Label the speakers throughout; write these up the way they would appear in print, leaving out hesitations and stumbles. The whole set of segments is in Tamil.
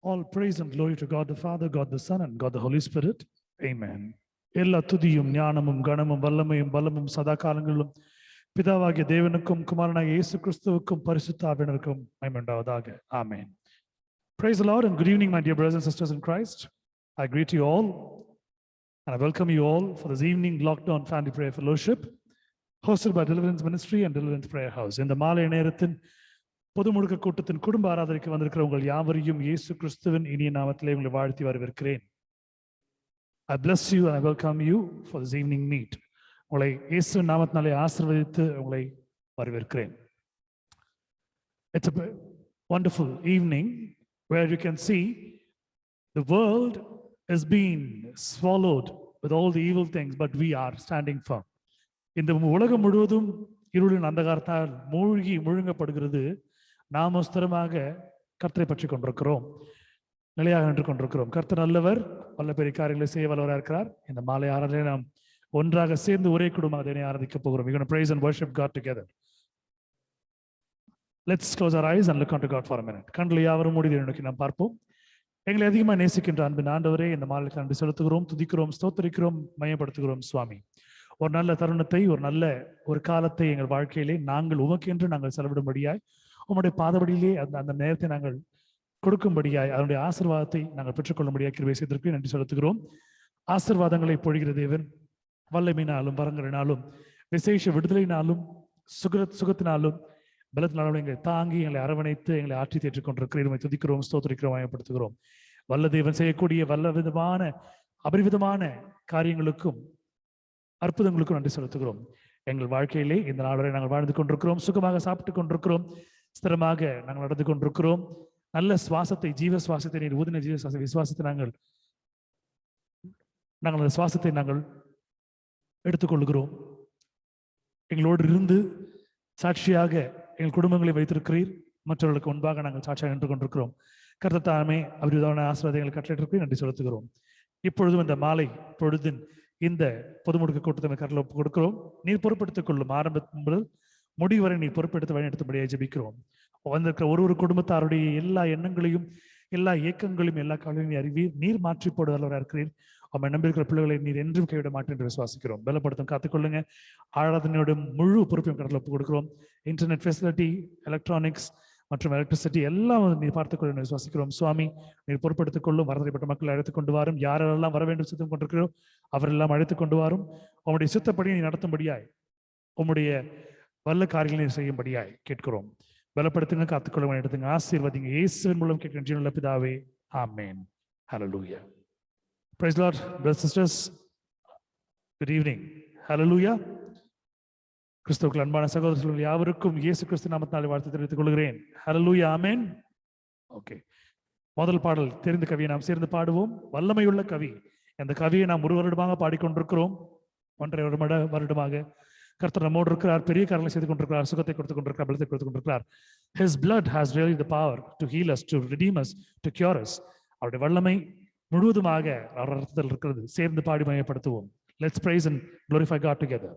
Speaker 1: All praise and glory to God the Father, God the Son, and God the Holy Spirit. Amen. எல்லா துதியும் ஞானமும் கனமும் வல்லமையும் பலமும் சதா காலங்களிலும் பிதாவாகிய தேவனுக்கும் குமாரனாகிய இயேசு கிறிஸ்துவுக்கும் பரிசுத்த ஆவியானவருக்கும் மகிமையுண்டாவதாக. Amen. Praise the Lord and good evening, my dear brothers and sisters in Christ. I greet you all and I welcome you all for this evening lockdown family prayer fellowship hosted by Deliverance Ministry and Deliverance Prayer House. இந்த மாலை நேரத்தின் பொது முழுக்க கூட்டத்தின் குடும்ப ஆராதனைக்கு வந்திருக்கிற உங்கள் யாவரையும் இயேசு கிறிஸ்துவின் இனிய நாமத்திலே உங்களை வாழ்த்தி வரவேற்கிறேன். I bless you and I welcome you for this evening meet. உங்களை இயேசு நாமத்தினாலே ஆசீர்வதித்து உங்களை வரவேற்கிறேன். It's a wonderful evening where you can see the world is being swallowed with all the evil things, but we are standing firm. இந்த உலகம் முழுவதும் இருளின் அந்தகாரத்தால் முழுங்கப்படுகிறது. நாம் ஸ்திரமாக கர்த்தரை பற்றி கொண்டிருக்கிறோம், நிலையாக நின்று கொண்டிருக்கிறோம். கர்த்தர் நல்லவர், பல பெரிய காரியங்களை செய்ய வல்லவராக இருக்கிறார். இந்த மாலை ஆராதனை நாம் ஒன்றாக சேர்ந்து ஒரே குடும்பமாக அதனை ஆராதிக்க போகிறோம். We're going to praise and worship God together. Let's close our eyes and look unto God for a minute. கண்களை யாவரும் மூடி நோக்கி நாம் பார்ப்போம். எங்களை அதிகமாக நேசிக்கின்ற அன்பின் ஆண்டவரே, இந்த மாலைக்கு நன்றி செலுத்துகிறோம், துதிக்கிறோம், ஸ்தோத்திரிக்கிறோம், மையப்படுத்துகிறோம். சுவாமி, ஒரு நல்ல தருணத்தை, ஒரு காலத்தை எங்கள் வாழ்க்கையிலே நாங்கள் உமக்கென்று நாங்கள் செலவிடும்படியாய், உம்முடைய பாதபடியிலே அந்த நேரத்தை நாங்கள் கொடுக்கும்படியாய், அதனுடைய ஆசீர்வாதத்தை நாங்கள் பெற்றுக்கொள்ளும்படியாய் கிருபை செய்திருக்கிறேன், நன்றி செலுத்துகிறோம். ஆசீர்வாதங்களை பொழிகிற தேவன், வல்லமையினாலும் வரங்களினாலும் விசேஷ விடுதலையினாலும் சுகத்தினாலும் பலத்தினாலும் எங்களை தாங்கி எங்களை அரவணைத்து எங்களை ஆற்றி தேற்றிக் கொண்டிருக்கிறோம். துதிக்கிறோம், ஸ்தோத்திரிக்கிறோம், மயப்படுத்துகிறோம். வல்ல தேவன் செய்யக்கூடிய விதமான அபரிவிதமான காரியங்களுக்கும் அற்புதங்களுக்கும் நன்றி செலுத்துகிறோம். எங்கள் வாழ்க்கையிலே இந்த நாள் வரை நாங்கள் வாழ்ந்து கொண்டிருக்கிறோம், சுகமாக சாப்பிட்டு கொண்டிருக்கிறோம், ஸ்திரமாக நாங்கள் நடந்து கொண்டிருக்கிறோம். நல்ல சுவாசத்தை, ஜீவ சுவாசத்தை, நீர் ஊதின ஜீவ சுவாச விசுவாசத்தை நாங்கள் அந்த சுவாசத்தை நாங்கள் எடுத்துக்கொள்கிறோம். எங்களோடு இருந்து சாட்சியாக எங்கள் குடும்பங்களை வைத்திருக்கிறீர், மற்றவர்களுக்கு முன்பாக நாங்கள் சாட்சியாக நின்று கொண்டிருக்கிறோம். கர்த்தர் தாமே அபரிவிதமான ஆசீர்வாதங்களை கட்டளையிட்டிருக்கிறீர், நன்றி செலுத்துகிறோம். இப்பொழுதும் இந்த மாலை பொழுதின் இந்த பொது முழுக்க கூட்டத்தை கருத்தில் ஒப்புக் கொடுக்கிறோம். நீர் பொறுப்பெடுத்துக் கொள்ளும், ஆரம்பம் முதல் முடிவரை நீர் பொறுப்பெடுத்து வழிநடத்தும்படியாக ஜெபிக்கிறோம். வந்திருக்கிற ஒரு குடும்பத்தாருடைய எல்லா எண்ணங்களையும், எல்லா இயக்கங்களையும், எல்லா கவலையும் அறிவீர், நீர் மாற்றி போடுவதாக இருக்கிறீர். அவன் நம்பியிருக்கிற பிள்ளைகளை நீர் என்றும் கைவிட மாட்டேன் என்று விசுவாசிக்கிறோம். பலப்படுத்தும், காத்துக்கொள்ளுங்க. ஆராதனையோட முழு பொறுப்பையும் கடலில் ஒப்புக் கொடுக்கிறோம். இன்டர்நெட் ஃபெசிலிட்டி, எலக்ட்ரானிக்ஸ் மற்றும் எலக்ட்ரிசிட்டி எல்லாம் நீர் பார்த்துக்கொள்ள விசுவாசிக்கிறோம். சுவாமி, நீர் பொறுப்படுத்திக் கொள்ளும். வரதடைப்பட்ட மக்களை அழைத்துக் கொண்டு வாரும். யாரெல்லாம் வர வேண்டும் சித்தம் கொண்டிருக்கிறோம் அவரெல்லாம் அழைத்துக் கொண்டு வாரும். உம்முடைய சித்தப்படி நீ நடத்தும்படியாய், உம்முடைய வல்ல காரியங்களை நீர் செய்யும்படியாய் கேட்கிறோம். பலப்படுத்துங்க, காத்துக்கொள்ள எடுத்துங்க, ஆசீர்வதிங்க. இயேசுவின் மூலம் கேட்கிற ஜீவனுள்ள பிதாவே, ஆமென். ஹல்லேலூயா. Praise the Lord, brothers and sisters. Good evening. Hallelujah. கிறிஸ்துவுக்குள் அன்பான சகோதரர்கள் யாவருக்கும் இயேசு கிறிஸ்து நாமத்தினாலே வாழ்த்து தெரிவித்துக் கொள்கிறேன். ஹல்லேலூயா, ஆமென். ஓகே, முதல் பாடல் தெரிந்த கவியை நாம் சேர்ந்து பாடுவோம். வல்லமையுள்ள கவி. அந்த கவியை நாம் ஒரு வருடமாக பாடிக்கொண்டிருக்கிறோம். 1.5 வருடமாக கர்த்தர் நம்மோடு இருக்கிறார், பெரிய காரியங்களை செய்து கொண்டிருக்கிறார், சுகத்தை கொடுத்துக் கொண்டிருக்கிறார், பலத்தை கொடுத்துக் கொண்டிருக்கிறார். His blood has really the power to heal us, to redeem us, to cure us. அவருடைய வல்லமை முழுவதுமாக அவர் அர்த்தத்தில் இருக்கிறது. சேர்ந்து பாடி மையப்படுத்துவோம். Let's praise and glorify God together.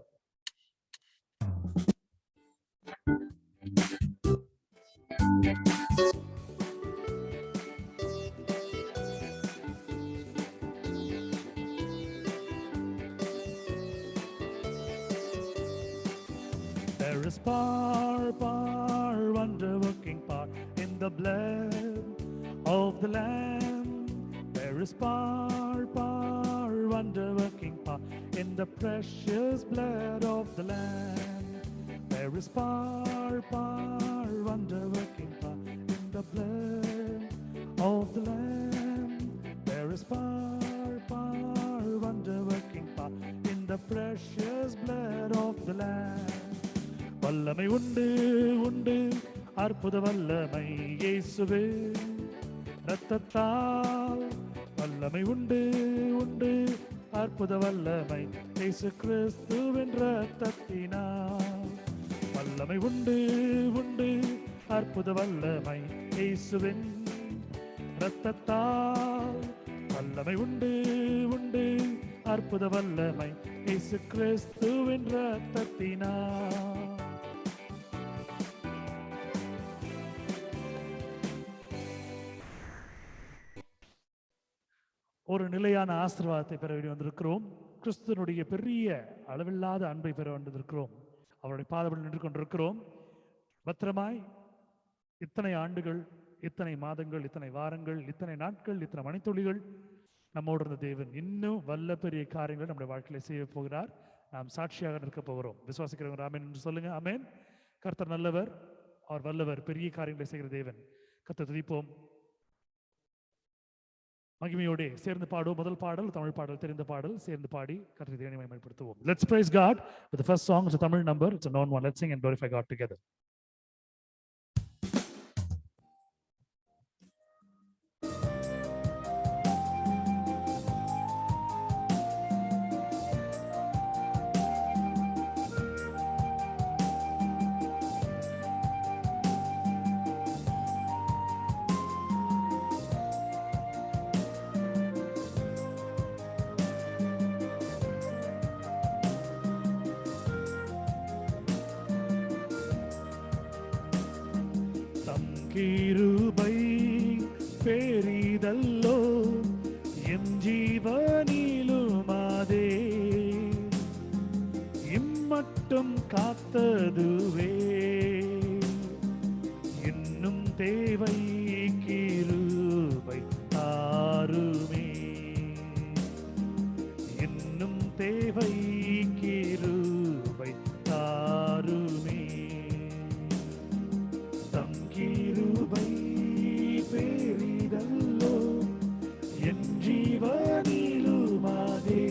Speaker 1: There is power, wonder-working power in the blood of the Lamb. There is power, wonder-working power in the precious blood of the Lamb. There is power, wonder-working power in the blood of the Lamb. There is power, wonder-working power in the precious blood of the Lamb. வல்லமை உண்டு உண்டு, அற்புத வல்லமை இயேசுவே இரத்தத்தால். வல்லமை உண்டு உண்டு, அற்புத வல்லமை இயேசு கிறிஸ்துவின் இரத்தத்தினால். வல்லமை உண்டு உண்டு, அற்புத வல்லமை இயேசுவின் இரத்தத்தால். வல்லமை உண்டு உண்டு, அற்புத வல்லமை இயேசு கிறிஸ்துவின் இரத்தத்தினால். ஒரு நிலையான ஆசீர்வாதத்தை பெற வேண்டி வந்திருக்கிறோம். கிறிஸ்துவனுடைய பெரிய அளவில்லாத அன்பை பெற வந்திருக்கிறோம். அவருடைய பாதத்தில் நின்று கொண்டிருக்கிறோம். பத்திரமாய் இத்தனை ஆண்டுகள், இத்தனை மாதங்கள், இத்தனை வாரங்கள், இத்தனை நாட்கள், இத்தனை மணித்துளிகள் நம்மோடு இருந்த தேவன் இன்னும் வல்ல பெரிய காரியங்களை நம்முடைய வாழ்க்கையில செய்ய போகிறார். நாம் சாட்சியாக நிற்க போகிறோம். விசுவாசிக்கிறவங்க ஆமென் என்று சொல்லுங்க. ஆமென். கர்த்தர் நல்லவர், அவர் வல்லவர், பெரிய காரியங்களை செய்கிற தேவன். கர்த்தரை துதிப்போம். மகிமையோடு சேர்ந்து பாடுவோம். முதல் பாடல் தமிழ் பாடல், தெரிந்த பாடல். சேர்ந்து பாடி கர்த்தரை தேவனை மகிமைப்படுத்துவோம். Let's praise God with the first song. It's a Tamil number, it's a known one. Let's sing and glorify God together. கிருபை பெரிதல்லோ என் ஜீவனிலுமாதே, இம்மட்டும் காத்ததுவே இன்னும் தேவை கிருபை தாருமே, இன்னும் தேவை கிருபை தாருமே. கிருபை பெரிதல்லோ என் ஜீவனிலுமாதே,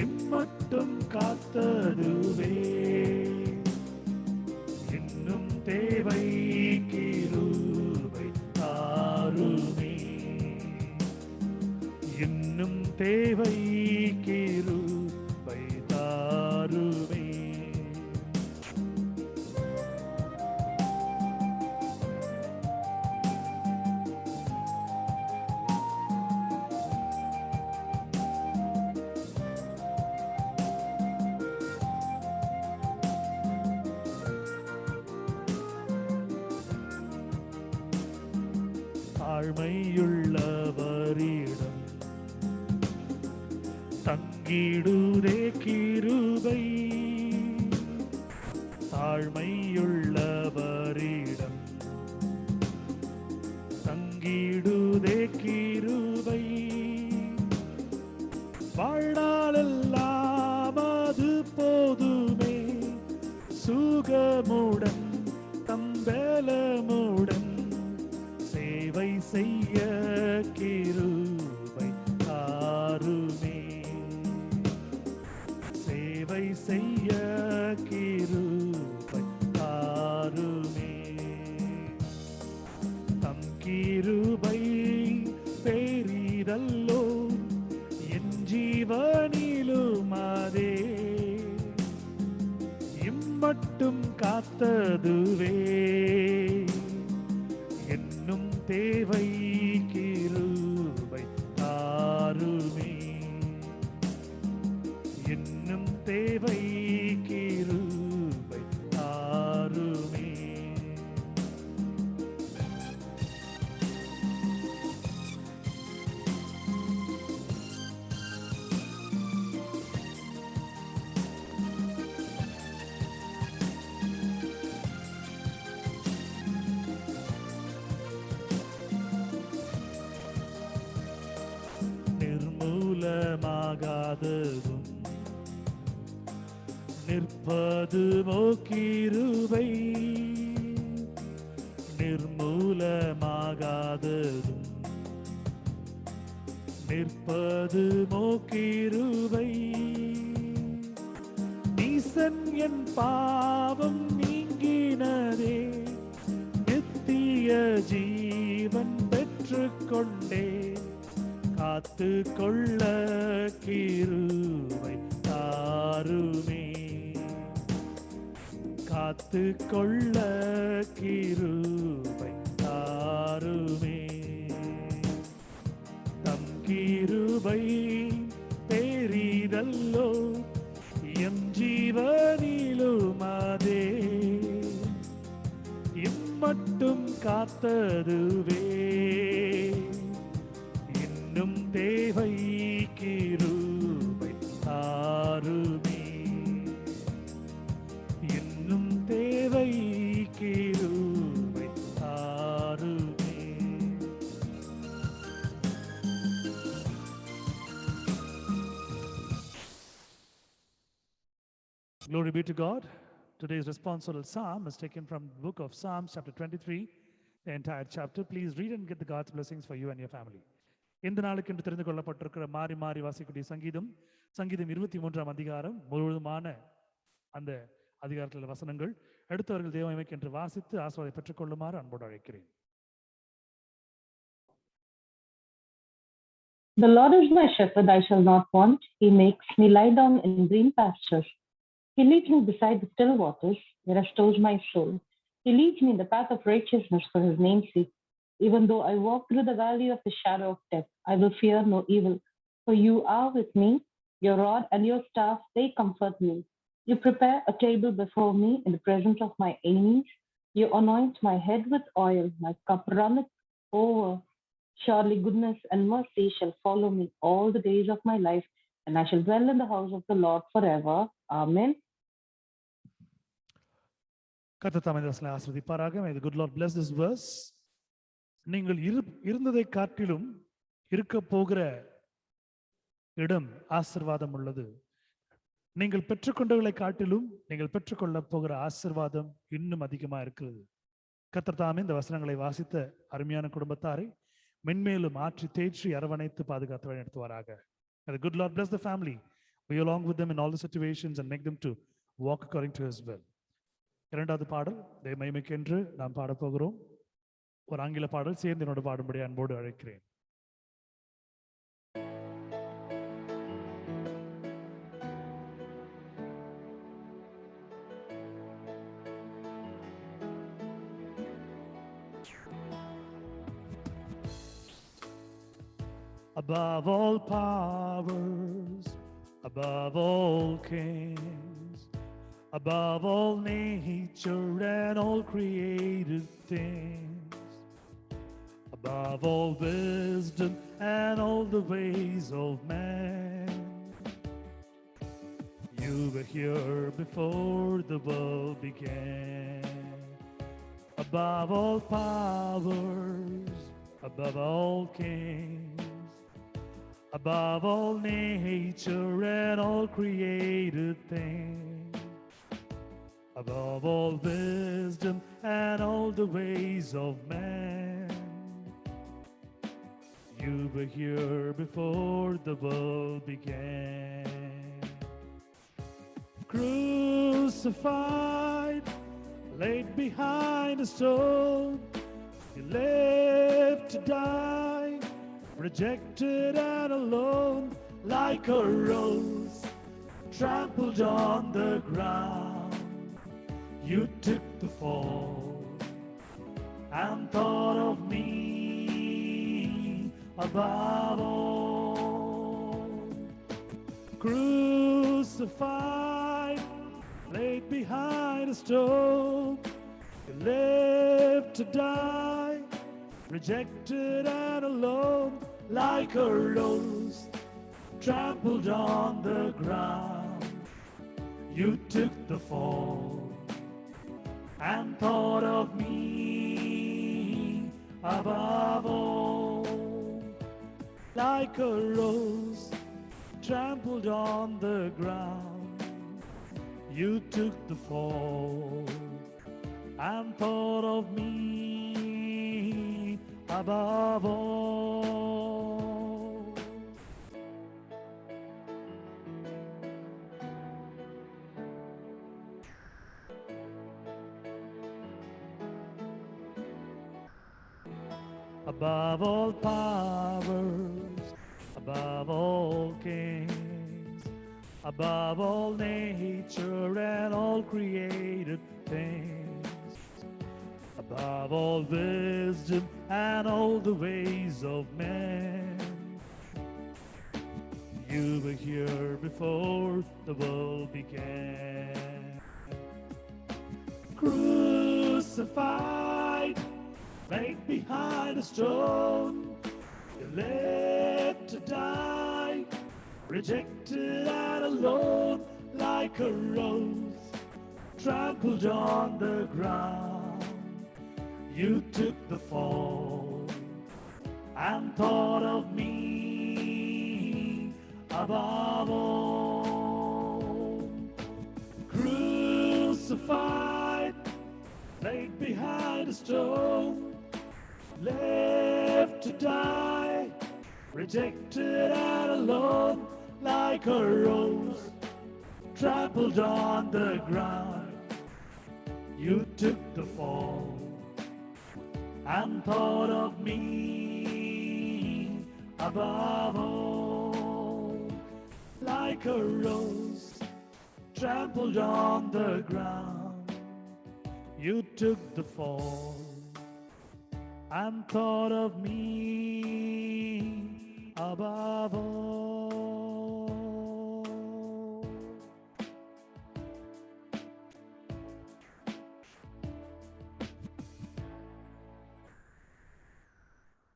Speaker 1: எம்மட்டும் காத்ததுவே இன்னும் தேவை கிருபை தாருமே, இன்னும் தேவை கிருபை தாருமே. தாழ்மையுள்ளவரிடம் தங்கிடுதே கிருபை, தாழ்மையுள்ளவரிடம் தங்கிடுதே கிருபை, வாழ்நாளெல்லாம் அது போதுமே, சுகமுடன் தம்பலமுடன் சேவை செய்ய கிருபை தாருமே, சேவை செய்ய கிருபை தாருமே. தம் கிருபை பெரிதல்லோ என் ஜீவனிலுமாதே, இம்மட்டும் காத்ததுவே இன்னும் தேவை கிருபை தாருமே, இன்னும் தேவை கிருபை தாருமே. நிர்மூலமாகாததும் நிற்பதுமோ கிருபை, நிர்மூலமாகாததும் நிற்பதுமோ கிருபை, நீசன் என் பாவம் நீங்கினதே, நித்திய ஜீவன் பெற்றுக்கொண்டே, காத்து கொள்ள கிருபை தாருமே, காத்து கொள்ள கிருபை தாருமே. தம் கிருபை பெரிதல்லோ எம் ஜீவனிலுமாதே, இம்மட்டும் காத்ததுவே தேவை கிருபை தாருமே, இன்னும் தேவை கிருபை தாருமே. Glory be to God. Today's responsorial psalm is taken from the book of Psalms, chapter 23, the entire chapter. Please read and get the God's blessings for you and your family. இந்த நாளுக்கு என்று தெரிந்து கொள்ளப்பட்டிருக்கிற மாறி மாறி வாசிக்கக்கூடிய சங்கீதம் 23ஆம் அதிகாரம் முழுவதுமான அந்த அதிகாரத்தில் வசனங்கள். அடுத்தவர்கள் தேவமைக்கு என்று வாசித்து ஆசீர்வாதத்தை பெற்றுக்கொள்ளுமாறு அன்போடு அழைக்கிறேன்.
Speaker 2: The Lord is my shepherd, I shall not want. He makes me lie down in green pastures. He leads me beside the still waters, where restores my soul. He leads me in the path of righteousness for his name's sake. Even though I walk through the valley of the shadow of death, I will fear no evil. For you are with me, your rod and your staff, they comfort me. You prepare a table before me in the presence of my enemies. You anoint my head with oil, my cup runneth over. Surely goodness and mercy shall follow me all the days of my life, and I shall dwell in the house of the Lord forever. Amen.
Speaker 1: கர்த்தர் தாமே இந்த வசனத்தை ஆசீர்வதிப்பாராக. May the good Lord bless this verse. நீங்கள் இருந்ததை காட்டிலும் இருக்க போகிற இடம் ஆசீர்வாதம் உள்ளது. நீங்கள் பெற்றுக்கொண்டவர்களை காட்டிலும் நீங்கள் பெற்றுக்கொள்ள போகிற ஆசீர்வாதம் இன்னும் அதிகமாக இருக்கிறது. கர்த்தர் தாமே இந்த வசனங்களை வாசித்த அருமையான குடும்பத்தாரை மென்மேலும் ஆற்றி தேற்றி அரவணைத்து பாதுகாத்து வழிநடத்துவாராக. The good Lord bless the family. Be along with them in all the situations and make them to walk according to his will. இரண்டாவது பாடல் தேவ மகிமைக்கென்று நாம் பாடப்போகிறோம். ஒரு ஆங்கில பாடல் சேர்ந்து என்னோட பாடும்படி அன்போடு அழைக்கிறேன். Above all powers, above all kings, above all nature and all created things, above all wisdom and all the ways of man, you were here before the world began. Above all powers, above all kings, above all nature and all created things, above all wisdom and all the ways of man, you were here before the world began. Crucified, laid behind a stone, you lived to die, rejected and alone, like a rose trampled on the ground. You took the fall and thought of me above all. Crucified, laid behind a stone, you lived to die, rejected and alone, like a rose trampled on the ground. You took the fall and thought of me above all. Like a rose trampled on the ground, you took the fall and thought of me above all. Above all powers, above all kings, above all nature and all created things, above all wisdom and all the ways of man, you were here before the world began. Crucified, laid behind a stone, you lived to die, rejected and alone like a rose, trampled on the ground. You took the fall and thought of me above all. Crucified, laid behind a stone, left to die, rejected and alone like a rose, trampled on the ground. You took the fall and thought of me above all. Like a rose trampled on the ground, you took the fall and thought of me above all.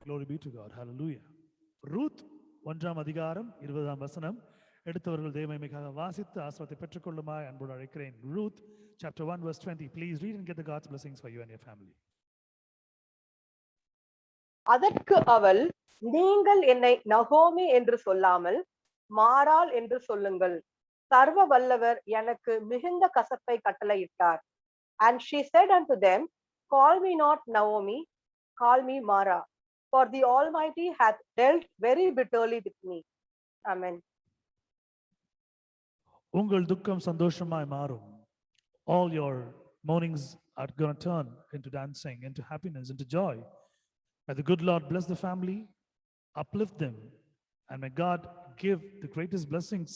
Speaker 1: Glory be to God. Hallelujah. Ruth 1ஆம் அதிகாரம் 20ஆம் வசனம் எடுத்தவர்கள் தேவமைக்காக வாசித்து ஆசீர்வாதத்தை பெற்றுக்கொள்ளுமாய் அன்போடு அழைக்கிறேன். Ruth chapter 1 verse 20. Please read and get the God's blessings for you and your family.
Speaker 3: அதற்கு அவள், நீங்கள் என்னை நகோமி என்று சொல்லாமல் மாறாள் என்று சொல்லுங்கள், சர்வ வல்லவர் எனக்கு மிகுந்த கசப்பை கட்டளையிட்டார். And she said unto them, call me not Naomi, call me Mara, for the Almighty hath dealt very bitterly with me. Amen.
Speaker 1: உங்கள் துக்கம் சந்தோஷமாய் மாறும். All your mournings are going to turn into dancing, into happiness, into joy. May the good Lord bless the family, uplift them, and may God give the greatest blessings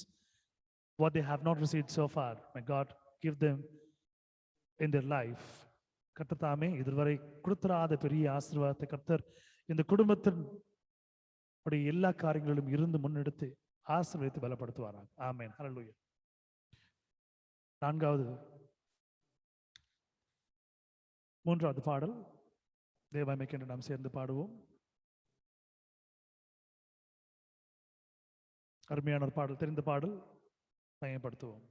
Speaker 1: what they have not received so far. May God give them in their life. கர்த்தர் தாமே இதுவரை கொடுத்திராத பெரிய ஆசீர்வாதத்தை கர்த்தர் இந்த குடும்பத்தின் எல்லா காரியங்களிலும் இருந்து முன்னெடுத்து ஆசீர்வதித்து பலப்படுத்துவாராம். ஆமென். ஹல்லேலூயா. 3வது பாடல் தேவமைக்கென்று நாம் சேர்ந்து பாடுவோம். அருமையான ஒரு பாடல், தெரிந்த பாடல், பயன்படுத்துவோம்.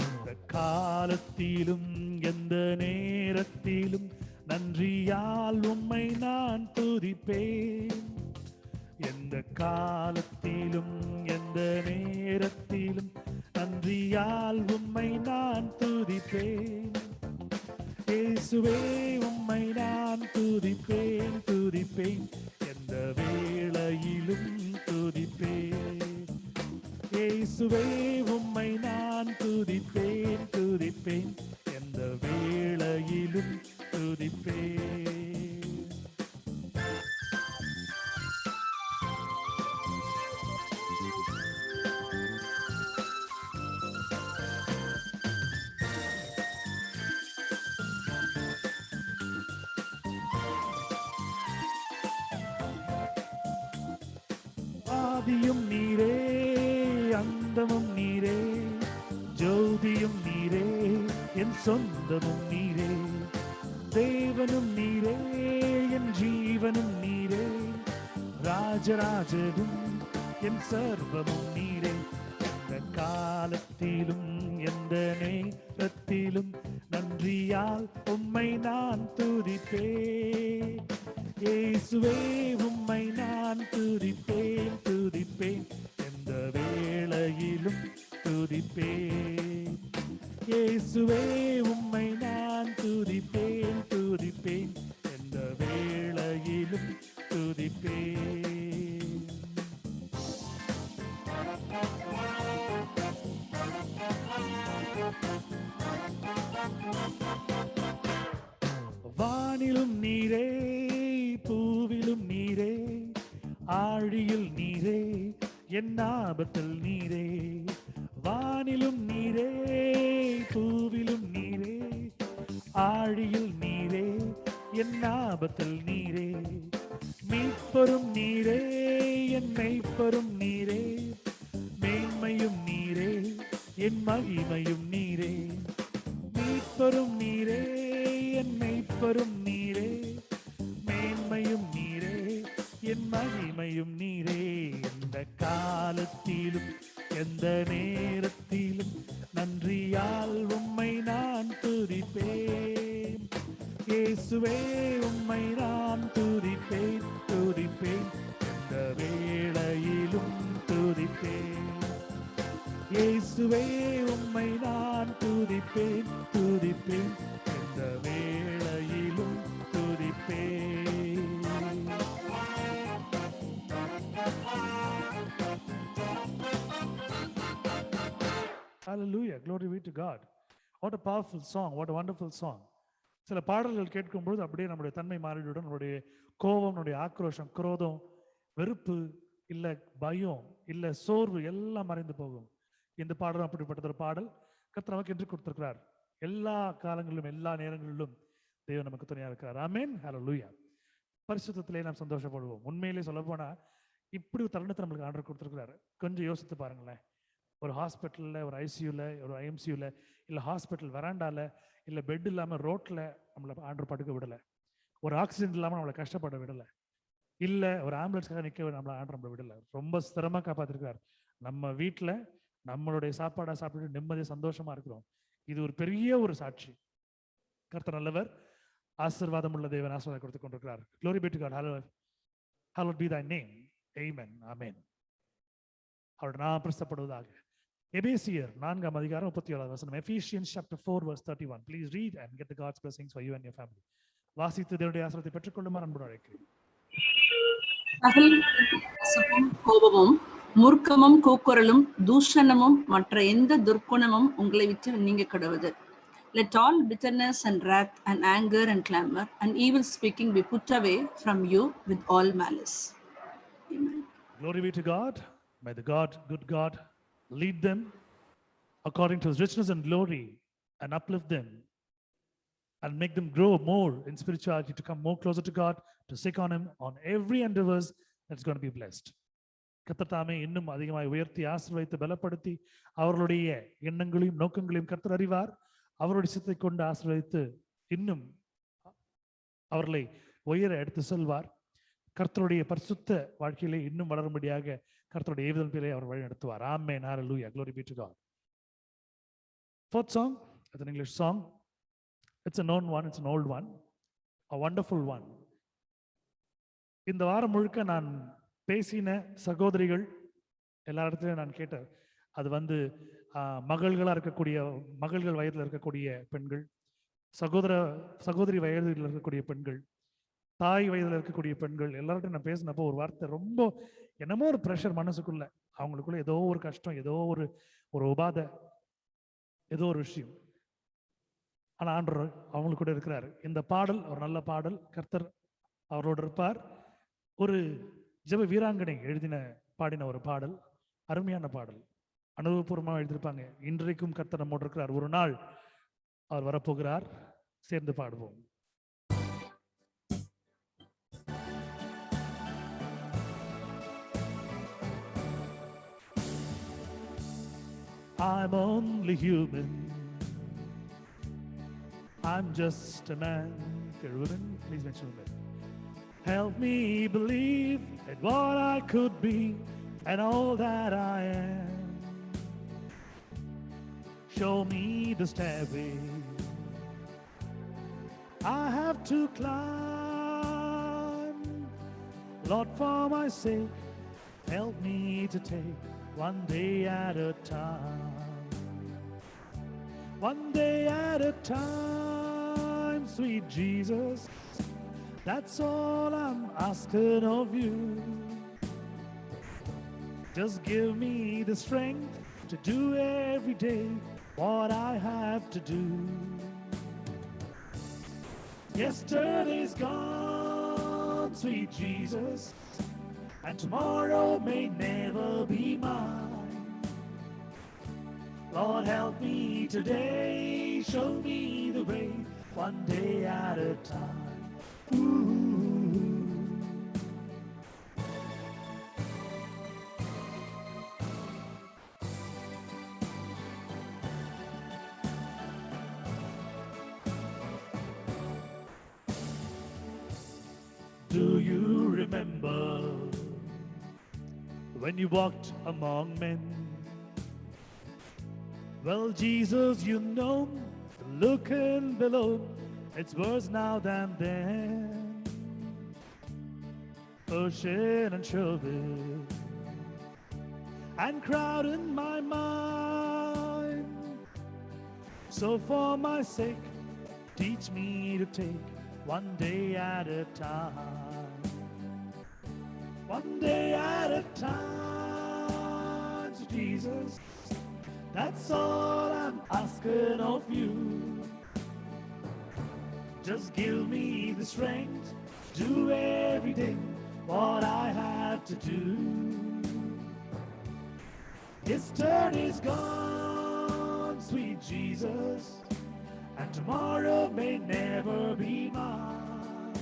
Speaker 1: எந்த காலத்திலும் எந்த நேரத்திலும் நன்றியால் உம்மை நான் துதிப்பேன். எந்த காலத்திலும் எந்த நேரத்திலும் நன்றியால் உம்மை நான் துதிப்பேன். இயேசுவே உம்மை நான் துதிப்பேன், துதிப்பேன், எந்த வேளையிலும் துதிப்பேன். இயேசுவே உம்மை நான் துதிப்பேன், துதிப்பேன், எந்த வேளையிலும் துதிப்பேன். ஆதியும் நீரே, அந்தமும் நீரே, ஜோதியும் நீரே, என் சொந்தமும் நீரே, தேவனும் நீரே, என் ஜீவனும் நீரே, ராஜராஜனும் என் சர்வமும் நீரே. எந்த காலத்திலும் எந்த நேரத்திலும் நன்றியால் உம்மை நான் துதிப்பேன். இயேசுவே உம்மை நான் துதிப்பேன், துதிப்பேன், எந்த வேளையிலும் துதிப்பேன். இயேசுவே உம்மை நான் துதிப்பேன், துதிப்பேன், எந்த வேளையிலும் துதிப்பேன். வானிலும் நீரே, பூவிலும் நீரே, ஆழியில் நீரே, என் ஆபத்தில் நீரே. வானிலும் நீரே, பூவிலும் நீரே, ஆழியில் நீரே, என் ஆபத்தில் நீரே. மீட்பரும் நீரே, என் மெய்ப்பரும் நீரே, மேன்மையும் நீரே, என் மகிமையும் நீரே. நீரே, மீட்பரும் நீரே, என் மெய்ப்பரும் நீரே, மேன்மையும் நீரே, என் மகிமையும் நீரே. எந்த காலத்திலும் எந்த நேரத்திலும் நன்றியால் உம்மை நான் துதிப்பேன். இயேசுவே உம்மை நான் துதிப்பேன், துதிப்பேன், எந்த வேளையிலும் துதிப்பேன். இயேசுவே உம்மை நான் துதிப்பேன், துதிப்பேன், எந்த வேளையிலும் துதிப்பேன். Hallelujah, glory be to God. What a powerful song, what a wonderful song. சில பாடல்கள் கேட்கும்போது அப்படியே நம்முடைய தன்மை மாறிவிடும். நம்முடைய கோபம், நம்முடைய ஆக்ரோஷம், குரோதம், வெறுப்பு, இல்லை பயம், இல்லை சோர்வு எல்லாம் மறைந்து போகும். இந்த பாடலும் அப்படிப்பட்ட ஒரு பாடல் கர்த்தர் நமக்கு என்று கொடுத்திருக்கிறார். எல்லா காலங்களிலும் எல்லா நேரங்களிலும் தேவன் நமக்கு துணையா இருக்கிறார். ஆமென், ஹல்லேலூயா. பரிசுத்தத்திலே நாம் சந்தோஷப்படுவோம். உண்மையிலே சொல்ல போனா இப்படி ஒரு தருணத்தை நம்மளுக்கு ஆண்டவர் கொடுத்திருக்கிறார். கொஞ்சம் யோசித்து பாருங்களேன். ஒரு ஹாஸ்பிட்டலில், ஒரு ஐசியூல, ஒரு ஐஎம்சியூல, இல்லை ஹாஸ்பிட்டல் வராண்டால, இல்லை பெட் இல்லாமல் ரோட்டில் நம்மளை ஆண்டவர் படுக்க விடலை. ஒரு ஆக்சிஜன் இல்லாமல் நம்மளை கஷ்டப்பட விடலை. இல்லை ஒரு ஆம்புலன்ஸ்க்காக நிற்க நம்மளை ஆண்டவர் நம்மளை விடலை. ரொம்ப சிரமமாக காப்பாற்றிருக்கிறார். நம்ம வீட்டில் நம்மளுடைய சாப்பாடாக சாப்பிட்டு நிம்மதியாக சந்தோஷமா இருக்கிறோம். இது ஒரு பெரிய ஒரு சாட்சி. கர்த்தர் நல்லவர், ஆசீர்வாதம் உள்ள தேவன் ஆசீர்வாதம் கொடுத்து கொண்டிருக்கிறார். Glory be to God. Hallowed be thy name. Amen. Amen. அவருடைய நாமம் பிரஸ்தப்படுவதாக. எபேசியர் 4ஆம் அதிகாரம் 37ஆவது வசனம். Ephesians chapter 4 verse 31. Please read and get the God's blessings for you and your family. வாசித்து தேவனுடைய ஆசீர்வாதத்தை பெற்றுக்கொள்ளுமாறு அன்போடு அழைக்கிறேன்.
Speaker 4: கோபமும் மூர்க்கமும் கூக்குரலும் தூஷணமும் மற்ற எந்த துர்க்குணமும் உங்களை விட்டு நீங்க கடவுது. Let all bitterness and wrath and anger and clamor and evil speaking be put away from you with all malice. Amen.
Speaker 1: Glory be to God. May the good God lead them according to his richness and glory and uplift them and make them grow more in spirituality, to come more closer to God, to seek on him on every endeavors that's going to be blessed. கர்த்தர் தாமே இன்னும் அதிகமாக உயர்த்தி ஆசீர்வதித்து பலப்படுத்தி அவர்களுடைய எண்ணங்களையும் நோக்கங்களையும் கர்த்தர் அறிவார். அவருடைய சித்தத்தை கொண்டு ஆசீர்வதித்து இன்னும் அவர்களை உயர எடுத்து செல்வார். கர்த்தருடைய பரிசுத்த வாழ்க்கையிலே இன்னும் வளரும்படியாக கர்த்தருடைய ஏவுதலிலே அவர் வழி நடத்துவார். ஆமென், ஹல்லேலூயா, glory be to God. Fourth song, it's an English song. It's a known one, it's an old one, a wonderful one. இந்த வாரம் முழுக்க நான் பேசின சகோதரிகள் எல்லா இடத்துலையும் நான் கேட்டேன். அது மகள்களாக இருக்கக்கூடிய, மகள்கள் வயதில் இருக்கக்கூடிய பெண்கள், சகோதரி வயதில் இருக்கக்கூடிய பெண்கள், தாய் வயதில் இருக்கக்கூடிய பெண்கள், எல்லார்ட்டும் நான் பேசினப்போ ஒரு வார்த்தை, ரொம்ப என்னமோ ஒரு ப்ரெஷர் மனசுக்குள்ள, அவங்களுக்குள்ள ஏதோ ஒரு கஷ்டம், ஏதோ ஒரு உபாதை, ஏதோ ஒரு விஷயம். ஆனால் ஆண்டவர் அவங்களுக்கு கூட இருக்கிறார். இந்த பாடல் ஒரு நல்ல பாடல், கர்த்தர் அவரோடு இருப்பார். ஒரு ஜெப வீராங்கனை பாடின ஒரு பாடல், அருமையான பாடல், அனுபவபூர்வமாக எழுதியிருப்பாங்க. இன்றைக்கும் கர்த்தர் நம்மோடு இருக்கிறார். ஒரு நாள் அவர் வரப்போகிறார். சேர்ந்து பாடுவோம். I'm only human. I'm just a man. Please mention that. Help me believe that what I could be and all that I am. Show me the stairway I have to climb. Lord, for my sake, help me to take one day at a time. One day at a time, sweet Jesus. That's all I'm asking of you. Just give me the strength to do every day what I have to do. Yesterday's gone, sweet Jesus, and tomorrow may never be mine. Lord, help me today, show me the way, one day at a time. Do you remember when you walked among men? Well, Jesus, you know, looking below, it's worse now than then. Ocean and shoulder and crowd in my mind. So for my sake, teach me to take one day at a time. One day at a time. So Jesus, that's all I'm asking of you. Just give me the strength to do every day what I have to do. Yesterday's gone, sweet Jesus, and tomorrow may never be mine.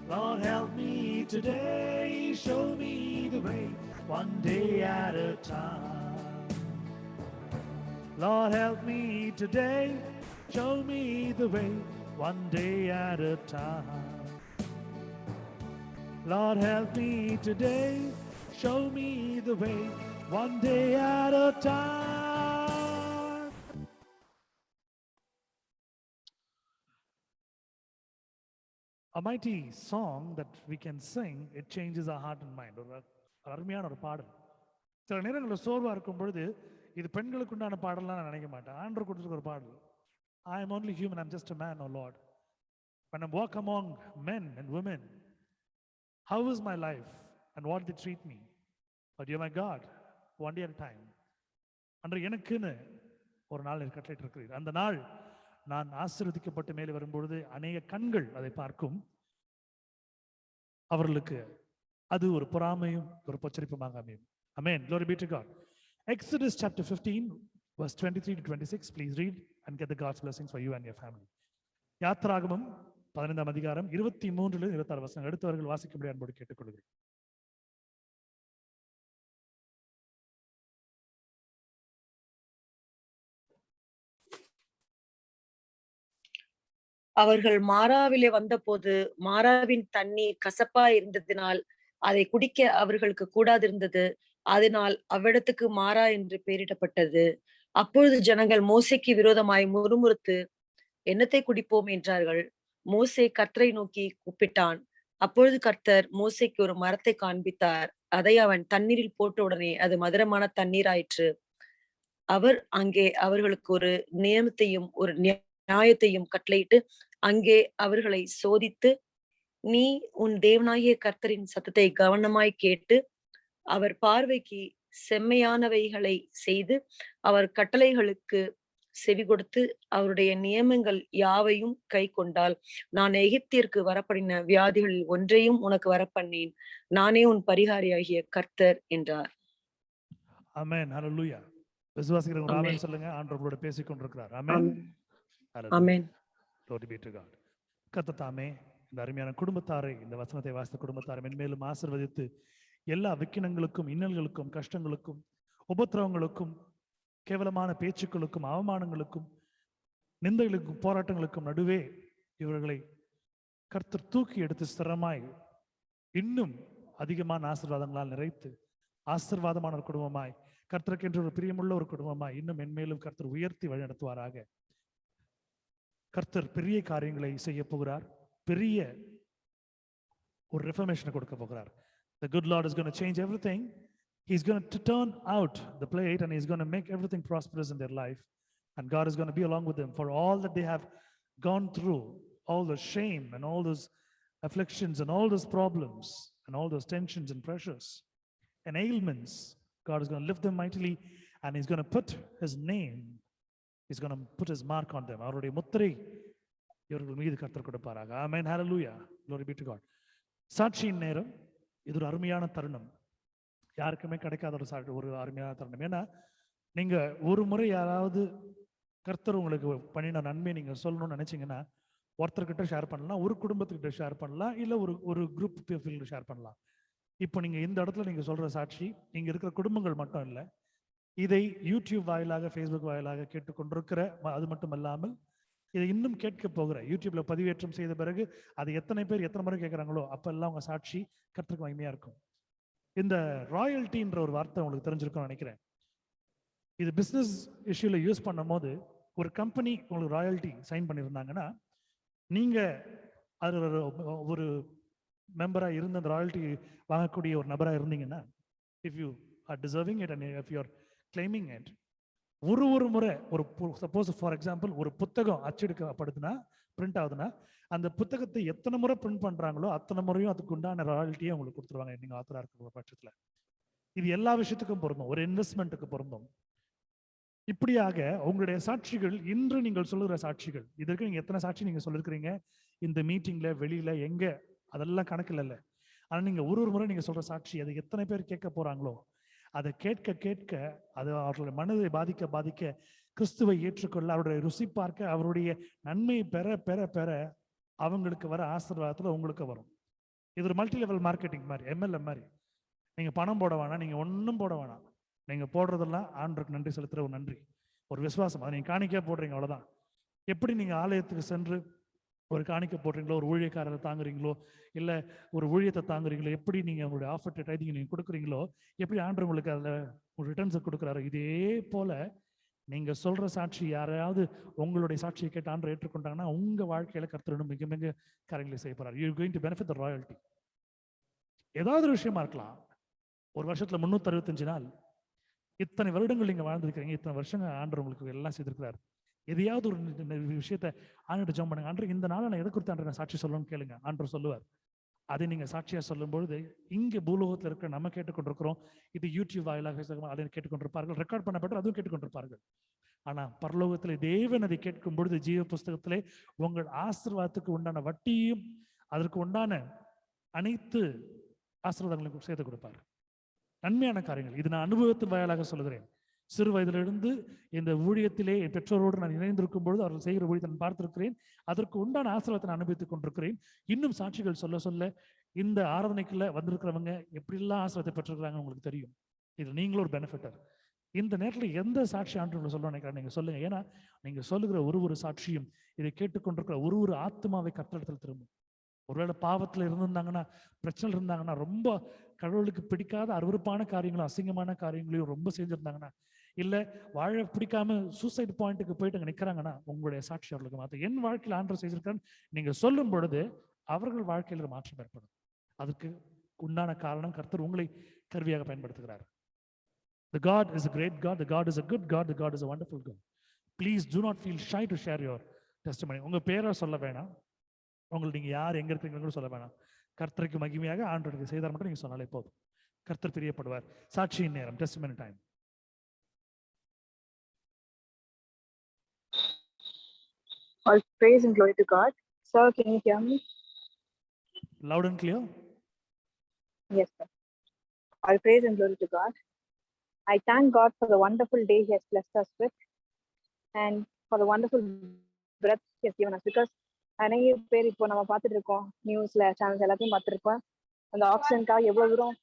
Speaker 1: Lord, help me today, show me the way, one day at a time. Lord, help me today, show me the way, one day at a time. Lord, help me today, show me the way, one day at a time. A mighty song that we can sing, it changes our heart and mind. ஒரு அருமையான ஒரு பாடல். சில நேரங்களில் சோர்வாக இருக்கும் பொழுது இது பெண்களுக்கு உண்டான பாடலாம் நான் நினைக்க மாட்டேன். ஆண்டவர் கொடுத்துருக்க ஒரு பாடல். I am only human, I'm just a man, oh Lord. When I walk among men and women, how is my life and what they treat me? But you're my God, one day at a time. அன்று எனக்குன்னு ஒரு நாள் கட்டளையிட்டு இருக்கிறீர். அந்த நாள் நான் ஆசீர்வதிக்கப்பட்டு மேலே வரும்பொழுது அநேக கண்கள் அதை பார்க்கும். அவர்களுக்கு அது ஒரு பொறாமையும் ஒரு பச்சரிப்புமாக அமையும். Amen. Glory be to God. Exodus chapter 15 verse 23 to 26. Please read and get the God's blessings for you and your family. யாத்ராகமம் 15ஆம் அதிகாரம் 23 26 வசனம் எடுத்தவர்கள் வாசிக்கும்படி அன்போடு கேட்டுக்கொள்கிறேன்.
Speaker 5: அவர்கள் மாராவிலே வந்தபோது மாராவின் தண்ணீர் கசப்பா இருந்ததினால் அதை குடிக்க அவர்களுக்கு கூடாதிருந்தது. அதனால் அவ்விடத்துக்கு மாரா என்று பெயரிடப்பட்டது. அப்பொழுது ஜனங்கள் மோசேக்கு விரோதமாய் முறுமுறுத்து என்னத்தை குடிப்போம் என்றார்கள். மோசே கர்த்தரை நோக்கி கூப்பிட்டான். அப்பொழுது கர்த்தர் மோசேக்கு ஒரு மரத்தை காண்பித்தார். அதை அவன் தண்ணீரில் போட்ட உடனே அது மதுரமான தண்ணீராயிற்று. அவர் அங்கே அவர்களுக்கு ஒரு நியமத்தையும் ஒரு நியாயத்தையும் கட்டளையிட்டு அங்கே அவர்களை சோதித்து, நீ உன் தேவனாகிய கர்த்தரின் சத்தத்தை கவனமாய் கேட்டு அவர் பார்வைக்கு செம்மையானவைகளை செய்து அவர் கட்டளைகளுக்கு செவி கொடுத்து அவருடைய நியமங்கள் யாவையும் கை கொண்டால் நான் எகிப்திற்கு வரப்படின வியாதிகளில் ஒன்றையும் உனக்கு வரப்பண்ணேன். நானே உன் பரிகாரியாகிய கர்த்தர் என்றார்.
Speaker 1: ஆமென். ஹல்லேலூயா. விசுவாசிக்கிறவங்க ஆமென் சொல்லுங்க. ஆண்டவர் உங்களோட பேசிக் கொண்டிருக்கிறார். ஆமென்.
Speaker 5: ஆமென்.
Speaker 1: Glory be to God. கர்த்தர் தாமே இந்த அருமையான குடும்பத்தாரை, இந்த வசனத்தை வாசித்த குடும்பத்தாரை மென்மேலும் ஆசீர்வதித்து எல்லா விக்கினங்களுக்கும் இன்னல்களுக்கும் கஷ்டங்களுக்கும் உபத்திரவங்களுக்கும் கேவலமான பேச்சுக்களுக்கும் அவமானங்களுக்கும் நிந்தைகளுக்கும் போராட்டங்களுக்கும் நடுவே இவர்களை கர்த்தர் தூக்கி எடுத்து ஸ்திரமாய் இன்னும் அதிகமான ஆசீர்வாதங்களால் நிறைத்து ஆசீர்வாதமான ஒரு குடும்பமாய் கர்த்தருக்கென்று ஒரு பிரியமுள்ள ஒரு குடும்பமாய் இன்னும் மென்மேலும் கர்த்தர் உயர்த்தி வழிநடத்துவாராக. கர்த்தர் பெரிய காரியங்களை செய்ய போகிறார். பெரிய ஒரு ரெஃபர்மேஷனை கொடுக்க போகிறார். The good Lord is going to change everything. He's going to turn out the plate and he's going to make everything prosperous in their life. And God is going to be along with them for all that they have gone through, all the shame and all those afflictions and all those problems and all those tensions and pressures and ailments. God is going to lift them mightily and he's going to put his name, he's going to put his mark on them. அவருடைய முத்திரை இவர்கள் மீது கர்த்தர் கொடுப்பாராக. ஆமென். ஹல்லேலூயா. Glory be to God. சாட்சியின் நேரம். இது ஒரு அருமையான தருணம். யாருக்குமே கிடைக்காத ஒரு அருமையான தருணம். ஏன்னா நீங்க ஒரு முறை யாராவது கர்த்தர் உங்களுக்கு பண்ணின நன்மையை நீங்க சொல்லணும்னு நினைச்சீங்கன்னா ஒருத்தர்கிட்ட ஷேர் பண்ணலாம், ஒரு குடும்பத்துக்கிட்ட ஷேர் பண்ணலாம், இல்லை ஒரு குரூப் பீப்புள்கிட்ட ஷேர் பண்ணலாம். இப்போ நீங்க இந்த இடத்துல நீங்க சொல்ற சாட்சி இங்க இருக்கிற குடும்பங்கள் மட்டும் இல்லை, இதை யூடியூப் வாயிலாக ஃபேஸ்புக் வாயிலாக கேட்டுக்கொண்டிருக்கிற அது மட்டும் இல்லாமல் இதை இன்னும் கேட்க போகிற யூடியூப்ல பதிவேற்றம் செய்த பிறகு அது எத்தனை பேர் எத்தனை முறை கேட்குறாங்களோ அப்பெல்லாம் உங்க சாட்சி கர்த்தருக்கு மகிமையா இருக்கும். இந்த ராயல்ட்டின்ற ஒரு வார்த்தை உங்களுக்கு தெரிஞ்சிருக்கும்னு நினைக்கிறேன். இது பிஸ்னஸ் இஷ்யூல யூஸ் பண்ணும் போது ஒரு கம்பெனி உங்களுக்கு ராயல்ட்டி சைன் பண்ணியிருந்தாங்கன்னா, நீங்க அது ஒரு மெம்பரா இருந்து அந்த ராயல்ட்டி வாங்கக்கூடிய ஒரு நபரா இருந்தீங்கன்னா, if you are deserving it and if you are claiming it, ஒரு முறை ஒரு சப்போஸ் ஃபார் எக்ஸாம்பிள் ஒரு புத்தகம் அச்செடுக்கப்படுதுன்னா, பிரிண்ட் ஆகுதுன்னா, அந்த புத்தகத்தை எத்தனை முறை பிரிண்ட் பண்றாங்களோ அத்தனை முறையும் அதுக்கு உண்டான ராயல்ட்டியை உங்களுக்கு கொடுத்துருவாங்க நீங்க ஆத்தரா இருக்கிற பட்சத்துல. இது எல்லா விஷயத்துக்கும் பொருந்தும், ஒரு இன்வெஸ்ட்மெண்ட்டுக்கு பொருந்தும். இப்படியாக உங்களுடைய சாட்சிகள், இன்று நீங்கள் சொல்லுகிற சாட்சிகள், இதற்கு நீங்க எத்தனை சாட்சி நீங்க சொல்லிருக்கிறீங்க இந்த மீட்டிங்ல, வெளியில, எங்க, அதெல்லாம் கணக்கு இல்ல. ஆனா நீங்க ஒரு முறை நீங்க சொல்ற சாட்சி அதை எத்தனை பேர் கேட்க போறாங்களோ, அதை கேட்க கேட்க அது அவர்களுடைய மனதை பாதிக்க பாதிக்க, கிறிஸ்துவை ஏற்றுக்கொள்ள, அவருடைய ருசி பார்க்க, அவருடைய நன்மையை பெற பெற பெற அவங்களுக்கு வர ஆசீர்வாதத்துல உங்களுக்கு வரும். இது ஒரு மல்டி லெவல் மார்க்கெட்டிங் மாதிரி, MLM மாதிரி. நீங்க பணம் போட வேணாம், நீங்க ஒன்றும் போட வேணாம். நீங்க போடுறதெல்லாம் ஆண்டவருக்கு நன்றி செலுத்துற ஒரு நன்றி, ஒரு விசுவாசம். அதை நீங்க காணிக்கையா போடுறீங்க, அவ்வளவுதான். எப்படி நீங்க ஆலயத்துக்கு சென்று ஒரு காணிக்கை போடுறீங்களோ, ஒரு ஊழியக்காரரை தாங்குறீங்களோ, இல்ல ஒரு ஊழியத்தை தாங்குறீங்களோ, எப்படி நீங்க உங்களுடைய ஆஃபர் டைதிங் நீங்க கொடுக்குறீங்களோ, எப்படி ஆண்டவர் உங்களுக்கு அதுல ஒரு ரிட்டர்ன்ஸை கொடுக்குறாரு, இதே போல நீங்க சொல்ற சாட்சி யாரையாவது உங்களுடைய சாட்சியை கேட்டு ஆண்டவர் ஏற்றுக்கொண்டாங்கன்னா, உங்க வாழ்க்கையில கர்த்தர் மிக மிக காரியங்களை செய்ய போறாரு. You going to benefit the royalty. ஏதாவது ஒரு விஷயமா இருக்கலாம். ஒரு வருஷத்துல 365 நாள், இத்தனை வருடங்கள் நீங்க வாழ்ந்திருக்கிறீங்க, இத்தனை வருஷங்கள் ஆண்டவர் உங்களுக்கு எல்லாம் செய்திருக்கிறார். எதையாவது ஒரு விஷயத்த ஆண்டவர் ஜெபம் பண்ணுங்க, ஆண்டவர் இந்த நாளை நான் எதை குறித்து ஆண்டவர் நான் சாட்சி சொல்லணும்னு கேளுங்க, ஆண்டவர் சொல்லுவார். அதை நீங்க சாட்சியா சொல்லும் பொழுது, இங்க பூலோகத்தில் இருக்கிற நம்ம கேட்டுக்கொண்டிருக்கிறோம், இது யூடியூப் வாயிலாக அதை கேட்டுக்கொண்டிருப்பார்கள், ரெக்கார்ட் பண்ணப்பட்டு அதுவும் கேட்டுக்கொண்டிருப்பார்கள். ஆனா பரலோகத்திலே தேவன் அதை கேட்கும் பொழுது, ஜீவ புஸ்தகத்திலே உங்கள் ஆசீர்வாதத்துக்கு உண்டான வட்டியும் அதற்கு உண்டான அனைத்து ஆசீர்வாதங்களையும் சேர்த்து கொடுப்பார். நன்மையான காரியங்கள், இது நான் அனுபவத்தின் வாயிலாக சொல்லுகிறேன். சிறு வயதிலிருந்து இந்த ஊழியத்திலே என் பெற்றோரோடு நான் இணைந்திருக்கும் பொழுது அவர்கள் செய்கிற ஊழியத்தை நான் பார்த்திருக்கிறேன். அதற்கு உண்டான ஆசீர்வாதத்தை நான் அனுபவித்துக் கொண்டிருக்கிறேன். இன்னும் சாட்சிகள் சொல்ல சொல்ல இந்த ஆராதனைக்குள்ள வந்திருக்கிறவங்க எப்படிலாம் ஆசீர்வாதத்தை பெற்றிருக்கிறாங்க உங்களுக்கு தெரியும். இது நீங்களும் ஒரு பெனிஃபிட்டர். இந்த நேரத்தில் எந்த சாட்சி ஆண்டு சொல்ல நினைக்கிறேன் நீங்க சொல்லுங்க. ஏன்னா நீங்க சொல்லுகிற ஒரு சாட்சியும் இதை கேட்டுக்கொண்டிருக்கிற ஒரு ஆத்மாவை கர்த்தரிடத்தில் திரும்பும். ஒருவேளை பாவத்துல இருந்திருந்தாங்கன்னா, பிரச்சனை இருந்தாங்கன்னா, ரொம்ப கடவுளுக்கு பிடிக்காத அருவருப்பான காரியங்களும் அசிங்கமான காரியங்களையும் ரொம்ப செஞ்சிருந்தாங்கன்னா, இல்ல வாழ பிடிக்காம சூசைட் பாயிண்ட்டுக்கு போயிட்டு அங்க நிக்கிறாங்கன்னா, உங்களுடைய சாட்சி அவர்களுக்கு மாற்றம். என் வாழ்க்கையில் ஆண்டவர் செய்திருக்கான்னு நீங்க சொல்லும் பொழுது அவர்கள் வாழ்க்கையில் மாற்றம் ஏற்படும். அதுக்கு உண்டான காரணம் கர்த்தர் உங்களை கருவியாக பயன்படுத்துகிறார். The God is a great God. The God is a good God. The God is a wonderful God. Please do not feel shy to share your testimony. உங்க பேரை சொல்ல வேணாம், உங்களுக்கு நீங்க யார் எங்க இருக்கீங்கன்னு சொல்ல வேணாம். கர்த்தருக்கு மகிமையாக ஆண்டவருக்கு செய்தார் மட்டும் நீங்க சொன்னாலே போதும். கர்த்தர் பிரியப்படுவார். சாட்சியின் நேரம், testimony time.
Speaker 6: All praise and glory to God. Sir, can you hear me?
Speaker 1: Loud and clear.
Speaker 6: Yes, sir. All praise and glory to God. I thank God for the wonderful day He has blessed us with, and for the wonderful breath He has given us. Because நிறைய பேர் இப்போ நம்ம பார்த்துட்டு இருக்கோம், நியூஸ்ல சேனல்ஸ் எல்லாத்தையும் பார்த்துருக்கோம், அந்த ஆக்சிஜனுக்காக எவ்வளவு தூரம்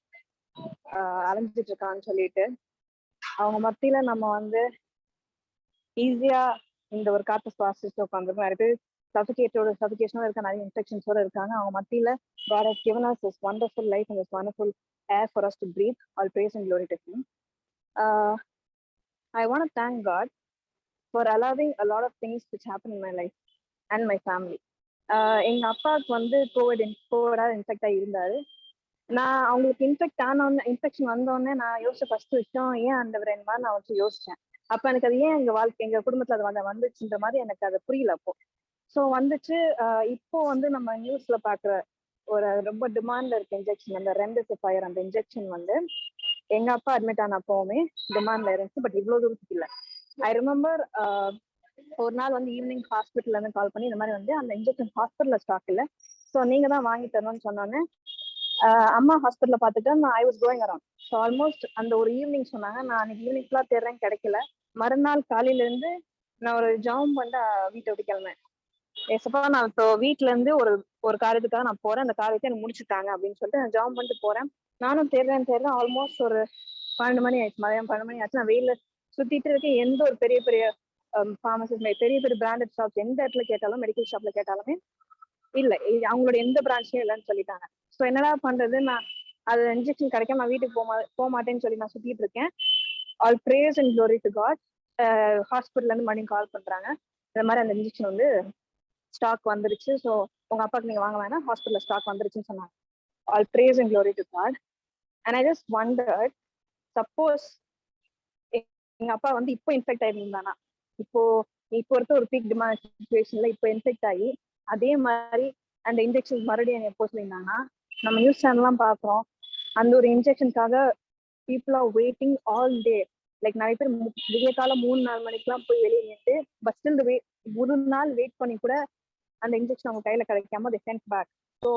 Speaker 6: அலைஞ்சிட்டு இருக்கான்னு சொல்லிட்டு, அவங்க மத்தியில நம்ம வந்து ஈஸியா இந்த ஒரு காற்று சுவாசிச்சு உட்காந்துருக்கோம். நிறைய பேர் சஃபிகேஷனோட இருக்க, நிறைய இன்ஃபெக்ஷன்ஸோட இருக்காங்க. அவங்க மத்தியில God has given us this wonderful life and this wonderful air for us to breathe. All praise and glory to Him. I want to thank God for allowing a lot of things which happen in my life and my family. எங்க அப்பாவுக்கு வந்து கோவிடா இன்ஃபெக்ட் ஆகி இருந்தாரு. நான் அவங்களுக்கு இன்ஃபெக்ஷன் வந்தோடனே நான் யோசிச்ச ஃபர்ஸ்ட் விஷயம், ஏன் ஆண்டவரே மாதிரி நான் வந்து யோசிச்சேன். அப்ப எனக்கு அது ஏன் எங்க குடும்பத்துல அது வந்துச்சுன்ற மாதிரி எனக்கு அது புரியல அப்போ. ஸோ வந்துச்சு. இப்போ வந்து நம்ம நியூஸ்ல பாக்குற ஒரு ரொம்ப டிமாண்ட்ல இருக்க இன்ஜெக்ஷன், அந்த ரெம்டெசிவிர், அந்த இன்ஜெக்ஷன் வந்து எங்க அப்பா அட்மிட் ஆன அப்பவுமே டிமாண்ட்ல இருந்துச்சு. பட் இவ்வளவு தூரத்துக்கு இல்லை. ஐ ரிமெம்பர் ஒரு நாள் வந்து ஈவினிங் ஹாஸ்பிட்டல்ல இருந்து கால் பண்ணி, இந்த மாதிரி வந்து அந்த இன்ஜெக்ஷன் ஹாஸ்பிட்டல்ல ஸ்டாக் இல்லை, ஸோ நீங்க தான் வாங்கி தரணும்னு சொன்னோன்னே அம்மா ஹாஸ்பிட்டல்ல பார்த்துட்டு நான் I was going around. So almost அந்த ஒரு ஈவினிங் சொன்னாங்க. நான் அன்னைக்கு ஈவினிங் ஃபுல்லாக தேடுறேன், கிடைக்கல. மறுநாள் காலையில இருந்து நான் ஒரு ஜாம் பண்ணிட்டு வீட்டை விட்டு கிளம்பேன். ஏசப்பா, நான் இப்போ வீட்டுல இருந்து ஒரு காரியத்துக்காக நான் போறேன், அந்த காரியத்தை எனக்கு முடிச்சுட்டாங்க அப்படின்னு சொல்லிட்டு நான் ஜாம் பண்ணிட்டு போறேன். நானும் தேடுறேன். ஆல்மோஸ்ட் ஒரு 12 மணி ஆயிடுச்சு, மதியம் 12 மணி ஆச்சு. நான் வெயில சுத்திட்டு இருக்கேன். எந்த ஒரு பெரிய ஃபார்மசிஸ், பெரிய பெரிய பிராண்டட் ஷாப்ஸ் எந்த இடத்துல கேட்டாலும், மெடிக்கல் ஷாப்ல கேட்டாலுமே இல்ல, அவங்களோட எந்த பிரான்ச்லயும் இல்லைன்னு சொல்லிட்டாங்க. ஸோ என்னடா பண்றது, நான் அது இன்ஜெக்ஷன் கிடைக்காம நான் வீட்டுக்கு போக மாட்டேன்னு சொல்லி நான் சுத்திட்டு இருக்கேன். All praise and glory to God. ஹாஸ்பிட்டல்ல இருந்து மறுபடியும் கால் பண்றாங்க, இந்த மாதிரி அந்த இன்ஜெக்ஷன் வந்து ஸ்டாக் வந்துருச்சு, ஸோ உங்க அப்பாவுக்கு நீங்க வாங்க வேணாம், ஹாஸ்பிட்டல்ல ஸ்டாக் வந்துருச்சுன்னு சொன்னாங்க. All praise and glory to God. And I just wondered, suppose எங்க அப்பா வந்து இப்போ இன்ஃபெக்ட் ஆயிருந்தானா, இப்போ இருக்க ஒரு பீக் டிமாண்ட் சுச்சுவேஷன்ல இப்போ இன்ஃபெக்ட் ஆகி அதே மாதிரி அந்த இன்ஜெக்ஷன் மறுபடியும் எப்போ சொல்லியிருந்தாங்கன்னா, நம்ம நியூஸ் சேனல்லாம் பார்க்குறோம், அந்த ஒரு இன்ஜெக்ஷனுக்காக people are waiting all day. Like நிறைய பேர் விடிய காலம் 3-4 மணிக்கெல்லாம் போய் வெளியே நின்று பட் ஸ்டில் ஒரு நாள் வெயிட் பண்ணி கூட அந்த இன்ஜெக்ஷன் அவங்க கையில கிடைக்காம they sent back. ஸோ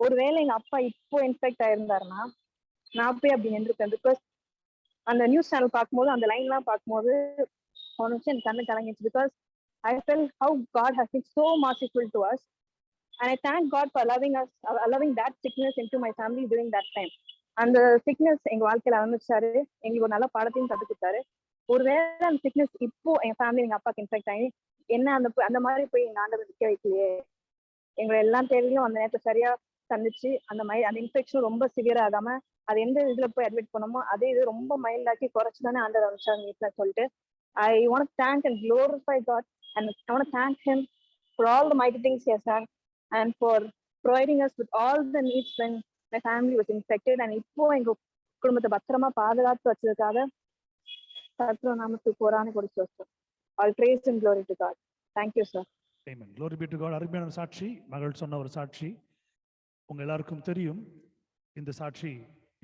Speaker 6: ஒருவேளை எங்க அப்பா இப்போ இன்ஃபெக்ட் ஆயிருந்தாருன்னா நான் போய் அப்படி நின்றுருக்கேன். பிகாஸ் அந்த நியூஸ் சேனல் பார்க்கும்போது, அந்த லைன்லாம் பார்க்கும்போது ஒரு நிமிஷம் எனக்கு கண்ணு கலங்கிச்சு. Because I felt how God has been so merciful to us, and I thank God for allowing that sickness into my family during that time. அந்த சிக்னஸ் எங்க வாழ்க்கையில ஆரம்பிச்சாரு, எங்களுக்கு ஒரு நல்ல பாடத்தையும் கற்றுக் கொடுத்தாரு. ஒருவேளை அந்த சிக்னஸ் இப்போ எங்க ஃபேமிலி எங்க அப்பாக்கு இன்ஃபெக்ட் ஆகி என்ன அந்த மாதிரி போய் எங்க ஆண்டவர் நிற்க வைக்கலையே, எங்களை எல்லா தேவையும் அந்த நேரத்தை சரியா சந்திச்சு அந்த இன்ஃபெக்ஷன் ரொம்ப சிவியர் ஆகாம அது எந்த இதுல போய் அட்மிட் பண்ணமோ அதே இது ரொம்ப மைல்டாக்கி குறைச்சு தானே ஆண்டவர் அமைச்சார் வீட்டுல சொல்லிட்டு I want to thank and glorify God, and I want to thank Him for all the mighty things He has done, and for providing us with all the needs when my family was infected. And இப்போ எங்க குடும்பத்தை பத்திரமா பாதுகாத்து வச்சதுக்காக கர்த்தர் நாமத்துக்கு கோடான கொடி ஸ்தோத்திரம். All praise and glory to God. Thank you, sir.
Speaker 1: Amen. Glory be to God. அருமையான சாட்சி, மகள் சொன்ன ஒரு சாட்சி. உங்க எல்லாருக்கும் தெரியும், இந்த சாட்சி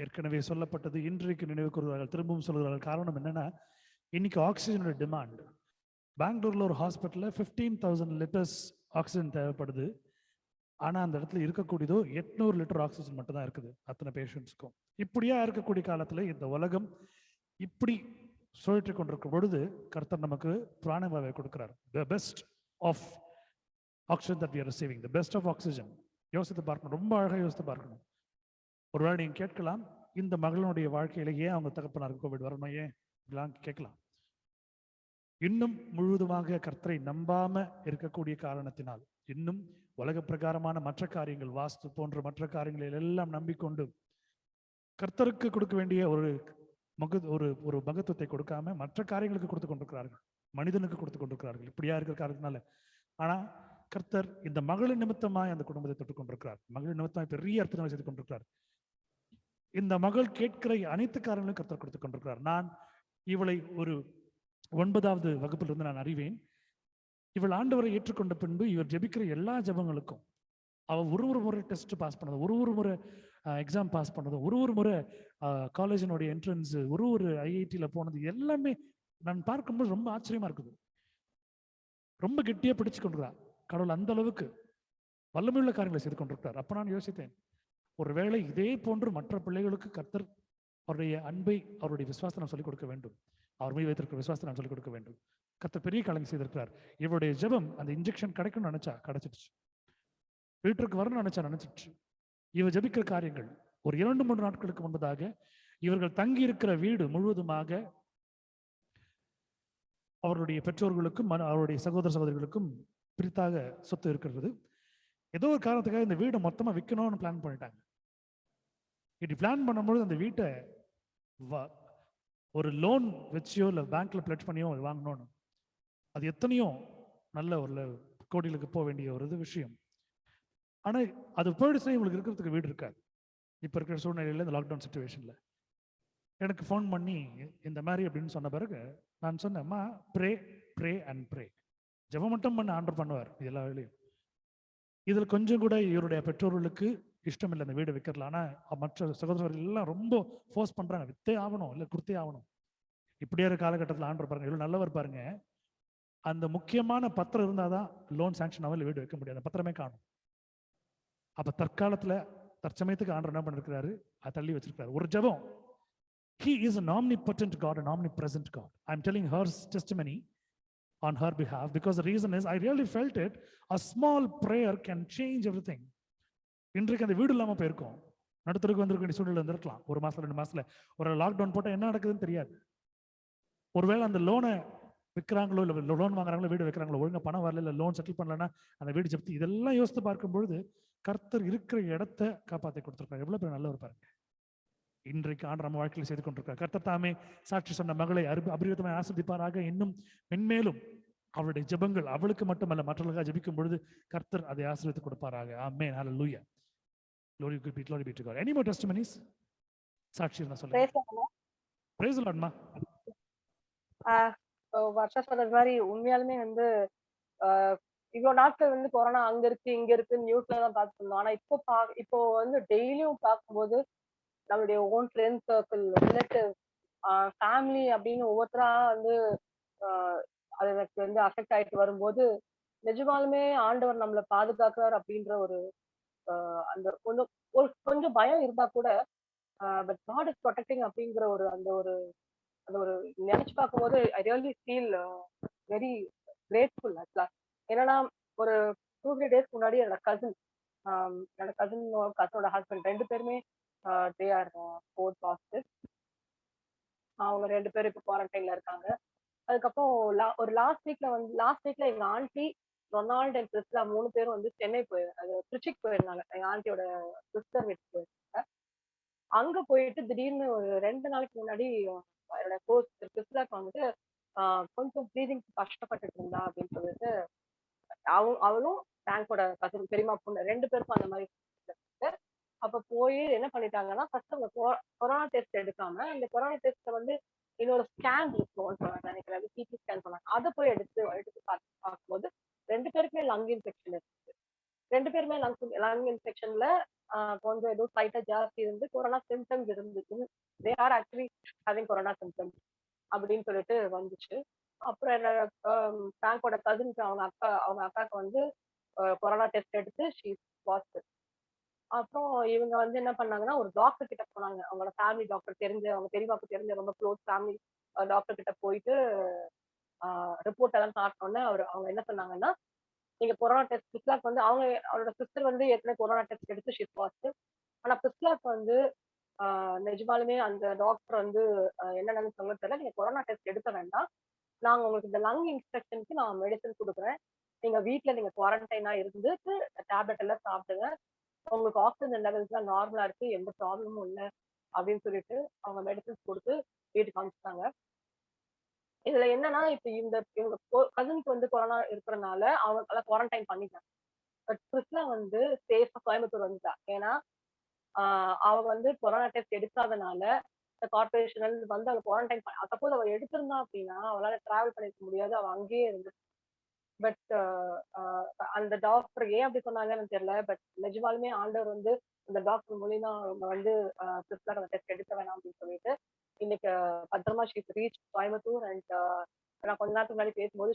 Speaker 1: ஏற்கனவே சொல்லப்பட்டது, இன்றைக்கு நினைவு கூறுவார்கள், திரும்பவும் சொல்கிறார்கள். காரணம் என்னன்னா, இன்னைக்கு ஆக்சிஜனோட டிமாண்ட் பெங்களூர்ல ஒரு ஹாஸ்பிட்டல்ல 15,000 லிட்டர்ஸ் ஆக்சிஜன் தேவைப்படுது. ஆனா அந்த இடத்துல இருக்கக்கூடியதோ 800 லிட்டர் ஆக்சிஜன் மட்டும் தான் இருக்குது அத்தனை பேஷண்ட்ஸ்க்கும். இப்படியா இருக்கக்கூடிய காலத்துல இந்த உலகம் இப்படி சுழற்றி கொண்டிருக்கும் பொழுது கர்த்தர் நமக்கு பிராணவாயுவை கொடுக்கிறார். The best of oxygen that we are receiving, the best of oxygen. யோசித்து பார்க்கணும், ரொம்ப அழகா யோசித்து பார்க்கணும். ஒருவேளை நீங்க கேட்கலாம், இந்த மகளினுடைய வாழ்க்கையில ஏன் அவங்க தகப்பனாருக்கு கோவிட் வரணும், ஏன் கேட்கலாம். இன்னும் முழுவதுமாக கர்த்தரை நம்பாம இருக்கக்கூடிய காரணத்தினால், இன்னும் உலக பிரகாரமான மற்ற காரியங்கள், வாஸ்து போன்ற மற்ற காரியங்களில் எல்லாம் நம்பிக்கொண்டு கர்த்தருக்கு கொடுக்க வேண்டிய ஒரு மகத்துவத்தை கொடுக்காம மற்ற காரியங்களுக்கு கொடுத்து கொண்டிருக்கிறார்கள், மனிதனுக்கு கொடுத்து கொண்டிருக்கிறார்கள். இப்படியா இருக்கிற காரணத்தினால. ஆனா கர்த்தர் இந்த மகளின் நிமித்தமாய் அந்த குடும்பத்தை தொட்டுக் கொண்டிருக்கிறார். மகளின் நிமித்தமாய் பெரிய அர்த்தம் செய்து கொண்டிருக்கிறார். இந்த மகள் கேட்கிற அனைத்து காரியங்களும் கர்த்தர் கொடுத்துக் கொண்டிருக்கிறார். நான் இவளை ஒரு 9வது வகுப்பிலிருந்து நான் அறிவேன். இவள் ஆண்டவரை ஏற்றுக்கொண்ட பின்பு இவர் ஜெபிக்கிற எல்லா ஜெபங்களுக்கும் அவள் ஒரு முறை டெஸ்ட் பாஸ் பண்ணதும், ஒரு முறை எக்ஸாம் பாஸ் பண்ணதும், ஒரு முறை காலேஜினுடைய என்ட்ரன்ஸ், ஒரு ஐஐடியில் போனது எல்லாமே நான் பார்க்கும்போது ரொம்ப ஆச்சரியமா இருக்குது. ரொம்ப கெட்டியா பிடிச்சு கொண்டிருக்கிறார். கடவுள் அந்த அளவுக்கு வல்லமையுள்ள காரியங்களை செய்து கொண்டிருக்கிறார். அப்ப நான் யோசித்தேன், ஒருவேளை இதே போன்று மற்ற பிள்ளைகளுக்கு கர்த்தர் அவருடைய அன்பை, அவருடைய விசுவாசத்தை நான் சொல்லிக் கொடுக்க வேண்டும், அவர் மீது வைத்திருக்கிற விசுவாசத்தை நான் சொல்லிக் கொடுக்க வேண்டும். கர்த்தர் பெரிய காரியங்களை செய்திருக்கிறார். இவருடைய ஜெபம், அந்த இன்ஜெக்ஷன் கிடைக்கும்னு நினைச்சா கிடைச்சிடுச்சு, வீட்டிற்கு வரணும்னு நினைச்சிடுச்சு. இவ ஜெபிக்கிற காரியங்கள் ஒரு 2-3 நாட்களுக்கு முன்பதாக இவர்கள் தங்கி இருக்கிற வீடு முழுவதுமாக அவருடைய பெற்றோர்களுக்கும் அவருடைய சகோதர சகோதரிகளுக்கும் பிரித்தாக சொத்து இருக்கிறது. ஏதோ ஒரு காரணத்துக்காக இந்த வீடை மொத்தமா விற்கணும்னு பிளான் பண்ணிட்டாங்க. இப்படி பிளான் பண்ணும்போது அந்த வீட்டை ஒரு லோன் வச்சியோ இல்லை பேங்க்ல பிளட்ஜ் பண்ணியோ வாங்கணும்னு, அது எத்தனையோ நல்ல ஒரு கோடிகளுக்கு போக வேண்டிய ஒரு விஷயம். ஆனா அது போயிடுச்சுன்னா இவங்களுக்கு இருக்கிறதுக்கு வீடு இருக்காது. இப்ப இருக்கிற சூழ்நிலையில இந்த லாக்டவுன் சிச்சுவேஷன்ல எனக்கு ஃபோன் பண்ணி இந்த மாதிரி அப்படின்னு சொன்ன பிறகு நான் சொன்னேன், அம்மா ப்ரே ப்ரே அண்ட் ப்ரே, ஜெபம் மட்டும் பண்ண ஆண்டர் பண்ணுவார் இது எல்லா வேலையும். இதில் கொஞ்சம் கூட இவருடைய பெற்றோர்களுக்கு இஷ்டம் இல்லை இந்த வீடு விற்கலாம். ஆனால் மற்ற சகோதரர்கள் எல்லாம் ரொம்ப ஃபோர்ஸ் பண்றாங்க, வித்தே ஆகணும், இல்லை கொடுத்தே ஆகணும். இப்படியே காலகட்டத்தில் ஆண்டர் பாருங்க, இவ்வளோ நல்லவர் பாருங்க. அந்த முக்கியமான பத்திரம் இருந்தாதான் லோன் சாங்ஷன் ஆகல, வீடு வைக்க முடியாது, பத்திரமே காணும். அப்ப தற்காலத்துல தற்சமயத்துக்கு ஆண்டர் என்ன பண்ணிருக்கிறாரு, அதை தள்ளி வச்சிருக்காரு. ஒரு ஜெபம். He is an omnipotent God, an omnipresent God. I'm telling her testimony on her behalf because the reason is I really felt it. A small prayer can change everything. இன்றைக்கு அந்த வீடு இல்லாம போயிருக்கோம், நடுத்தருக்கு வந்திருக்க வேண்டிய சூழ்நிலை இருந்திருக்கலாம். 1 மாசம் 2 மாசத்துல ஒரு லாக்டவுன் போட்டா என்ன நடக்குதுன்னு தெரியாது. ஒருவேளை அந்த லோனை விற்கிறாங்களோ இல்லை லோன் வாங்குறாங்களோ வீடு வைக்கிறாங்களோ, ஒழுங்கா பணம் வரல, இல்லை லோன் செட்டில் பண்ணலன்னா அந்த வீடு ஜப்தி, இதெல்லாம் யோசித்து பார்க்கும்பொழுது கர்த்தர் இருக்கிற இடத்த காப்பாற்றி கொடுத்துருக்காரு. எவ்வளவு பேர் நல்லவர் பாருங்க. இன்றைக்கு ஆண்டு நம்ம வாழ்க்கையில் செய்து கொண்டிருக்கார். கர்த்தர் தாமே சாட்சி சொன்ன மகளை அபிரிவிதமாக ஆசிர்வதிப்பாராக. இன்னும் மென்மேலும் அவளுடைய ஜெபங்கள் அவளுக்கு மட்டுமல்ல மற்றவர்களுக்காக ஜெபிக்கும் பொழுது கர்த்தர் அதை ஆசீர்வதித்து கொடுப்பாராக. ஆமென். ஹல்லேலூயா. Glory be to God. Any more testimonies? சாட்சி இருந்தா சொல்லுங்க. Praise the Lord மா.
Speaker 3: வருஷா சொன்னது மாதிரி உண்மையாலுமே வந்து இவ்வளவு நாட்கள் வந்து கொரோனா அங்க இருக்கு இங்க இருக்கு நியூஸ்ல தான் பார்த்துட்டு இருந்தோம். ஆனா இப்போ வந்து டெய்லியும் பார்க்கும்போது நம்மளுடைய own friend circle, relative, family அப்படின்னு ஒவ்வொருத்தரா வந்து அது எனக்கு வந்து அஃபெக்ட் ஆயிட்டு வரும்போது நிஜமாலுமே ஆண்டவர் நம்மளை பாதுகாக்கிறார் அப்படின்ற ஒரு அந்த கொஞ்சம் பயம் இருந்தா கூட பட் காட் இஸ் ப்ரொடெக்டிங் அப்படிங்கிற ஒரு அந்த ஒரு நினைச்சு பார்க்கும்போது I really feel very grateful ஆக்சுவலா. என்னன்னா ஒரு 2-3 டேஸ் முன்னாடி என்னோட கசினோட ஹஸ்பண்ட் 2 பேருமே தே ஆர் கோவிட் பாசிட்டிவ். அவங்க 2 பேரும் இப்போ குவாரண்டைன்ல இருக்காங்க. அதுக்கப்புறம் ஒரு லாஸ்ட் வீக்ல எங்க ஆண்டி, ரொனால்ட் அண்ட் பிரிஸ்லா 3 பேரும் வந்து சென்னை திருச்சிக்கு போயிருந்தாங்க. எங்க ஆண்டியோட சிஸ்டர் வீட்டுக்கு போயிருந்தாங்க. அங்க போயிட்டு திடீர்னு ஒரு 2 நாளைக்கு முன்னாடி என்னோட பிரிஸ்லாக்கு வந்துட்டு கொஞ்சம் ப்ரீதிங் கஷ்டப்பட்டுட்டு இருந்தா அப்படின்னு சொல்லிட்டு அவளும் பேங்கோட கசின் பெரியமா பொண்ணு 2 பேருக்கும் அந்த மாதிரி. அப்ப போய் என்ன பண்ணிட்டாங்கன்னா ஃபர்ஸ்ட் அவங்க கொரோனா டெஸ்ட் எடுக்காம அந்த கொரோனா டெஸ்ட் வந்து இன்னொரு ஸ்கேன் இருக்கும்னு சொன்னாங்க, நினைக்கிறேன் சிடி ஸ்கேன் சொன்னாங்க. அதை போய் எடுத்து பார்க்கும்போது 2 பேருக்குமே லங் இன்ஃபெக்ஷன் இருக்கு. 2 பேருமே லங் இன்ஃபெக்ஷன்ல கொஞ்சம் ஏதோ சைட்டா ஜாஸ்தி இருந்து கொரோனா சிம்டம்ஸ் இருந்துச்சு. They are actually having corona symptoms அப்படின்னு சொல்லிட்டு வந்துச்சு. அப்புறம் என்னோட பேங்கோட கசின்க்கு அவங்க அக்காவுக்கு வந்து கொரோனா டெஸ்ட் எடுத்து ஷீ பாசிட்டிவ். அப்புறம் இவங்க வந்து என்ன பண்ணாங்கன்னா ஒரு டாக்டர் கிட்ட போனாங்க. அவங்களோட ஃபேமிலி டாக்டர் தெரிஞ்ச, அவங்க பெரியப்பாக்கு தெரிஞ்ச ரொம்ப க்ளோஸ் ஃபேமிலி டாக்டர் கிட்ட போயிட்டு ரிப்போர்ட் எல்லாம் காட்டினோன்னே அவங்க என்ன சொன்னாங்கன்னா, நீங்க கொரோனா டெஸ்ட் பிஸ்லாக்கு வந்து அவரோட சிஸ்டர் வந்து ஏற்கனவே கொரோனா டெஸ்ட் எடுத்து ஷிஃப்ட் பாசிட்டிவ். ஆனா பிஸ்லாக்கு வந்து நிஜமாலுமே அந்த டாக்டர் வந்து என்ன சொல்ல தெரியல, நீங்க கொரோனா டெஸ்ட் எடுக்க வேண்டாம், நாங்க உங்களுக்கு இந்த லங் இன்ஃபெக்ஷனுக்கு நான் மெடிசன் கொடுக்குறேன், நீங்க வீட்டுல நீங்க குவாரண்டைனா இருந்துட்டு டேப்லெட் எல்லாம் சாப்பிடுங்க, உங்களுக்கு ஆக்சிஜன் லெவல்ஸ் எல்லாம் நார்மலா இருக்கு, எந்த ப்ராப்ளமும் இல்லை அப்படின்னு சொல்லிட்டு அவங்க மெடிசன்ஸ் கொடுத்து வீட்டுக்கு அனுப்பிச்சிட்டாங்க. இதுல என்னன்னா இப்ப இவங்க கசினுக்கு வந்து கொரோனா இருக்கிறதுனால அவங்க குவாரண்டைன் பண்ணிட்டாங்க. பட் கிறிஸ்ல வந்து சேஃபா கோயம்புத்தூர் வந்துட்டா. ஏன்னா அவ வந்து கொரோனா டெஸ்ட் எடுக்காதனால இந்த கார்பரேஷன் வந்து அவ குவாரண்டைன் சப்போஸ் அவ எடுத்திருந்தா அப்படின்னா அவளால டிராவல் பண்ணிருக்க முடியாது, அவ அங்கேயே இருந்து. பட் அந்த டாக்டர் ஏன் அப்படி சொன்னாங்கன்னு தெரியல. பட் நிஜமாலுமே ஆண்டவர் வந்து அந்த டாக்டர் மூலியமா அவங்க வந்து கிறிஸ்ல டெஸ்ட் எடுக்க வேணாம் அப்படின்னு சொல்லிட்டு இன்னைக்கு பத்திரமா ஷீஸ் ரீச் கோயம்புத்தூர். அண்ட் நான் கொஞ்ச நேரத்துக்கு முன்னாடி பேசும்போது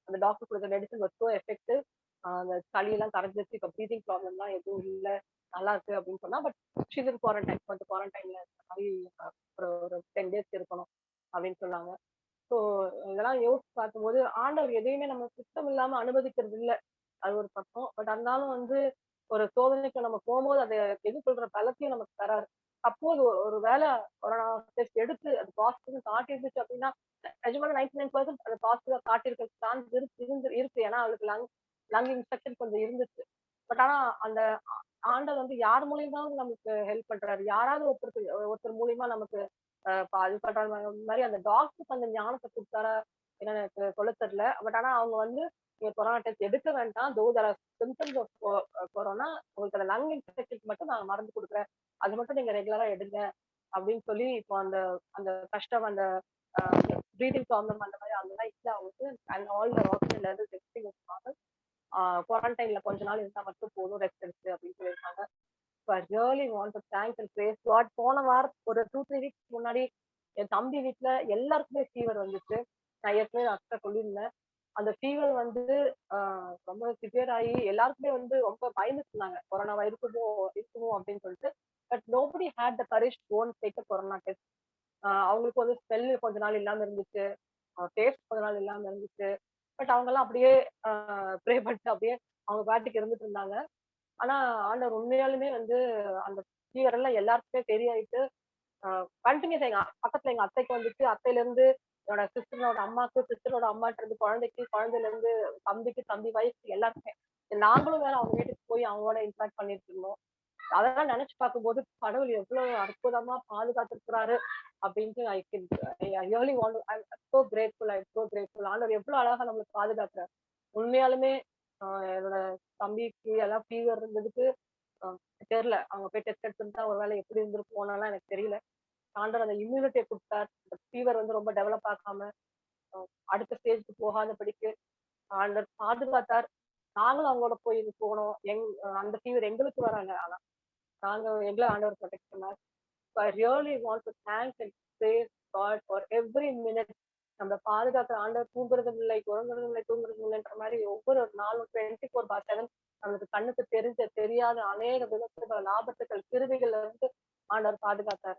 Speaker 3: அந்த டாக்டர் கொடுத்த மெடிசன் வாஸ் சோ எஃபெக்டிவ். அந்த சளியெல்லாம் கரைஞ்சிருச்சு, இப்போ ப்ரீதிங் ப்ராப்ளம்லாம் எதுவும் இல்லை, நல்லா இருக்கு அப்படின்னு சொன்னா. பட் ஷீஸ் குவாரண்டைன், கொஞ்சம் குவாரண்டைன்ல மாதிரி ஒரு 10 days இருக்கணும் அப்படின்னு சொன்னாங்க. ஸோ இதெல்லாம் யோசிச்சு பார்க்கும்போது ஆண்டவர் எதையுமே நம்ம சுத்தம் இல்லாம அனுமதிக்கிறது இல்லை, அது ஒரு பக்கம். பட் இருந்தாலும் வந்து ஒரு சோதனைக்கு நம்ம போகும்போது அதை எதிர்கொள்ற பலத்தையும் நமக்கு தராரு. சப்போஸ் ஒரு வேலை கொரோனா டெஸ்ட் எடுத்து அது பாசிட்டிவ் காட்டிருந்துச்சு அப்படின்னா நிஜமான 99% அது பாசிட்டிவா காட்டிருக்க சான்ஸ் இருக்கு. ஏன்னா அவளுக்கு லங் இன்ஃபெக்ஷன் கொஞ்சம் இருந்துச்சு. பட் ஆனா அந்த ஆண்டவர் வந்து யார் மூலியமாவது நமக்கு ஹெல்ப் பண்றாரு, யாராவது ஒருத்தர் மூலியமா நமக்கு இது பண்றாரு மாதிரி. அந்த டாக்டருக்கு அந்த ஞானத்தை கொடுத்தாரா என்ன எனக்கு சொல்ல தெரியல. பட் ஆனா அவங்க வந்து நீங்க கொரோனா டெஸ்ட் எடுக்க வேண்டாம், சிம்டம்ஸ் ஆஃப் கொரோனா, உங்களுக்கு அந்த லங் இன்ஃபெக்ஷன் மட்டும் நான் மருந்து கொடுக்குறேன், அது மட்டும் நீங்க ரெகுலரா எடுங்க அப்படின்னு சொல்லி இப்போ அந்த அந்த கஷ்டம், அந்த ப்ரீதிங் ப்ராப்ளம் அந்த மாதிரி அதெல்லாம் இல்லை அவங்களுக்கு. And all the oxygen levels testing இருக்காங்க. குவாரண்டைன்ல கொஞ்ச நாள் இருந்தா மட்டும் போதும், ரெஸ்ட் எடுத்து அப்படின்னு சொல்லியிருக்காங்க. So I really want to thank and praise God. போன வாரம் ஒரு 2-3 வீக்ஸ் முன்னாடி என் தம்பி வீட்டுல எல்லாருக்குமே ஃபீவர் வந்துச்சு. நான் ஏற்கனவே அக்கா சொல்லியிருந்தேன். அந்த ஃபீவர் வந்து ரொம்ப சிவியர் ஆகி எல்லாருக்குமே வந்து ரொம்ப பயந்துட்டு இருந்தாங்க, கொரோனாவா இருக்குமோ அப்படின்னு சொல்லிட்டு. But nobody had the courage to go and take a corona test. அவங்களுக்கு வந்து ஸ்மெல் கொஞ்ச நாள் இல்லாம இருந்துச்சு, டேஸ்ட் கொஞ்ச நாள் இல்லாம இருந்துச்சு. பட் அவங்க எல்லாம் அப்படியே ப்ரே பண்ணிட்டு அப்படியே அவங்க பாட்டுக்கு இருந்துட்டு இருந்தாங்க. ஆனா ஆண்டவர் உண்மையாலுமே வந்து அந்த ஃபீவர் எல்லாம் எல்லாருக்குமே தெரியாயிட்டு கண்டினியூஸ் எங்க பக்கத்துல எங்க அத்தைக்கு வந்துச்சு. அத்தையில இருந்து என்னோட சிஸ்டரோட அம்மாக்கு, சிஸ்டரோட அம்மாட்ட இருந்து குழந்தைக்கு, குழந்தையில இருந்து தம்பிக்கு, தம்பி வயசுக்கு எல்லாருக்குமே. நாங்களும் வேற அவங்க வீட்டுக்கு போய் அவங்களோட இன்டராக்ட் பண்ணிட்டு இருந்தோம். அதெல்லாம் நினைச்சு பார்க்கும்போது கடவுள் எவ்வளவு அற்புதமா பாதுகாத்திருக்கிறாரு அப்படின்ட்டு ஐ really want I so grateful I so grateful. ஆண்டவர் எவ்வளவு அழகா நம்மளுக்கு பாதுகாக்கிறார். உண்மையாலுமே என்னோட தம்பிக்கு எல்லாம் ஃபீவர் இருந்ததுக்கு தெரியல. அவங்க போய் டெஸ்ட் எடுத்துட்டா ஒரு வேலை எப்படி இருந்திருக்கும்னாலாம் எனக்கு தெரியல. ஆண்டவர் அந்த இம்யூனிட்டியை கொடுத்தார். ஃபீவர் வந்து ரொம்ப டெவலப் ஆகாம அடுத்த ஸ்டேஜ்க்கு போகாதபடிக்கு ஆண்டவர் பாதுகாத்தார். நாங்களும் அவங்களோட போய் போனோம். அந்த ஃபீவர் எங்களுக்கு வரல. ஆனா நாங்க எங்களை ஆண்டவர் ப்ரொடெக்ட் பண்ணார். So I really want to thank and praise God for every minute. நம்ம பாதுகாக்கிற ஆண்டவர் தூங்குறதும் இல்லை, உறங்குறதும் இல்லை, தூங்குறதும் இல்லைன்ற மாதிரி ஒவ்வொரு நாளும் 24/7 நம்மளுக்கு கண்ணுக்கு தெரியாத அநேக விதத்துகள், லாபத்துகள், கிருவிகள்ல இருந்து ஆண்டவர் பாதுகாத்தா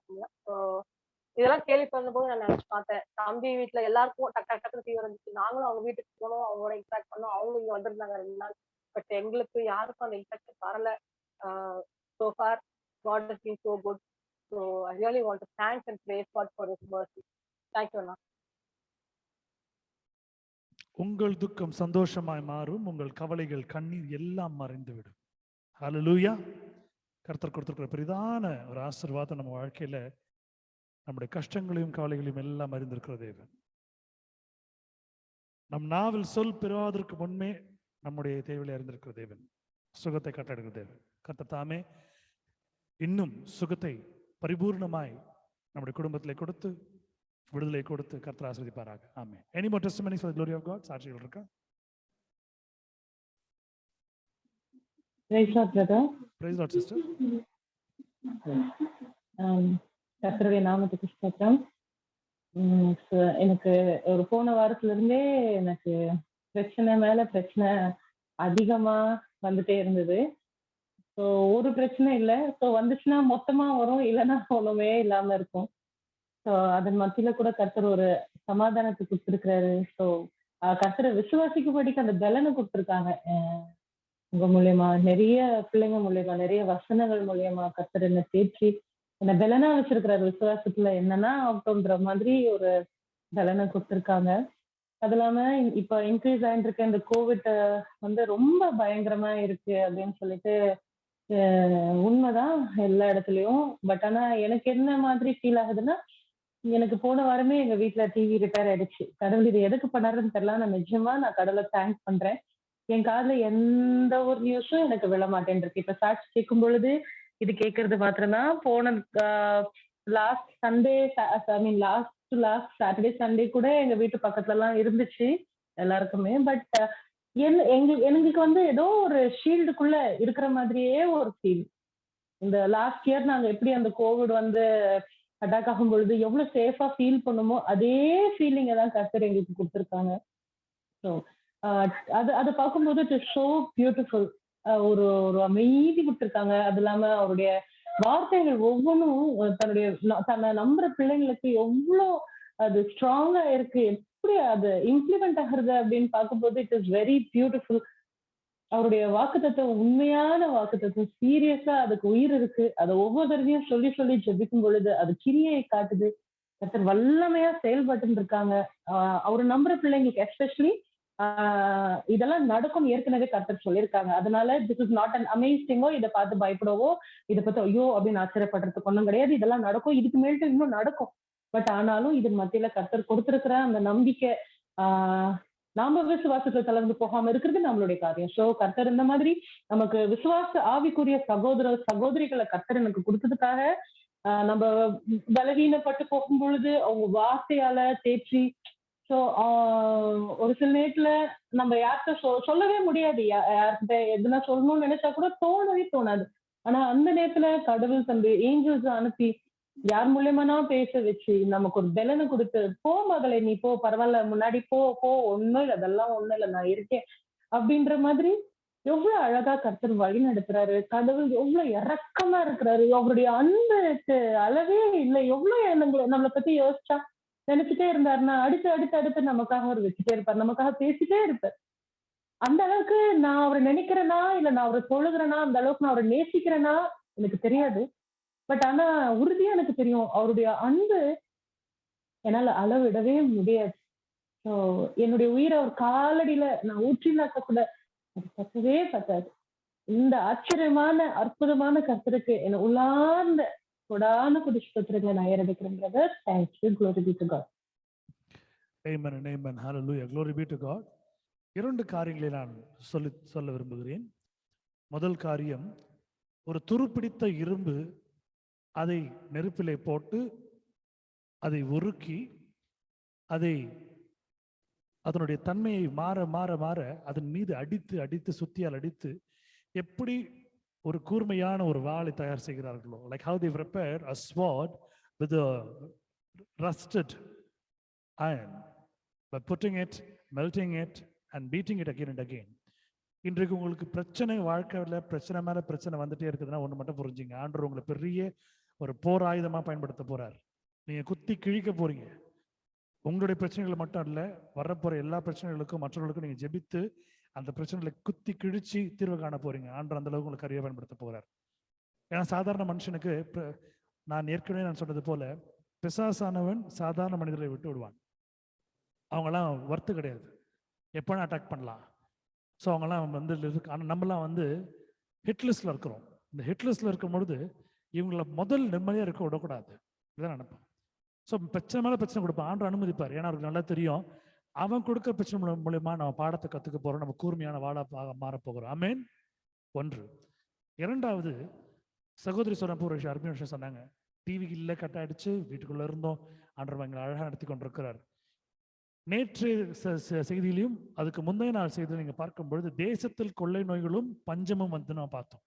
Speaker 3: இதெல்லாம் கேள்வி பண்ணும்போது நான் நினைச்சு பார்த்தேன். தம்பி வீட்டுல எல்லாருக்கும் டக்குனு ஃபீவர் இருந்துச்சு. நாங்களும் அவங்க வீட்டுக்கு போனோம், அவங்களோட இன்ட்ராக்ட் பண்ணோம். அவங்க இங்க வந்திருந்தாங்க 2 நாள். பட் எங்களுக்கு யாருக்கும் அந்த இன்ஃபெக்ஷன் வரல. So far God has been so good. So I really want to thank and praise God for His mercy. Thank you, Anna.
Speaker 1: உங்கள் துக்கம் சந்தோஷமாய் மாறும், உங்கள் கவலைகள் கண்ணீர் எல்லாம் மறைந்துவிடும். ஹல்லேலூயா. கர்த்தர் கொடுத்திருக்கிற பெரிதான ஒரு ஆசீர்வாதம் நம்ம வாழ்க்கையில நம்முடைய கஷ்டங்களையும் கவலைகளையும் எல்லாம் அறிந்திருக்கிற தேவன். நம் நாவில் சொல் பெறுவதற்கு முன்பே நம்முடைய தேவையை அறிந்திருக்கிற தேவன், சுகத்தை கட்டளையிடுகிற தேவன். கர்த்தர் தாமே இன்னும் சுகத்தை பரிபூர்ணமாய் நம்முடைய குடும்பத்திலே கொடுத்து விடுதலை கொடுத்து கர்த்தர் ஆசீர்வதிப்பாராக. ஆமென். Any more testimonies for the glory of God? சாட்சிகள் இருக்கா?
Speaker 2: Praise God, brother.
Speaker 1: Praise God, sister.
Speaker 2: கர்த்தருடைய நாமத்துக்கு ஸ்தோத்திரம். எனக்கு ஒரு போன வாரத்துல இருந்தே எனக்கு பிரச்சனை மேல பிரச்சனை அதிகமா வந்துட்டே இருந்தது. ஸோ ஒரு பிரச்சனை இல்லை. ஸோ வந்துச்சுன்னா மொத்தமா வரும், இல்லைன்னா ஒண்ணுமே இல்லாம இருக்கும். ஸோ அதன் மத்தியில கூட கர்த்தர் ஒரு சமாதானத்தை கொடுத்துருக்கிறாரு. ஸோ கர்த்தரை விசுவாசிக்கும்படிக்கு அந்த பலனை கொடுத்துருக்காங்க. உங்க மூலியமா நிறைய பிள்ளைங்க மூலியமா நிறைய வசனங்கள் மூலியமா கர்த்தர் என்ன தேய்ச்சி என்ன பலனா வச்சிருக்கிறாரு. விசுவாசத்துல என்னன்னா ஆகட்டும்ன்ற மாதிரி ஒரு பலனை கொடுத்துருக்காங்க. அது இல்லாம இப்ப இன்க்ரீஸ் ஆயிட்டு இருக்க இந்த கோவிட் வந்து ரொம்ப பயங்கரமா இருக்கு அப்படின்னு சொல்லிட்டு உண்மைதான் எல்லா இடத்துலயும். பட் ஆனா எனக்கு என்ன மாதிரி ஃபீல் ஆகுதுன்னா, எனக்கு போன வாரமே எங்க வீட்டுல டிவி ரிப்பேர் ஆயிடுச்சு. கடவுள் இது எதுக்கு பண்ணாருன்னு தெரியல. நான் நிஜமா கடவுளை தேங்க்ஸ் பண்றேன். என் காதுல எந்த ஒரு நியூஸும் எனக்கு விழ மாட்டேன் இருக்கு. இப்ப சாட்சி கேட்கும் பொழுது இது கேட்கறது மாத்திரம்தான். போன last Sunday last Saturday Sunday கூட எங்க வீட்டு பக்கத்துல எல்லாம் இருந்துச்சு எல்லாருக்குமே. பட் எங்களுக்கு வந்து ஏதோ ஒரு ஷீல்டுக்குள்ள இருக்கிற மாதிரியே ஒரு ஃபீல். இந்த லாஸ்ட் இயர் நாங்க எப்படி அந்த கோவிட் வந்து அட்டாக் ஆகும் பொழுது எவ்வளவு சேஃபா ஃபீல் பண்ணுமோ அதே ஃபீலிங்கை தான் கர்த்தர் எங்களுக்கு கொடுத்துருக்காங்க. ஸோ அதை பார்க்கும்போது இட் இஸ் சோ பியூட்டிஃபுல். ஒரு அமைதி கொடுத்துருக்காங்க. அது இல்லாம அவருடைய வார்த்தைகள் ஒவ்வொன்றும் தன்னை நம்புற பிள்ளைங்களுக்கு எவ்வளோ அது ஸ்ட்ராங்கா இருக்கு, எப்படி அது இம்ப்ளிமெண்ட் ஆகுறது அப்படின்னு பார்க்கும்போது இட் இஸ் வெரி பியூட்டிஃபுல். அவருடைய வாக்குத்தத்தம் உண்மையான வாக்குத்தத்தம், சீரியஸா அதுக்கு உயிர் இருக்கு. அதை ஒவ்வொரு தடவையும் சொல்லி சொல்லி ஜெபிக்கும் பொழுது அது கிரியை காட்டுது. கர்த்தர் வல்லமையா செயல்பட்டு இருக்காங்க. அவரு நம்புற பிள்ளைங்களுக்கு எஸ்பெஷலி இதெல்லாம் நடக்கும் ஏற்கனவே கர்த்தர் சொல்லியிருக்காங்க. அதனால திஸ் இஸ் நாட் அன் அமேசிங்கோ, இதை பார்த்து பயப்படவோ இதை பத்தி ஐயோ அப்படின்னு ஆச்சரியப்படுறதுக்கு ஒன்றும் கிடையாது. இதெல்லாம் நடக்கும், இதுக்கு மேல்ட்டு இன்னும் நடக்கும். பட் ஆனாலும் இதன் மத்தியில கர்த்தர் கொடுத்திருக்கிற அந்த நம்பிக்கை நாம விசுவாசத்தை கலந்து போகாம இருக்கிறது நம்மளுடைய காரியம். ஸோ கர்த்தர் இந்த மாதிரி நமக்கு விசுவாச ஆவிக்குரிய சகோதரிகளை கர்த்தர் எனக்கு கொடுத்ததுக்காக நம்ம பலவீனப்பட்டு போகும் பொழுது அவங்க வார்த்தையால தேற்றி. ஸோ ஒரு சில நேரத்துல நம்ம யார்கிட்ட சொல்லவே முடியாது. யார்கிட்ட எதுனா சொல்லணும்னு நினைச்சா கூட தோணவே தோணாது. ஆனா அந்த நேரத்துல கடவுள் தம்பி ஏஞ்சல்ஸ் அனுப்பி யார் மூலியமானா பேச வச்சு நமக்கு ஒரு பலனை கொடுத்து, போ மகளே நீ போ, பரவாயில்ல முன்னாடி போ ஒண்ணும் இல்லை, அதெல்லாம் ஒண்ணும் இல்லை, நான் இருக்கேன் அப்படின்ற மாதிரி எவ்வளவு அழகா கர்த்தர் வழி நடத்துறாரு. கடவுள் எவ்வளவு இறக்கமா இருக்கிறாரு. அவருடைய அன்புக்கு அளவே இல்லை. எவ்வளவு நம்மளை பத்தி யோசிச்சா நினைச்சுட்டே இருந்தாருன்னா அடுத்து நமக்காக அவர் வச்சுட்டே இருப்பார், நமக்காக பேசிட்டே இருப்பார். அந்த அளவுக்கு நான் அவரை நினைக்கிறேன்னா இல்ல நான் அவரை தொழுகிறேன்னா, அந்த அளவுக்கு நான் அவரை நேசிக்கிறேன்னா எனக்கு தெரியாது. பட் ஆனா உறுதியா எனக்கு தெரியும் அவருடைய அன்பு என்னால அளவிடவே முடியாது. ஸோ என்னுடைய உயிரை ஒரு காலடியில நான் ஊற்றினாக்க கூட அது பத்தவே பத்தாது. இந்த ஆச்சரியமான அற்புதமான கர்த்தருக்கு என்ன உள்ளார்ந்த கொடான கொடி ஸ்தோத்திரங்களை நான் ஏறெடுக்கிறேன் brother. Thank you. Glory be to God.
Speaker 1: Amen and amen. Hallelujah. Glory be to God. இரண்டு காரியங்களை நான் சொல்ல விரும்புகிறேன். முதல் காரியம், ஒரு துருப்பிடித்த இரும்பு அதை நெருப்பிலே போட்டு அதை உருக்கி அதை அதனுடைய தன்மையை மாற மாற மாற அதன் மீது அடித்து அடித்து சுத்தியால் அடித்து எப்படி ஒரு கூர்மையான ஒரு வாளை தயார் செய்கிறார்களோ, like how they prepare a sword with a rusted iron by putting it, melting it and beating it again and again. இன்றைக்கு உங்களுக்கு பிரச்சனை, வாழ்க்கையில் பிரச்சனை மேல பிரச்சனை வந்துட்டே இருக்குதுன்னா ஒன்று மட்டும் புரிஞ்சுங்க, ஆண்டவர் உங்களை பெரிய ஒரு போர் ஆயுதமா பயன்படுத்த போறார். நீங்க குத்தி கிழிக்க போறீங்க. உங்களுடைய பிரச்சனைகள் மட்டும் இல்ல, வரப்போற எல்லா பிரச்சனைகளுக்கும் மற்றவர்களுக்கும் நீங்க ஜெபித்து அந்த பிரச்சனைகளை குத்தி கிழிச்சு தீர்வு காண போறீங்க. ஆண்டவர் அந்த அளவுக்கு உங்களுக்கு கருவியை பயன்படுத்த போகிறார். ஏன்னா சாதாரண மனுஷனுக்கு, நான் ஏற்கனவே சொன்னது போல, பிசாசானவன் சாதாரண மனிதரை விட்டு விடுவான். அவங்கெல்லாம் வர்த்து கிடையாது, எப்போனா அட்டாக் பண்ணலாம். ஸோ அவங்கெல்லாம் ஆனால் நம்மலாம் ஹிட்லிஸ்ட்ல இருக்கிறோம். இந்த ஹிட்லிஸ்ட்ல இருக்கும் பொழுது இவங்கள முதல் நிம்மதியாக இருக்க விடக்கூடாது, இதுதான் நினைப்பேன். ஸோ பிரச்சனை மேலே பிரச்சனை கொடுப்பான், ஆண்டவர் அனுமதிப்பார். ஏன்னா அவருக்கு நல்லா தெரியும், அவன் கொடுக்குற பிரச்சனை மூலியமா நம்ம பாடத்தை கற்றுக்க போகிறோம், நம்ம கூர்மையான வாழ மாறப்போகிறோம். ஆமேன். ஒன்று. இரண்டாவது, சகோதரி சொன்ன ஒரு விஷயம், அருமையான விஷயம் சொன்னாங்க. டிவி இல்லை, கட் ஆயிடுச்சு, வீட்டுக்குள்ளே இருந்தோம், ஆண்டவர் எங்களை அழகாக நடத்தி கொண்டிருக்கிறார். நேற்று செய்தியிலையும் அதுக்கு முந்தைய நாள் செய்தியில் நீங்கள் பார்க்கும் பொழுது தேசத்தில் கொள்ளை நோய்களும் பஞ்சமும் நான் பார்த்தோம்.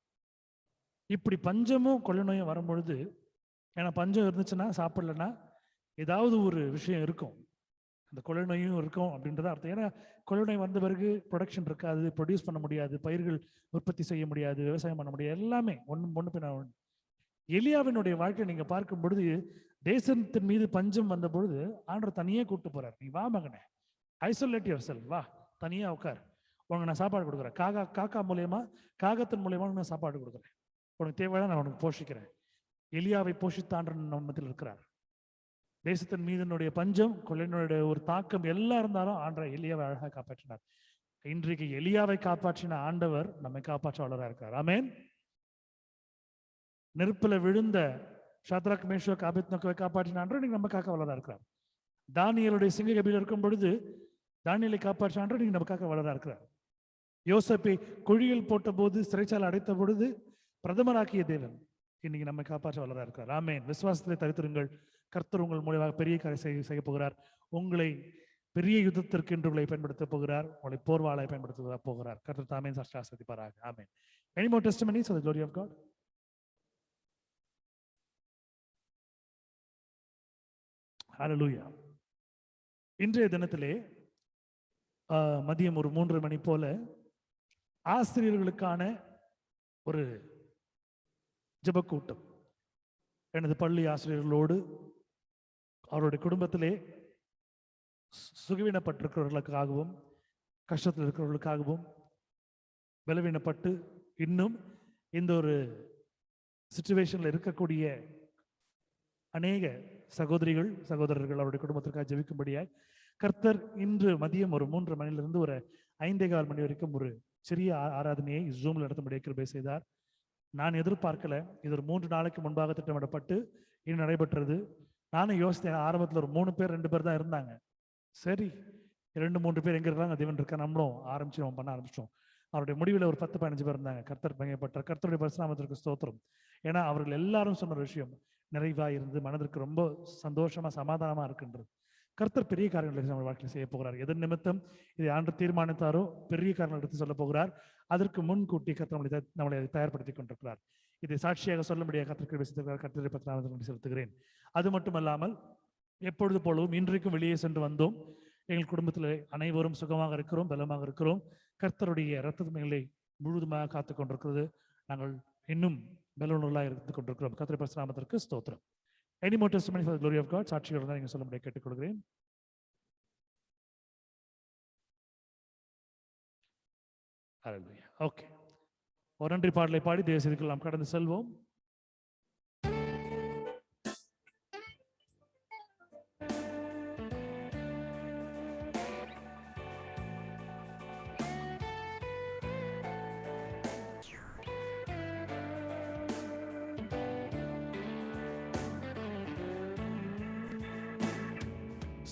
Speaker 1: இப்படி பஞ்சமும் கொள்ளை நோயும் வரும்பொழுது, ஏன்னா பஞ்சம் இருந்துச்சுன்னா சாப்பிடலன்னா ஏதாவது ஒரு விஷயம் இருக்கும், அந்த கொள்ளை நோயும் இருக்கும் அப்படின்றத அர்த்தம். ஏன்னா கொள்ளை நோய் வந்த பிறகு ப்ரொடக்ஷன் இருக்காது, ப்ரொடியூஸ் பண்ண முடியாது, பயிர்கள் உற்பத்தி செய்ய முடியாது, விவசாயம் பண்ண முடியாது, எல்லாமே ஒன்று பின்ன ஒன்று. எலியாவினுடைய வாழ்க்கை நீங்க பார்க்கும் பொழுது தேசத்தின் மீது பஞ்சம் வந்த பொழுது ஆண்டவர் தனியே கூப்பிட்டு போறார். நீ வா மகனே, ஐசோலேட் யுவர் செல்ஃப், வா தனியா உட்கார், உனக்கு நான் சாப்பாடு கொடுக்குறேன். காக்கா மூலியமா, காகத்தின் மூலியமா நான் சாப்பாடு கொடுக்குறேன், உனக்கு தேவையான நான் உனக்கு போஷிக்கிறேன். எலியாவை போஷித்த ஆண்டவர் நம்மத்தில் இருக்கிறார். தேசத்தின் மீதனுடைய பஞ்சம், கொள்ளையினுடைய ஒரு தாக்கம் எல்லாம் இருந்தாலும் ஆண்டவர் எலியாவை அழகாக காப்பாற்றினார். இன்றைக்கு எலியாவை காப்பாற்றின ஆண்டவர் நம்மை காப்பாற்ற வல்லவராக இருக்கிறார். ஆமென். நெருப்புல விழுந்த ஷத்ராக், மேஷாக், ஆபேத்நேகோவை காப்பாற்றின ஆண்டவர் இன்னைக்கு நம்ம காக்க வல்லவராக இருக்கிறார். தானியேலுடைய சிங்க கபியில் இருக்கும் பொழுது தானியேலை காப்பாற்றின ஆண்டவர் இன்னைக்கு நம்ம காக்க வல்லவராக இருக்கிறார். யோசேப்பை குழியில் போட்ட போது, சிறைச்சாலை அடைத்த பொழுது பிரதமராக்கிய தேவன் இன்னைக்கு நம்மை காப்பாற்ற வல்லவராக இருக்கிறார். ஆமென். விசுவாசத்திலே தரித்திருங்கள், கர்த்தர் உங்கள் மூலமாக பெரிய காரியம் செய்ய போகிறார். உங்களை பெரிய யுத்தத்திற்கு என்று உங்களை பயன்படுத்த போகிறார், உங்களை போர்வாளை பயன்படுத்த போகிறார். கர்த்தர் தாமே ஆசீர்வதிப்பாராக. ஆமென். Any more testimonies for the glory of God? Hallelujah. இன்றைய தினத்திலே மதியம் ஒரு 3 மணி போல ஆசிரியர்களுக்கான ஒரு ஜெபக்கூட்டம், எனது பள்ளி ஆசிரியர்களோடு அவருடைய குடும்பத்திலே சுகவீனப்பட்டிருக்கிறவர்களுக்காகவும் கஷ்டத்தில் இருக்கிறவர்களுக்காகவும் பலவீனப்பட்டு இன்னும் இந்த ஒரு சிச்சுவேஷன்ல இருக்கக்கூடிய அநேக சகோதரிகள் சகோதரர்கள் அவருடைய குடும்பத்திற்காக ஜெபிக்கும்படியாய் கர்த்தர் இன்று மதியம் ஒரு 3 மணிலிருந்து ஒரு 5:15 மணி வரைக்கும் ஒரு சிறிய ஆராதனையை ஜூம்ல நடத்தும்படியாக கிருபை செய்தார். நான் எதிர்பார்க்கல, இது ஒரு 3 நாளைக்கு முன்பாக திட்டமிடப்பட்டு இது நடைபெற்றது. நானும் யோசித்தேன், ஆரம்பத்தில் ஒரு 3 பேர் 2 பேர் தான் இருந்தாங்க. சரி, 2-3 பேர் எங்க இருக்காங்க, தேவன் இருக்கா, நம்மளும் ஆரம்பிச்சோம், பண்ண ஆரம்பிச்சோம். அவருடைய முடிவில் ஒரு 10-15 பேர் இருந்தாங்க. கர்த்தர் பயங்கப்பட்டார். கர்த்தருடைய பரிசுநாமத்திற்கு ஸ்தோத்திரம். ஏன்னா அவர்கள் எல்லாரும் சொன்ன விஷயம் நிறைவா இருந்து மனதிற்கு ரொம்ப சந்தோஷமா சமாதானமா இருக்குன்றது. கர்த்தர் பெரிய காரியங்களை நம்ம வாழ்க்கையில் செய்ய போகிறார். எதன் நிமித்தம் இதை ஆண்டு தீர்மானித்தாரோ பெரிய காரணங்கள் எடுத்து சொல்ல போகிறார். அதற்கு முன்கூட்டி கர்த்தர் நம்மளை தயார்படுத்திக் கொண்டிருக்கிறார். இதை சாட்சியாக சொல்லும்படியாக கர்த்தருக்கு பேசியிருக்கிறார். கர்த்தரை பற்றி செலுத்துகிறேன். அது மட்டுமல்லாமல் எப்பொழுது போலவும் இன்றைக்கும் வெளியே சென்று வந்தோம். எங்கள் குடும்பத்தில் அனைவரும் சுகமாக இருக்கிறோம், பலமாக இருக்கிறோம். கர்த்தருடைய இரத்தங்களை முழுவதுமாக காத்துக் கொண்டிருக்கிறது. நாங்கள் இன்னும் பலனுள்ளதாக இருந்து கொண்டிருக்கிறோம். கர்த்தருடைய பரிசுநாமத்திற்கு ஸ்தோத்திரம். Any more testimony for the glory of God? சாட்சிகள் தான் நீங்க சொல்லும்படியாக கேட்டுக்கொள்கிறேன். Hallelujah. Okay. ஒரு நன்றி பாடலை பாடி தேவசேரிக்கு நாம் கடந்து செல்வோம்.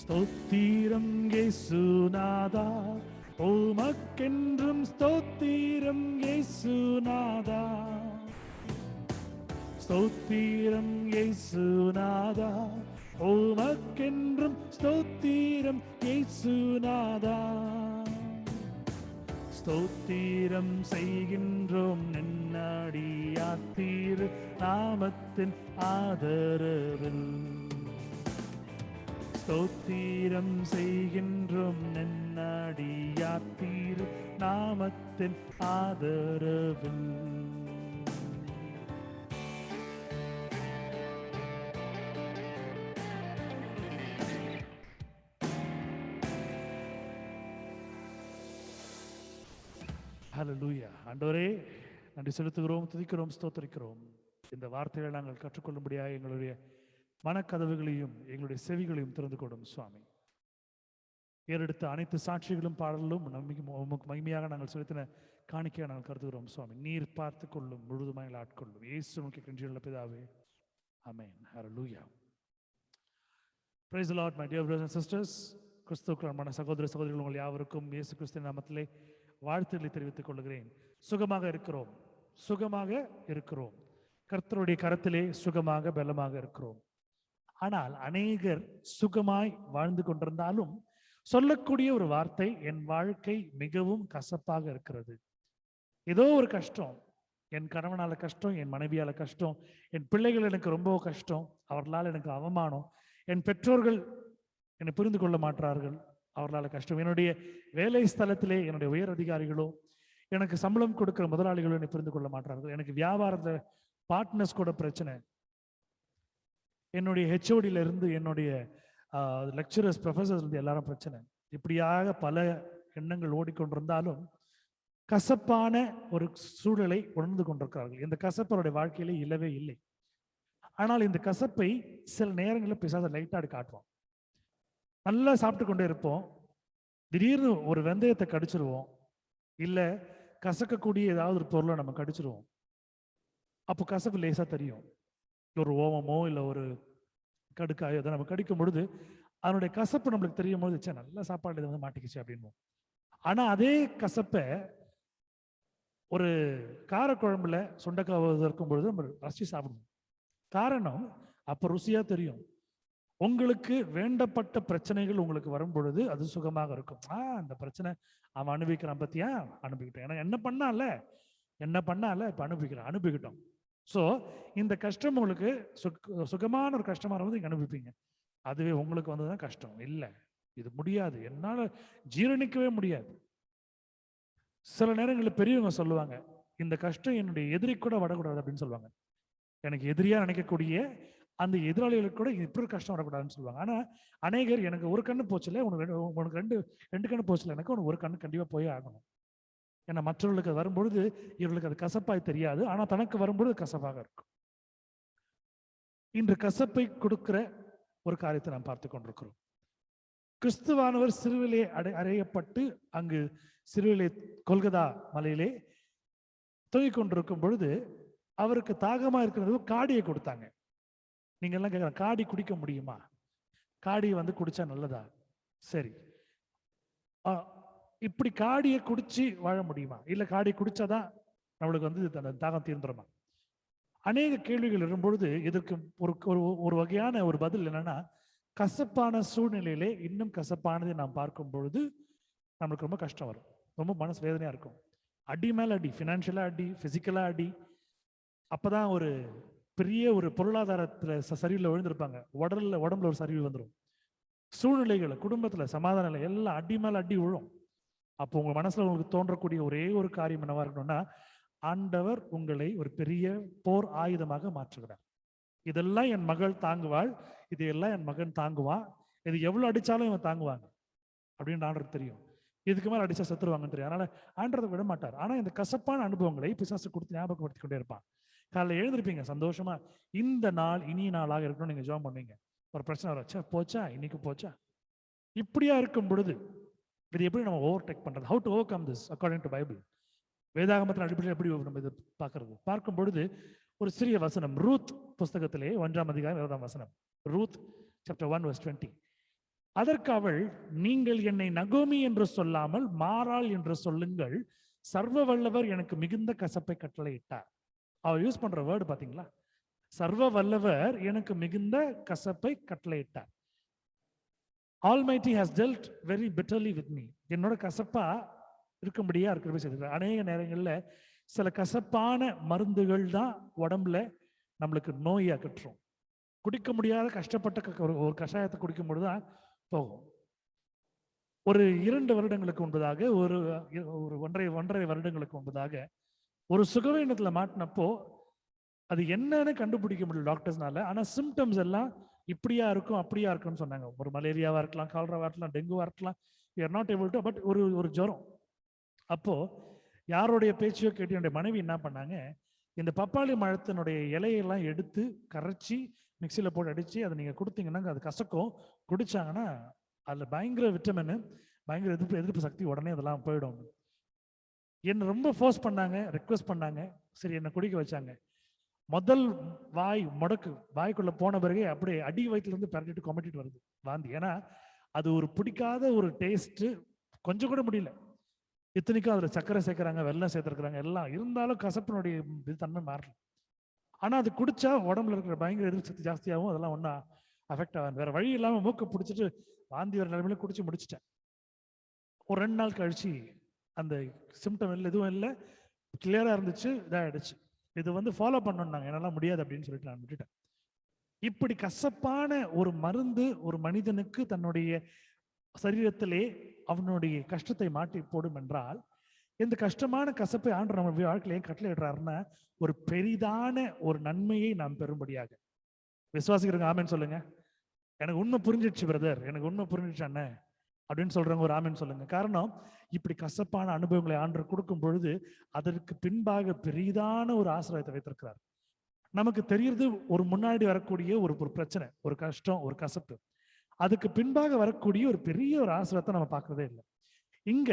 Speaker 1: ஸ்தோத்திரம் இயேசுநாதா, உமக்கென்றும் ஸ்தோத்திரம் இயேசுநாதா. ஸ்தோத்திரம் இயேசுநாதா, உமக்கென்றும் ஸ்தோத்திரம் இயேசுநாதா. ஸ்தோத்திரம் செய்கின்றோம் நின்னடியாத்தீர் நாமத்தின் ஆதரவில். ஸ்தோத்திரம் செய்கின்றோம் நின்னடியாத்தீர் நாமத்தின் ஆதரவில். ஹல்லேலூயா. ஆண்டவரே நன்றி செலுத்துகிறோம், துதிக்கிறோம், ஸ்தோத்திரிக்கிறோம். இந்த வார்த்தைகளை நாங்கள் கற்றுக்கொள்ளும்படியாக எங்களுடைய மனக்கதவுகளையும் எங்களுடைய செவிகளையும் திறந்து கொடும் சுவாமி. ஏறெடுத்த அனைத்து சாட்சிகளும் பாடலும் உமக்கு மகிமையாக நாங்கள் செலுத்தின காணிக்கையாக நாங்கள் கருதுகிறோம் சுவாமி. நீர் பார்த்து கொள்ளும், முழுதுமாக ஆட்கொள்ளும். இயேசு உமக்கு கெஞ்சியுள்ள பிதாவே, ஆமென். ஹல்லேலூயா. Praise the Lord, my dear brothers and sisters. கிறிஸ்துவுக்குள்ளான சகோதர சகோதரிகள் உங்கள் யாவருக்கும் இயேசு கிறிஸ்துவின் நாமத்திலே வாழ்த்துக்களை தெரிவித்துக் கொள்கிறேன். சுகமாக இருக்கிறோம், சுகமாக இருக்கிறோம். கர்த்தருடைய கரத்திலே சுகமாக பலமாக இருக்கிறோம். ஆனால் அநேகர் சுகமாய் வாழ்ந்து கொண்டிருந்தாலும் சொல்லக்கூடிய ஒரு வார்த்தை, என் வாழ்க்கை மிகவும் கசப்பாக இருக்கிறது. ஏதோ ஒரு கஷ்டம், என் கணவனால கஷ்டம், என் மனைவியால கஷ்டம், என் பிள்ளைகள் எனக்கு ரொம்ப கஷ்டம், அவர்களால் எனக்கு அவமானம், என் பெற்றோர்கள் என்னை புரிந்து கொள்ள மாட்டார்கள், அவர்களால் கஷ்டம், என்னுடைய வேலை ஸ்தலத்திலே என்னுடைய உயர் அதிகாரிகளோ, எனக்கு சம்பளம் கொடுக்கிற முதலாளிகளோ என்னை புரிந்து கொள்ள மாட்டார்கள், எனக்கு வியாபாரத்துல பார்ட்னர்ஸ் கூட பிரச்சனை, என்னுடைய ஹெச்ஓடியில இருந்து என்னுடைய லெக்சரர்ஸ் ப்ரொஃபஸர்ஸ் இருந்து எல்லாரும் பிரச்சனை. இப்படியாக பல எண்ணங்கள் ஓடிக்கொண்டிருந்தாலும் கசப்பான ஒரு சூழலை உணர்ந்து கொண்டிருக்கிறார்கள். இந்த கசப்பருடைய வாழ்க்கையிலே இல்லவே இல்லை. ஆனால் இந்த கசப்பை சில நேரங்களில் பிசாசு லைட்டாக காட்டுவோம். நல்லா சாப்பிட்டு கொண்டே இருப்போம், திடீர்னு ஒரு வெந்தயத்தை கடிச்சிருவோம், இல்லை கசக்கக்கூடிய ஏதாவது ஒரு பொருளை நம்ம கடிச்சிருவோம். அப்போ கசப்பு லேசாக தெரியும். ஒரு ஓமமோ இல்லை ஒரு கடுக்காயோ அதை நம்ம கடிக்கும் பொழுது அதனுடைய கசப்பு நம்மளுக்கு தெரியும் போது, சே நல்ல சாப்பாடு இதை வந்து மாட்டிக்கிச்சு அப்படின்வோம். ஆனால் அதே கசப்பை ஒரு காரக்குழம்புல சுண்டைக்காய் இருக்கும் பொழுது நம்ம ரசிச்சு சாப்பிடுவோம். காரணம், அப்போ ருசியாக தெரியும். உங்களுக்கு வேண்டப்பட்ட பிரச்சனைகள் உங்களுக்கு வரும் பொழுது அது சுகமாக இருக்கும். அந்த பிரச்சனை அவன் அனுபவிக்கிறான், பத்தியா அனுபவிக்கிட்டோம், ஏன்னா என்ன பண்ணால இப்ப அனுபவிக்கிட்டோம். ஸோ இந்த கஷ்டம் உங்களுக்கு சுகமான ஒரு கஷ்டமா இருக்கும்போது நீங்க அனுபவிப்பீங்க. அதுவே உங்களுக்கு வந்ததுதான் கஷ்டம். இல்லை, இது முடியாது, என்னால ஜீரணிக்கவே முடியாது. சில நேரங்களில் பெரியவங்க சொல்லுவாங்க, இந்த கஷ்டம் என்னுடைய எதிரி கூட வரக்கூடாது அப்படின்னு சொல்லுவாங்க. எனக்கு எதிரியா நினைக்கக்கூடிய அந்த எதிராளிகளுக்கு கூட இப்படி கஷ்டம் வரக்கூடாதுன்னு சொல்லுவாங்க. ஆனா அநேகர், எனக்கு ஒரு கண்ணு போச்சுல, உனக்கு ரெண்டு கண்ணு போச்சுல, எனக்கு உனக்கு ஒரு கண்ணு கண்டிப்பா போயே ஆகணும். ஏன்னா மற்றவர்களுக்கு வரும்பொழுது இவர்களுக்கு அது கசப்பாய் தெரியாது, ஆனா தனக்கு வரும்பொழுது கசப்பாக இருக்கும். இன்று கசப்பை கொடுக்கிற ஒரு காரியத்தை நாம் பார்த்து கொண்டிருக்கிறோம். கிறிஸ்துவானவர் சிலுவிலே அறையப்பட்டு அங்கு சிலுவிலே கொல்கதா மலையிலே தொங்கிக் கொண்டிருக்கும் பொழுது அவருக்கு தாகமா இருக்கிறது காடியை கொடுத்தாங்க. நீங்க எல்லாம் கேட்கலாம், காடி குடிக்க முடியுமா? காடியை வந்து குடிச்சா நல்லதா? சரி, இப்படி காடியை குடிச்சு வாழ முடியுமா? இல்ல காடியை குடிச்சாதான் நம்மளுக்கு வந்து அந்த தாகம் தீர்ந்துருமா? அநேக கேள்விகள் இருக்கும்பொழுது இதற்கு ஒரு வகையான ஒரு பதில் என்னன்னா, கசப்பான சூழ்நிலையிலே இன்னும் கசப்பானதை நாம் பார்க்கும் பொழுது நம்மளுக்கு ரொம்ப கஷ்டம் வரும், ரொம்ப மனசு வேதனையா இருக்கும். அடி மேல அடி, பினான்சியலா அடி, பிசிக்கலா அடி. அப்பதான் ஒரு பெரிய ஒரு பொருளாதாரத்துல சரிவில் விழுந்திருப்பாங்க, உடம்புல ஒரு சரிவு வந்துடும். சூழ்நிலைகளை, குடும்பத்துல சமாதானம் இல்லை, எல்லாம் அடி மேல அடி விழும். அப்போ உங்க மனசுல உங்களுக்கு தோன்றக்கூடிய ஒரே ஒரு காரியம் என்னவா இருக்கணும்னா, ஆண்டவர் உங்களை ஒரு பெரிய போர் ஆயுதமாக மாற்றுகிறார். இதெல்லாம் என் மகள் தாங்குவாள், இதையெல்லாம் என் மகன் தாங்குவான், இது எவ்வளவு அடிச்சாலும் இவன் தாங்குவாங்க அப்படின்னு ஆண்டருக்கு தெரியும். இதுக்கு மேல அடிச்சா செத்துருவாங்கன்னு தெரியும். அதனால ஆண்டரை விட மாட்டார். ஆனா இந்த கசப்பான அனுபவங்களை பிசாசு கொடுத்து ஞாபகப்படுத்தி கொண்டே இருப்பான். காலைல எழுந்திருப்பீங்க சந்தோஷமா, இந்த நாள் இனிய நாளாக இருக்கணும்னு நீங்க ஜெபம் பண்ணுவீங்க. ஒரு பிரச்சனை வர போச்சா, இன்னைக்கு போச்சா. இப்படியா இருக்கும் பொழுது இது எப்படி நம்ம ஓவர் டேக் பண்றது? How to overcome this according to Bible? வேதாகமத்தின் அடிப்படையில் எப்படி நம்ம இது பார்க்கும் பொழுது ஒரு சிறிய வசனம், ரூத் புஸ்தகத்திலே 1ஆம் அதிகாரம் 20ஆம் வசனம். Ruth chapter 1 verse 20. அதற்கு அவள், நீங்கள் என்னை நகோமி என்று சொல்லாமல் மாறாள் என்று சொல்லுங்கள், சர்வ வல்லவர் எனக்கு மிகுந்த கசப்பை கட்டளையிட்டார். அவள் யூஸ் பண்ற வேர்டு பாத்தீங்களா? சர்வ வல்லவர் எனக்கு மிகுந்த கசப்பை கட்டளையிட்டார். Almighty has dealt very bitterly with me. என்னோட கசப்பா இருக்கும்படியா இருக்கிற செய்திருக்கிறார். அநேக நேரங்கள்ல சில கசப்பான மருந்துகள் தான் உடம்புல நம்மளுக்கு நோயை அகற்றும். குடிக்க முடியாத கஷ்டப்பட்ட ஒரு கஷாயத்தை குடிக்கும் பொழுதுதான் போகும். ஒரு 2 வருடங்களுக்கு முன்பதாக, ஒரு ஒன்றரை வருடங்களுக்கு முன்பதாக ஒரு சுகவீனத்துல மாட்டினப்போ அது என்னன்னு கண்டுபிடிக்க முடியல டாக்டர்ஸ்னால. ஆனா சிம்டம்ஸ் எல்லாம் இப்படியா இருக்கும் அப்படியா இருக்கும்னு சொன்னாங்க. ஒரு மலேரியாவா இருக்கலாம், காலராவா இருக்கலாம், டெங்குவா இருக்கலாம். we are not able to, but ஒரு ஜுரம். அப்போ யாருடைய பேச்சையோ கேட்டு என்னுடைய மனைவி என்ன பண்ணாங்க, இந்த பப்பாளி மரத்தினுடைய இலையெல்லாம் எடுத்து கரைச்சி மிக்சியில போட்டு அடிச்சு அதை நீங்க கொடுத்தீங்கன்னா அது கசக்கும். குடிச்சாங்கன்னா அதுல பயங்கர விட்டமின், பயங்கர எதிர்ப்பு சக்தி உடனே அதெல்லாம் போயிடும். என்ன ரொம்ப ஃபோர்ஸ் பண்ணாங்க, ரெக்வஸ்ட் பண்ணாங்க. சரி, என்ன குடிக்க வச்சாங்க. முதல் வாய்க்குள்ள போன பிறகு அப்படியே அடி வயிற்றுல இருந்து பரட்டிட்டு கொமட்டிட்டு வருது வாந்தி. ஏன்னா அது ஒரு பிடிக்காத ஒரு டேஸ்ட், கொஞ்சம் கூட முடியல. இத்தனைக்கும் அதுல சர்க்கரை சேர்க்கிறாங்க, வெல்லம் சேர்த்துருக்குறாங்க, எல்லாம் இருந்தாலும் கசப்பினுடைய தன்மை மாறல. ஆனா அது குடிச்சா உடம்புல இருக்கிற பயங்கர எதிர்ப்பு சக்தி ஜாஸ்தியாகவும் அதெல்லாம் ஒன்றும் அஃபெக்ட் ஆகாது. வேற வழி இல்லாம மூக்க பிடிச்சிட்டு வாந்தி வர நிலைமையில குடிச்சு முடிச்சிட்டேன். ஒரு 2 நாள் கழிச்சு அந்த சிம்டம் இல்லை, எதுவும் இல்லை, கிளியரா இருந்துச்சு, இதாகிடுச்சு. இது ஃபாலோ பண்ணணும்னாங்க, என்னால முடியாது அப்படின்னு சொல்லிட்டு நான் விட்டுட்டேன். இப்படி கசப்பான ஒரு மருந்து ஒரு மனிதனுக்கு தன்னுடைய சரீரத்திலே அவனுடைய கஷ்டத்தை மாட்டி போடும் என்றால், இந்த கஷ்டமான கசப்பை ஆண்டு நம்ம வாழ்க்கையிலே கட்டளையிடுறாருன்னா ஒரு பெரிதான ஒரு நன்மையை நாம் பெறும்படியாக. விசுவாசிக்கிறவங்க ஆமேன்னு சொல்லுங்க. எனக்கு உண்மை புரிஞ்சிடுச்சு பிரதர், எனக்கு உண்மை புரிஞ்சிடுச்சு அண்ணன் அப்படின்னு சொல்றவங்க ஒரு ஆமேன்னு சொல்லுங்க. காரணம், இப்படி கசப்பான அனுபவங்களை ஆண்டு கொடுக்கும் பொழுது அதற்கு பின்பாக பெரிதான ஒரு ஆசீர்வாதத்தை வைத்திருக்கிறார். நமக்கு தெரியுது ஒரு முன்னாடி வரக்கூடிய ஒரு பிரச்சனை, ஒரு கஷ்டம், ஒரு கசப்பு, அதுக்கு பின்பாக வரக்கூடிய ஒரு பெரிய ஒரு ஆசீர்வாதத்தை நம்ம பார்க்கறதே இல்லை. இங்க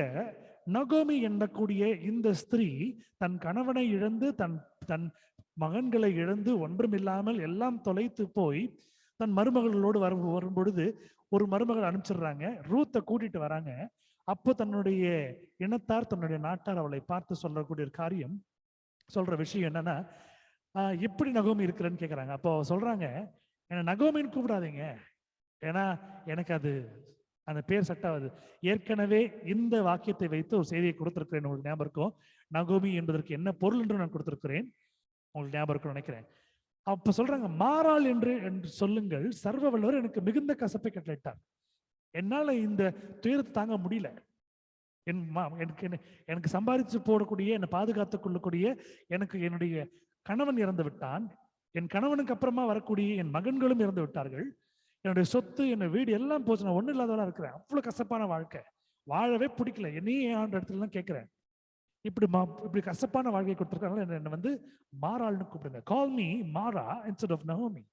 Speaker 1: நகோமி எண்ணக்கூடிய இந்த ஸ்திரீ தன் கணவனை இழந்து தன் மகன்களை இழந்து ஒன்றுமில்லாமல் எல்லாம் தொலைத்து போய் தன் மருமகளோடு வரும் பொழுது ஒரு மருமகள் அனுப்பிச்சிடுறாங்க, ரூத்தை கூட்டிட்டு வராங்க. அப்போ தன்னுடைய இனத்தார், தன்னுடைய நாட்டார் அவளை பார்த்து சொல்லக்கூடிய ஒரு காரியம், சொல்ற விஷயம் என்னன்னா, எப்படி நகோமி இருக்கிறேன்னு கேட்குறாங்க. அப்போ சொல்றாங்க, என்னை நகோமின்னு கூப்பிடாதீங்க, ஏன்னா எனக்கு அது அந்த பேர் செட் ஆகுது. ஏற்கனவே இந்த வாக்கியத்தை வைத்து ஒரு செய்தியை கொடுத்திருக்கிறேன், உங்களுக்கு ஞாபகம் இருக்கும். நகோமி என்பதற்கு என்ன பொருள் என்று நான் கொடுத்திருக்கிறேன், உங்களுக்கு ஞாபகம் இருக்கும்னு நினைக்கிறேன். அப்ப சொல்றாங்க, மாறாள் என்று சொல்லுங்கள், சர்வ வல்லவர் எனக்கு மிகுந்த கசப்பை கட்டளையிட்டார். என்னால இந்த துயரத்தை தாங்க முடியல. எனக்கு சம்பாதிச்சு போடக்கூடிய, என்னை பாதுகாத்துக் கொள்ளக்கூடிய, எனக்கு என்னுடைய கணவன் இறந்து விட்டான், என் கணவனுக்கு அப்புறமா வரக்கூடிய என் மகன்களும் இறந்து விட்டார்கள், என்னுடைய சொத்து, என் வீடு எல்லாம் போச்சு, நான் ஒன்றும் இல்லாதவளா இருக்கிறேன். அவ்வளவு கசப்பான வாழ்க்கை, வாழவே பிடிக்கல, என்னையே ஆண்ட இடத்துல எல்லாம் கேட்கிறேன். இப்படி கசப்பான வாழ்க்கை கொடுத்துருக்காங்க, என்னை மாறாள்னு கூப்பிடுங்க, call me Mara instead of நகோமி.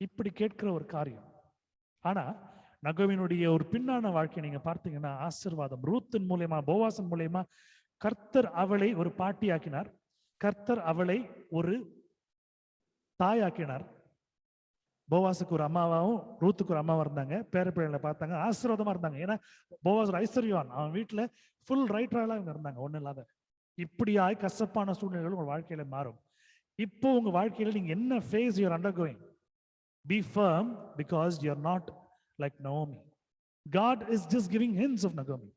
Speaker 1: இப்படி கேட்கிற ஒரு காரியம். ஆனா நகோமியினுடைய ஒரு பின்னான வாழ்க்கையை நீங்க பார்த்தீங்கன்னா ஆசீர்வாதம். ரூத்தின் மூலமா, போவாசன் மூலமா கர்த்தர் அவளை ஒரு பாட்டியாக்கினார், கர்த்தர் அவளை ஒரு தாயாக்கினார். போவாசுக்கு ஒரு அம்மாவாவும் ரூத்துக்கு ஒரு அம்மாவும் இருந்தாங்க, பேரப்பிள்ளைகளை பார்த்தாங்க, ஆசீர்வாதமா இருந்தாங்க. ஏன்னா போவாஸ் ஐஸ்வர்யவான், அவன் வீட்டுல ஃபுல் ரைட்டராலாம் இவங்க இருந்தாங்க, ஒன்றும் இல்லாத. இப்படியாய் கசப்பான சூழ்நிலைகள் உங்க வாழ்க்கையில மாறும். இப்போ உங்க வாழ்க்கையில நீங்க என்ன phase you are undergoing, be firm because you are not like நகோமி. God is just giving hints of Nagomi.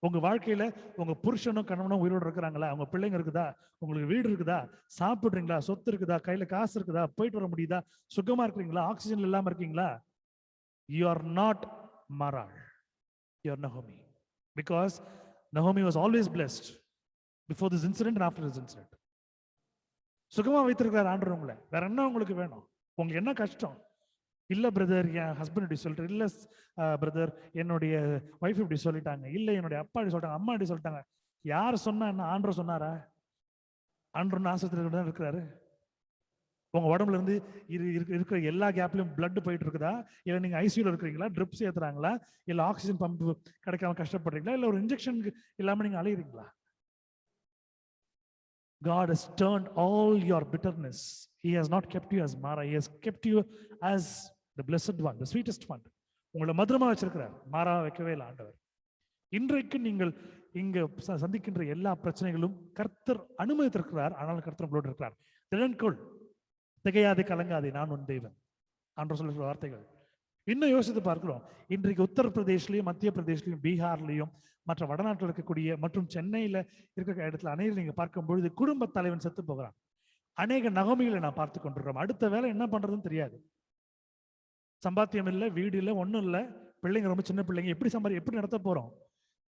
Speaker 1: உங்க வாழ்க்கையில உங்க புருஷனும் கணவனும் உயிரோடு இருக்கிறாங்களா, உங்க பிள்ளைங்க இருக்குதா, உங்களுக்கு வீடு இருக்குதா, சாப்பிடுறீங்களா, சொத்து இருக்குதா, கையில காசு இருக்குதா, போயிட்டு வர முடியுதா, சுகமா இருக்கிறீங்களா, ஆக்சிஜன் இல்லாம இருக்கீங்களா, you are not Maral, you are Naomi. Because Naomi was always blessed before this incident and after this incident. சுகமா வைத்திருக்கிறார் ஆண்டவர் உங்களை. வேற என்ன உங்களுக்கு வேணும்? உங்களுக்கு என்ன கஷ்டம்? இல்ல பிரதர், என் ஹஸ்பண்ட் இப்படி சொல்லிட்டு, இல்ல பிரதர் என்னுடைய ஒய்ஃப் இப்படி சொல்லிட்டாங்க, இல்ல என்னுடைய அப்பா இப்படி சொல்லிட்டாங்க, அம்மா இப்படி சொல்லிட்டாங்க. யார் சொன்னா என்ன? ஆண்டவர் சொன்னாரா? ஆண்டவர் ஆஸ்பத்திரியில தான் இருக்கிறாரு. உங்க உடம்புல இருந்து இருக்கிற எல்லா கேப்லயும் பிளட் போயிட்டு இருக்குதா, இல்ல நீங்க ஐசியூல இருக்கிறீங்களா, ட்ரிப்ஸ் ஏத்துறாங்களா, இல்ல ஆக்சிஜன் பம்ப் கிடைக்காம கஷ்டப்படுறீங்களா, இல்ல ஒரு இன்ஜெக்ஷன் இல்லாம நீங்க அலையிறீங்களா? God has turned all your bitterness. He has not kept you as Mara. He has kept you as the blessed one, the sweetest one. உங்களை மதுரமா வச்சிருக்கிறார், மாறா வைக்கவே இல்லை ஆண்டவர். இன்றைக்கு நீங்கள் இங்க சந்திக்கின்ற எல்லா பிரச்சனைகளும் கர்த்தர் அனுமதித்திருக்கிறார். ஆனால் கர்த்தர் உங்களோடு இருக்கிறார். திடன்கொள், திகையாதே, கலங்காதே, நான் உன் தேவன் ஆண்டவர் சொல்லுகிற வார்த்தைகள். இன்னும் யோசித்து பார்க்கிறோம். இன்றைக்கு உத்தரப்பிரதேஷ்லயும், மத்திய பிரதேஷ்லயும், பீகார்லயும், மற்ற வடநாட்டில் இருக்கக்கூடிய மற்றும் சென்னையில இருக்கிற இடத்துல அநேகம் நீங்க பார்க்கும் பொழுது குடும்ப தலைவன் செத்து போகிறான். அநேக நகமைகளை நான் பார்த்து கொண்டிருக்கிறோம். அடுத்த வேலை என்ன பண்றதுன்னு தெரியாது. சம்பாத்தியம் இல்லை, வீடு இல்லை, ஒன்றும் இல்லை, பிள்ளைங்க ரொம்ப சின்ன பிள்ளைங்க, எப்படி நடத்த போறோம்?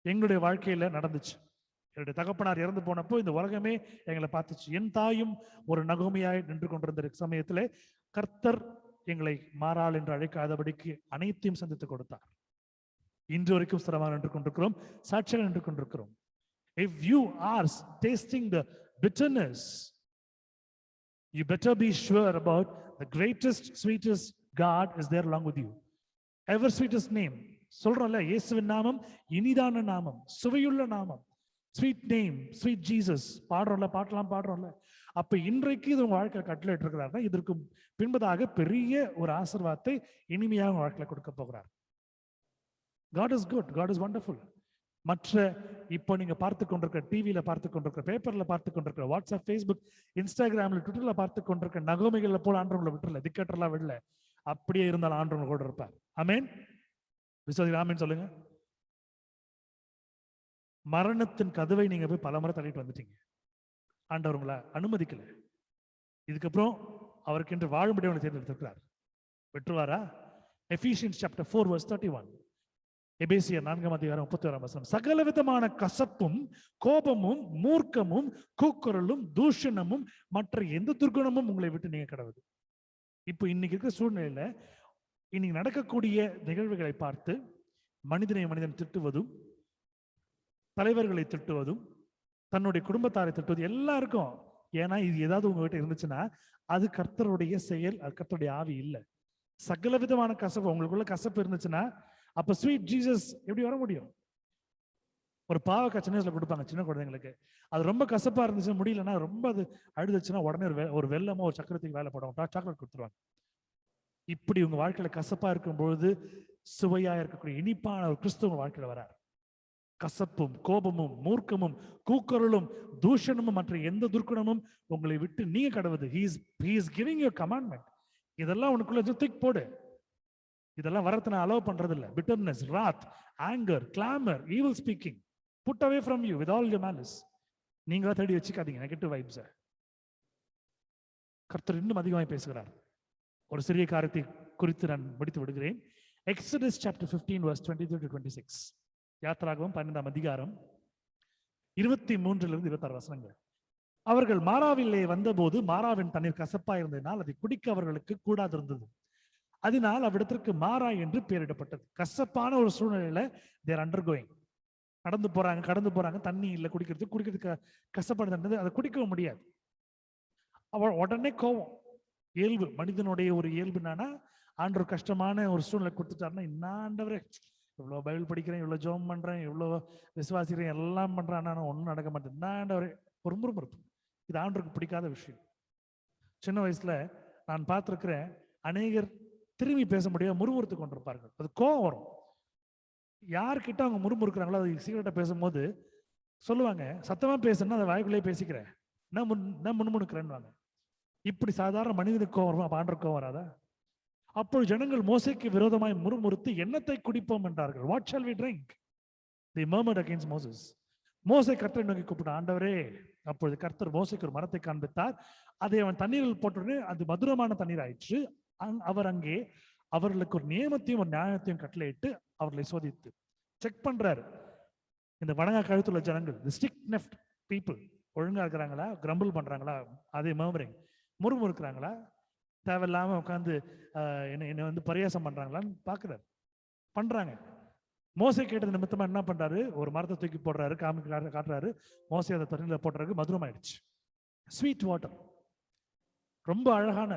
Speaker 1: எங்களுடைய வாழ்க்கையில நடந்துச்சு. என்னுடைய தகப்பனார் இறந்து போனப்போ இந்த உலகமே எங்களை பார்த்துச்சு. என் தாயும் ஒரு நகமையாய் நின்று கொண்டிருந்த சமயத்திலே கர்த்தர் எங்களை மாறாள் என்று அழைக்காதபடிக்கு அனைத்தையும் சந்தித்து கொடுத்தார். இன்று வரைக்கும் ஸ்திரமாக நின்று கொண்டிருக்கிறோம், சாட்சியாக நின்று கொண்டிருக்கிறோம். If you are tasting the bitterness, you better be sure about the greatest, sweetest God is there along with you. Ever sweetest name. சொல்றோம்ல, இயேசுவின் நாமம் இனிதான நாமம், சுவையுள்ள நாமம். ஸ்வீட் நேம், ஸ்வீட் ஜீசஸ் பாடுறோம்ல, பாட்டெல்லாம் பாடுறோம்ல. அப்ப இன்றைக்கு இது உங்க வாழ்க்கையில கட்டளையிட்டு இருக்கிறாருன்னா இதற்கு பின்பதாக பெரிய ஒரு ஆசீர்வாதத்தை இனிமையாக உங்க வாழ்க்கையில கொடுக்க போகிறார். God is good, God is wonderful. மற்ற இப்போ நீங்க பார்த்து கொண்டிருக்கிற டிவியில பார்த்து கொண்டிருக்கிற, பேப்பர்ல பார்த்து கொண்டிருக்கிற, வாட்ஸ்அப், ஃபேஸ்புக், இன்ஸ்டாகிராம்ல, ட்விட்டர்ல பார்த்து கொண்டிருக்கிற நகமைகளை போல ஆண்டவங்களை விட்டுல, திக்கட்டெல்லாம் விடல. அப்படியே இருந்தாலும் ஆண்டவங்க கூட இருப்பார். ஆமென். விசுவாசி ஆமென் சொல்லுங்க. மரணத்தின் கதவை நீங்க போய் பல முறை தள்ளிட்டு வந்துட்டீங்க. ஆண்டவர் உங்களை அனுமதிக்கல. இதுக்கப்புறம் அவருக்கு என்று வாழும்படி அவனை தேர்ந்தெடுத்திருக்கிறார். வெற்றுவாரா? எபிசியன்ஸ் சாப்டர் 4 verse 31. எபேசியர் 4:31. சகல விதமான கசப்பும், கோபமும், மூர்க்கமும், கூக்குரலும், தூஷணமும், மற்ற எந்த துர்குணமும் உங்களை விட்டு நீங்க கடவுது. இப்போ இன்னைக்கு இருக்கிற சூழ்நிலையில இன்னைக்கு நடக்கக்கூடிய நிகழ்வுகளை பார்த்து மனிதன் திட்டுவதும், தலைவர்களை திட்டுவதும், தன்னுடைய குடும்பத்தாரை திட்டுவது எல்லாருக்கும். ஏன்னா இது ஏதாவது உங்ககிட்ட இருந்துச்சுன்னா அது கர்த்தருடைய செயல், அது கர்த்தருடைய ஆவி இல்லை. சகல விதமான கசப்பு, உங்களுக்குள்ள கசப்பு இருந்துச்சுன்னா அப்ப ஸ்வீட் ஜீசஸ் எப்படி வர முடியும்? ஒரு பாவக்காய் சின்ன வயசுல கொடுப்பாங்க சின்ன குழந்தைங்களுக்கு. அது ரொம்ப கசப்பா இருந்துச்சுன்னா, முடியலன்னா, ரொம்ப அது அழுதுச்சுன்னா உடனே ஒரு வெள்ளமோ ஒரு சக்கரத்துக்கு வேலை போடுவாங்க, சாக்லேட் கொடுத்துருவாங்க. இப்படி உங்க வாழ்க்கையில கசப்பா இருக்கும் பொழுது சுவையா இருக்கக்கூடிய இனிப்பான ஒரு கிறிஸ்துவ வாழ்க்கையில வரார். கசப்பும், கோபமும், மூர்க்கமும், கூக்குரலும், தூஷணமும், மற்ற எந்த துர்க்குணமும் உங்களை விட்டு நீங்க கடவுது. he is giving you a commandment. இதெல்லாம் உனக்குள்ள தூக்கி போடு. இதெல்லாம் வரத்தை நான் அலோவ் பண்றது இல்லை. bitterness, wrath, anger, clamor, evil speaking, put away from you with all your malice. நீங்க தேடி வச்சுக்காதீங்க நெகட்டிவ் வைப்ஸை. கர்த்தர் இன்னும் அதிகமாக பேசுகிறார். ஒரு சிறிய காரியத்தை குறித்து நான் முடித்து விடுகிறேன். Exodus chapter 15 verse 23 to 26. யாத்திராகமம் 12ஆம் அதிகாரம் 23 26 வசனங்கள். அவர்கள் மாராவிலே வந்தபோது மாராவின் தண்ணீர் கசப்பா இருந்ததினால் அதை குடிக்க அவர்களுக்கு கூடாது இருந்தது. அதனால் அவ்விடத்திற்கு மாறா என்று பெயரிடப்பட்டது. கசப்பான ஒரு சூழ்நிலையில தேர் அண்டர்கோயிங். கடந்து போறாங்க, தண்ணி இல்லை, குடிக்கிறதுக்கு கசப்பானது, அதை குடிக்கவும் முடியாது. அவள் உடனே கோவம். இயல்பு, மனிதனுடைய ஒரு இயல்பு என்னன்னா, ஆண்டவர் கஷ்டமான ஒரு சூழ்நிலை கொடுத்துட்டாருன்னா, என்ன ஆண்டவரே இவ்வளவு பைபிள் படிக்கிறேன், இவ்வளவு ஜெபம் பண்றேன், இவ்வளவு விசுவாசிக்கிறேன், எல்லாம் பண்றேன், ஆனா ஒன்றும் நடக்க மாட்டேன், என்ன ஆண்டவரே, ஒரு முறுமுறுப்பு. இது ஆண்டவருக்கு பிடிக்காத விஷயம். சின்ன வயசுல நான் பார்த்திருக்கிறேன், அநேகர் திரும்பி பேச முடியாது, முறுமுறுத்து கொண்டிருப்பார்கள். அது கோவம் வரும். யார்கிட்ட அவங்க முறுமுறுக்கிறாங்களோ, அது சீக்கிரட்டா பேசும்போது சொல்லுவாங்க, சத்தமா பேசுன்னா அதை வாய்க்குள்ளே பேசிக்கிறேன், நான் முணுமுணுக்கிறேன்னு. இப்படி சாதாரண மனிதனுக்கு கோவம் வரும், அப்ப ஆண்டவருக்கு கோவம் வராதா? அப்பொழுது ஜனங்கள் மோசேக்கு விரோதமாய் முறுமுறுத்து எண்ணத்தை குடிப்போம் என்றார்கள். What shall we drink? They murmured against Moses. மோசே கர்த்தரை நோக்கி கூப்பிட்ட, ஆண்டவரே. அப்பொழுது கர்த்தர் மோசேக்கு ஒரு மரத்தை காண்பித்தார். அதை அவன் தண்ணீரில் போட்டு அது மதுரமான தண்ணீர் ஆயிற்று. அவர் அங்கே அவர்களுக்கு ஒரு நியமத்தையும் ஒரு நியாயத்தையும் கட்டளையிட்டு அவர்களை சோதித்து செக் பண்றாரு. இந்த வணங்கா கழுத்துள்ள ஜனங்கள், தி ஸ்டிக் நெஃப்ட் பீப்புள், ஒழுங்கா இருக்கிறாங்களா, கிரம்பிள் பண்றாங்களா, அதே மர்மரிங், முறுமுறுக்கிறாங்களா, தேவையில்லாம உட்காந்து என்ன வந்து பரியாசம் பண்றாங்களான்னு பாக்குறாரு. பண்றாங்க. மோசே கேட்டது நிமித்தமா என்ன பண்றாரு, ஒரு மரத்தை தூக்கி போடுறாரு, காட்டுறாரு. மோசே அதை தண்ணியில போடுறாரு, மதுரமாயிடுச்சு. ஸ்வீட் வாட்டர், ரொம்ப அழகான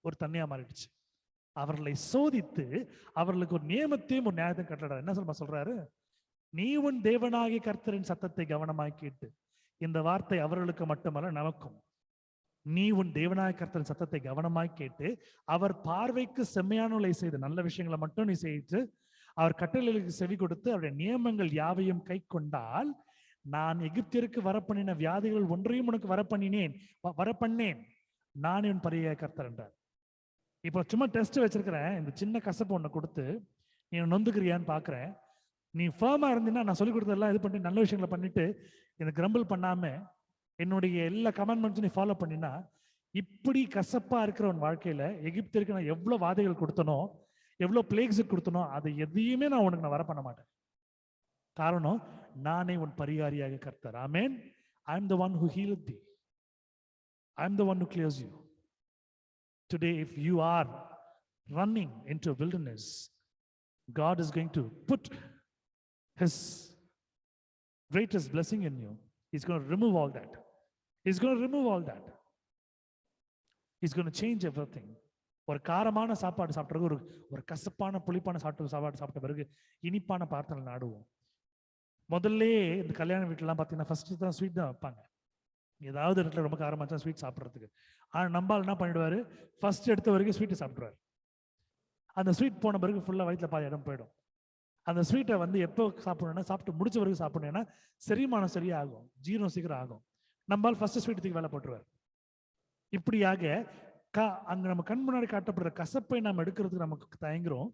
Speaker 1: ஒரு தண்ணியா மாறிடுச்சு. அவர்களை சோதித்து அவர்களுக்கு ஒரு நியமத்தையும் ஒரு நியாயத்தையும் கட்டளை. என்ன சொல்றாரு, நீ உன் தேவனாகிய கர்த்தரின் சத்தத்தை கவனமாய் கேட்டு. இந்த வார்த்தை அவர்களுக்கு மட்டுமல்ல நமக்கும். நீ உன் தேவனாகிய கர்த்தரின் சத்தத்தை கவனமாய் கேட்டு அவர் பார்வைக்கு செம்மையானவளை செய்து நல்ல விஷயங்களை மட்டும் நீ செய்து அவர் கட்டளைகளுக்கு செவி கொடுத்து அவருடைய நியமங்கள் யாவையும் கை கொண்டால் நான் எகிப்திற்கு வரப்பண்ணின வியாதிகள் ஒன்றையும் உனக்கு வரப்பண்ணேன் நான் என் பரியாய கர்த்தர் என்றார். இப்போ சும்மா டெஸ்ட் வச்சிருக்கிறேன், இந்த சின்ன கசப்பு ஒண்ணு கொடுத்து நீ நொந்துக்கிறியான்னு பாக்குறேன். நீ ஃபர்மா இருந்தீங்கன்னா நான் சொல்லிக் கொடுத்ததெல்லாம் இது பண்ணி நல்ல விஷயங்களை பண்ணிட்டு எனக்கு கிரம்பிள் பண்ணாம என்னுடைய எல்லா கமெண்ட்மெண்ட்ஸும் நீ ஃபாலோ பண்ணினா, இப்படி கசப்பா இருக்கிற உன் வாழ்க்கையில எகிப்திற்கு நான் எவ்வளவு வாதைகள் கொடுத்தனோ, எவ்வளவு பிளேக்ஸ் கொடுத்தனோ, அதை எதையுமே நான் உனக்கு நான் வர பண்ண மாட்டேன். காரணம், நானே உன் பரிகாரியாக கர்த்தர். ஆமென். I am the one who healed thee. I am the one who clears you. Today, if you are running into a wilderness, God is going to put His greatest blessing in you. He's going to remove all that. He's going to remove all that. He's going to change everything. ஒரு காரமான சாப்பாடு சாப்பிட்ட பிறகு ஒரு கசப்பான புளிப்பான சாப்பாடு சாப்பிட்ட பிறகு இனிப்பான பிரார்த்தனை நாடுவோம். முதல்ல இந்த கல்யாண வீட்டுலாம் பார்த்தீங்கன்னா ஃபர்ஸ்ட் தான் ஸ்வீட் தான் வைப்பாங்க. ஏதாவது இடத்துல ரொம்ப காரமாச்சா ஸ்வீட் சாப்பிட்றதுக்கு. ஆனால் நம்பால் என்ன பண்ணிடுவாரு, ஃபர்ஸ்ட் எடுத்த வரைக்கும் ஸ்வீட்டை சாப்பிடுவார். அந்த ஸ்வீட் போன பிறகு ஃபுல்லாக வயிற்றுல பாதி இடம் போயிடும். அந்த ஸ்வீட்டை எப்போ சாப்பிடணும்னா சாப்பிட்டு முடிச்ச வரைக்கும் சாப்பிடணும்னா செரிமானம் சரியா ஆகும், ஜீரணம் சீக்கிரம் ஆகும். நம்பால் ஃபர்ஸ்ட் ஸ்வீட்டுக்கு வேலை போட்டுருவார். இப்படியாக அங்க நம்ம கண் முன்னாடி காட்டப்படுற கசப்பை நாம் எடுக்கிறதுக்கு நமக்கு தயங்குறோம்.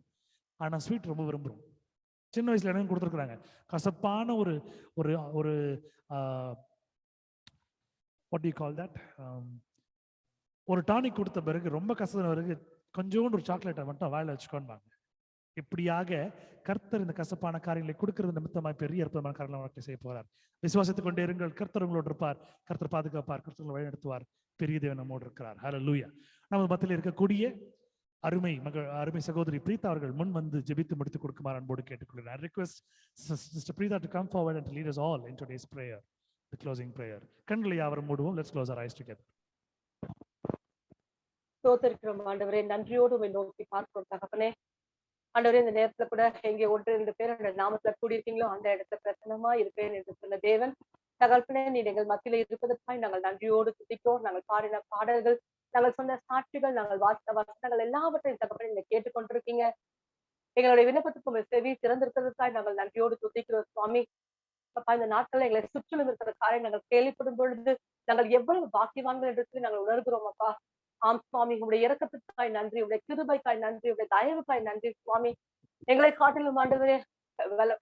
Speaker 1: ஆனா ஸ்வீட் ரொம்ப விரும்புறோம். சின்ன வயசுல எனக்கு கொடுத்துருக்குறாங்க கசப்பான ஒரு ஒரு ஒரு what do you call that, ஒரு டானிக் கொடுத்த பிறகு ரொம்ப கசந்த பிறகு கொஞ்சோண்டு ஒரு சாக்லேட்டை மட்டும் வாயில வச்சுக்கோன்னு. இப்படியாக கர்த்தர் இந்த கசப்பான காரியங்களை கொடுக்கிறது நிமித்தமாய் பெரிய அற்புதமான காரியங்களை வாழ்க்கை செய்ய போறார். விசுவாசித்துக் கொண்டே இருங்கள். கர்த்தர் உங்களோடு இருப்பார், கர்த்தர் பாதுகாப்பார், கர்த்தர் வழி நடத்துவார். பெரிய தேவன் நம்மோடு இருக்கிறார். ஹல்லேலூயா. நமது மத்தியில் இருக்கக்கூடிய அருமை சகோதரி பிரீதா அவர்கள் முன் வந்து ஜெபித்து முடித்து கொடுக்குமாறு அன்போடு கேட்டுக்கொள்கிறேன். I request Sister Preetha to come forward and to lead us all in today's prayer, the closing prayer. கண்களை யாவரும் மூடுவோம். Let's close our eyes together.
Speaker 3: ஸ்தோத்திரிக்கிறோம் ஆண்டவரே, நன்றியோடு உம்மை நோக்கி பார்க்கிறோம் தகப்பனே. ஆண்டவரே, இந்த நேரத்துல கூட எங்கே 1-2 பேர் அந்த நாமத்துல கூடியிருக்கீங்களோ அந்த இடத்துல பிரசன்னமா இருப்பேன் என்று சொன்ன தேவன் தகப்பனே, நீ எங்கள் மத்தியில இருப்பதற்காய் நாங்கள் நன்றியோடு துதிக்கிறோம். நாங்கள் பாடின பாடல்கள், நாங்கள் சொன்ன சாட்சிகள், நாங்கள் வாசித்த வசனங்கள் எல்லாவற்றையும் தகப்பனே நீங்க கேட்டுக்கொண்டிருக்கீங்க. எங்களுடைய விண்ணப்பத்துக்கு செவி திறந்திருக்கிறதுக்காய் நாங்கள் நன்றியோடு துதிக்கிறோம் சுவாமி. அப்பா, இந்த நாட்கள்ல எங்களை சுற்றிலும் இருக்கிற காரியம் நாங்கள் கேள்விப்படும் பொழுது நாங்கள் எவ்வளவு பாக்கியவான்கள் என்று நாங்கள் உணர்கிறோம் அப்பா. ஆம் சுவாமி, உங்களுடைய இரக்கத்துக்காய் நன்றி, உங்களுடைய கிருபைக்காய் நன்றி, உங்களுடைய தயவுக்காய் நன்றி சுவாமி. எங்களை காட்டிலும் ஆண்டவரே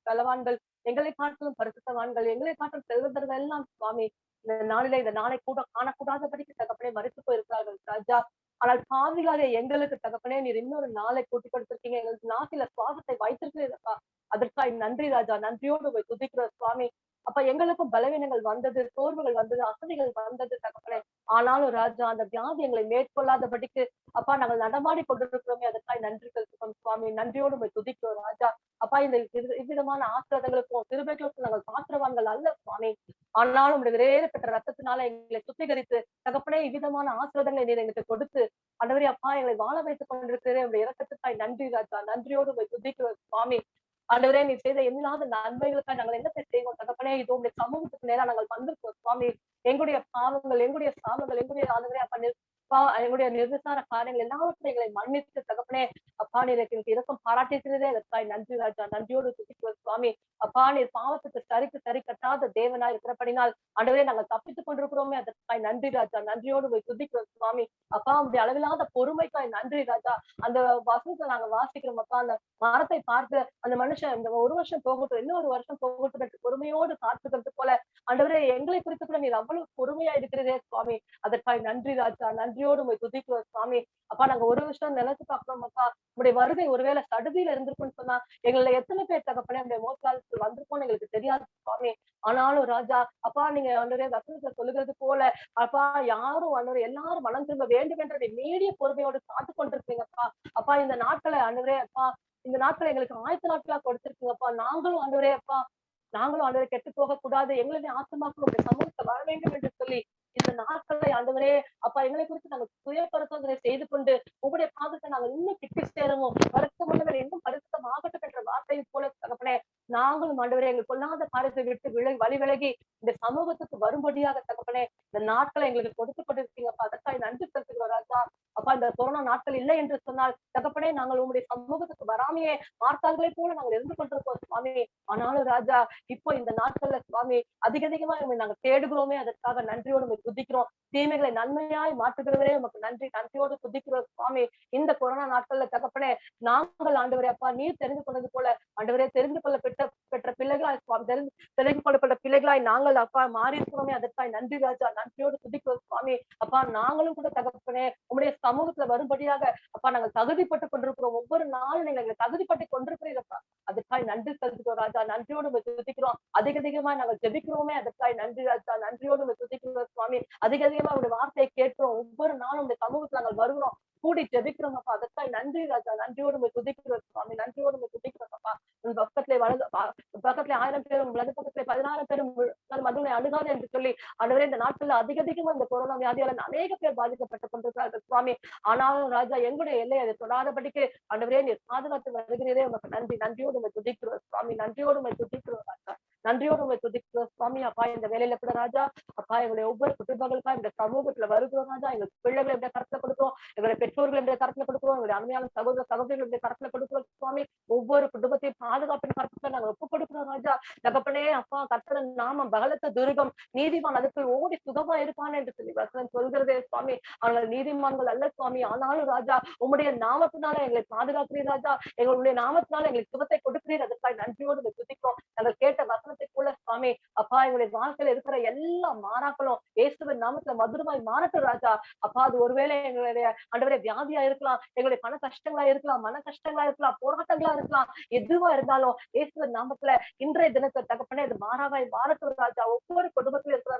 Speaker 3: பலவான்கள், எங்களை காட்டிலும் பரிசுத்தவான்கள், எங்களை காட்டிலும் செல்வந்தர்கள் எல்லாம் சுவாமி இந்த நாளில இந்த நாளை கூட காணக்கூடாதபடிக்கு தகப்பனே மறித்து போயிருக்கிறார்கள் ராஜா. ஆனால் பாவிகளாக எங்களுக்கு தகப்பனே நீர் இன்னொரு நாளை கூட்டி கொடுத்திருக்கீங்க. எங்களுக்கு நாட்டில சுவாசத்தை வைத்திருக்கிறீர்களப்பா. அதற்காக நன்றி ராஜா. நன்றியோடு போய் துதிக்கிற சுவாமி. அப்ப எங்களுக்கும் பலவீனங்கள் வந்தது, சோர்வுகள் வந்தது, அசதிகள் வந்தது தகப்பனே. ஆனாலும் ராஜா, அந்த வியாதி எங்களை மேற்கொள்ளாதபடிக்கு அப்பா நாங்கள் நடமாடி கொண்டிருக்கிறோமே, அதற்காக நன்றி செலுத்துவோம் சுவாமி. நன்றியோடு போய் துதிக்கிறோம் ராஜா. அப்பா, இந்த இவ்விதமான ஆசிரியர்களுக்கும் கிருபைகளுக்கும் நாங்கள் பாத்திரவான்கள் அல்ல சுவாமி. ஆனாலும் உடைய வேறுபட்ட ரத்தத்தினால எங்களை சுத்திகரித்து தகப்பனே இவ்விதமான ஆசிரியங்களை நீர் எங்களுக்கு கொடுத்து ஆண்டவரே அப்பா எங்களை வாழ வைத்துக் கொண்டிருக்கிறேன். உடைய இரக்கத்துக்காய் நன்றி ராஜா. நன்றியோடு போய் துதிக்கிறோம் சுவாமி. ஆண்டவரே, நீ செய்த என்னாத நன்மைகளுக்காக நாங்கள் என்ன செய்வோம் தகப்பனே, இது உங்களுடைய சமூகத்துக்கு நேரா நாங்கள் வந்திருக்கோம் சுவாமி. எங்களுடைய பாவங்கள், எங்களுடைய சாபங்கள், எங்களுடைய ஆண்டவரே அப்பா எங்களுடைய நிர்விசார காரியங்கள் எல்லாவற்றையும் எங்களை மன்னித்து தகப்பனே அப்பா நீர் எனக்கு இரக்கம் பாராட்டியிருக்கிறதே அதற்காக நன்றி ராஜா. நன்றியோடு துதிக்கிறோம் சுவாமி. அப்பா நீர் பாவத்துக்கு சரி கட்டாத தேவனா இருக்கிறபடினால் ஆண்டவரே நாங்கள் தப்பித்துக் கொண்டிருக்கிறோமே, அதற்காக நன்றி ராஜா. நன்றியோடு போய் துதிக்கிறோம் சுவாமி. அப்பா உங்களுடைய அளவில்லாத பொறுமைக்காய் நன்றி ராஜா. அந்த வசனத்தை நாங்க வாசிக்கிறோம் அப்பா. அந்த மரத்தை பார்த்து அந்த மனுஷன் இந்த 1 வருஷம் போகட்டும், இன்னொரு வருஷம் போகட்டும் என்று பொறுமையோடு காத்துக்கிறது போல ஆண்டவரே எங்களை குறித்து கூட நீர் அவ்வளவு பொறுமையா இருக்கிறதே சுவாமி. அதற்காக நன்றி ராஜா. நன்றியோடு போய் துதிக்கிறோம் சுவாமி. அப்பா நாங்க 1 வருஷம் நினைச்சு பார்க்கிறோம் அப்பா. உங்களுடைய வருகை ஒருவேளை சடுதியில இருந்திருக்கும்னு சொன்னா எங்களை எத்தனை பேர் தகப்பனே நம்முடைய மோசகாலத்தில் வந்திருக்கோம்னு எங்களுக்கு தெரியாது சுவாமி. ஆனாலும் ராஜா அப்பா நீங்க ஆண்டவரே வசனத்துல சொல்லுகிறது போல அப்பா யாரும் ஆண்டவரே எல்லாரும் மனம் திரும்ப வேண்டும் என்ற நீடிய பொறுமையோடு காத்து கொண்டிருக்கீங்கப்பா. அப்பா இந்த நாட்களை ஆண்டவரே அப்பா, இந்த நாட்களை எங்களுக்கு ஆயத்த நாட்களா கொடுத்திருக்கீங்கப்பா. நாங்களும் ஆண்டவரே அப்பா, நாங்களும் ஆண்டவரை கெட்டு போக கூடாது, எங்களுடைய ஆத்மாக்கள் உங்களுடைய சமூகத்தை வர வேண்டும் என்று சொல்லி இந்த நாட்களை ஆண்டவரே அப்பா எங்களை குறித்து நாங்கள் சுய பரிசோதனை செய்து கொண்டு உங்களுடைய பாதத்தை நாங்கள் இன்னும் கிட்டி சேரவும் பரிசுத்தமுள்ளவர் இன்னும் பரிசுத்தம் ஆகட்டும் என்ற வார்த்தையை போல தகப்பனே நாங்களும் ஆண்டவரே எங்களுக்கு கொள்ளாத காரியத்தை விட்டு வழி விலகி இந்த சமூகத்துக்கு வரும்படியாக தகப்பனே இந்த நாட்களை எங்களுக்கு கொடுத்து கொண்டிருக்கீங்கப்பா. அதற்காக நன்றி செலுத்துகிறோம் ராஜா. அப்பா இந்த அந்த கொரோனா நாட்கள் இல்லை என்று சொன்னால் தகப்பனே நாங்கள் உங்களுடைய சமூகத்துக்கு வராமையே மார்த்தாள்களை போல நாங்கள் இருந்து கொண்டிருப்போம் சுவாமி. ஆனாலும் ராஜா இப்போ இந்த நாட்கள்ல சுவாமி அதிகமா நாங்கள் தேடுகிறோமே, அதற்காக நன்றியோடு துதிக்கிறோம். தீமைகளை நன்மையாய் மாற்றுகிறவரே உமக்கு நன்றி, நன்றியோடு துதிக்கிறோம் சுவாமி. இந்த கொரோனா நாட்கள்ல தகப்பனே நாங்கள் ஆண்டவரே அப்பா நீர் தெரிந்து கொண்டது போல ஆண்டவரே தெரிந்து கொள்ள பெற்ற பிள்ளைகளாய் தெரிந்து கொள்ளப்பட்ட பிள்ளைகளாய் நாங்கள் அப்பா மாறி இருக்கிறோமே, அதற்காய் நன்றி ராஜா, நன்றியோடு துதிக்கிறோம் சுவாமி. அப்பா நாங்களும் கூட தகப்பனே உங்களுடைய சமூகத்துல வரும்படியாக அப்பா நாங்கள் தகுதிப்பட்டு கொண்டிருக்கிறோம். ஒவ்வொரு நாளும் நீங்க எங்களை தகுதிப்பட்டு கொண்டிருக்கிறீரப்பா, அதுக்காய் நன்றி செலுத்துகிறோம் ராஜா, நன்றியோடு துதிக்கிறோம். அதிகமா நாங்கள் ஜெபிக்கிறோமே, அதற்காய் நன்றி ராஜா, நன்றியோடு துதிக்கிறோம் சுவாமி. அதிகமா உங்களுடைய வார்த்தையை கேட்கிறோம். ஒவ்வொரு நாளும் உங்களுடைய சமூகத்துல நாங்கள் வருகிறோம், கூடி ஜெபிக்கிறோம் அப்பா, அதற்காய் நன்றி ராஜா, நன்றியோடு துதிக்கிறோம் சுவாமி, நன்றியோடு துதிக்கிறோம் அப்பா. உங்க பக்கத்துல பக்கத்துல 1000 பேரும் வலது பக்கத்துல 16 பேரும் மதுவை அணுகாது என்று சொல்லி ஆண்டவரே இந்த நாட்கள்ல அதிகமா இந்த கொரோனா வியாதியால அநேக பேர் பாதிக்கப்பட்டு கொண்டிருக்கிறார்கள் சுவாமி. ஆனாலும் ராஜா எங்களுடைய எல்லை அதை தொடாதபடிக்கு ஆண்டவரே நீர் பாதுகாத்து வருகிறதே உனக்கு நன்றி, நன்றியோடு துதிக்கிறோம் சுவாமி, நன்றியோடு துதிக்கிறோம் ராஜா, நன்றியோடு துதிக்கிறோம் சுவாமி. அப்பா இந்த வேலையில கூட ராஜா அப்பா எங்களுடைய ஒவ்வொரு குடும்பங்களுக்கா இந்த சமூகத்துல வருகிறோம் ராஜா, எங்க பிள்ளைகளை எப்படி கருத்துல கொடுக்கிறோம், எங்களுடைய பெற்றோர்கள் எப்படி கருத்துல கொடுக்கிறோம், எங்களுடைய அருமையான சகோதரிகள் எப்படி கருத்துல கொடுக்கிறோம் சுவாமி. ஒவ்வொரு குடும்பத்தையும் பாதுகாப்பின் கருத்துல நாங்கள் ஒப்புக் கொடுக்கிறோம் ராஜா. தகப்பனே அப்பா கர்த்தரின் நாமம் பகலத்த துருகம், நீதிமான் அதுக்குள் ஓடி சுகமா இருப்பான் என்று சொல்லி வசனம் சொல்கிறதே சுவாமி. அவர்கள் நீதிமான்கள் அல்ல சுவாமி, ஆனாலும் ராஜா உம்முடைய நாமத்தினால எங்களை பாதுகாக்கிறீர் ராஜா, எங்களுடைய நாமத்தினால எங்களுக்கு சுகத்தை கொடுக்கிறீர், அதுக்காக நன்றியோடு துதிக்கிறோம். நாங்கள் கேட்ட வசனத்தை போல சுவாமி அப்பா எங்களுடைய வாழ்க்கையில இருக்கிற எல்லா மாறாக்களும் இயேசுவின் நாமத்துல மதுரமாய் மாறட்டும் ராஜா. அப்பா அது ஒருவேளை எங்களுடைய ஆண்டவரே வியாதியா இருக்கலாம், எங்களுடைய பண கஷ்டங்களா இருக்கலாம், மன கஷ்டங்களா இருக்கலாம், போராட்டங்களா இருக்கலாம், எதுவா இருந்தாலும் இயேசுவின் நாமத்துல இன்றைய தினத்தை தகப்பனே அது மாறாவாய் மாறட்டும் ராஜா. ஒவ்வொரு குடும்பத்திலும் இருக்கிற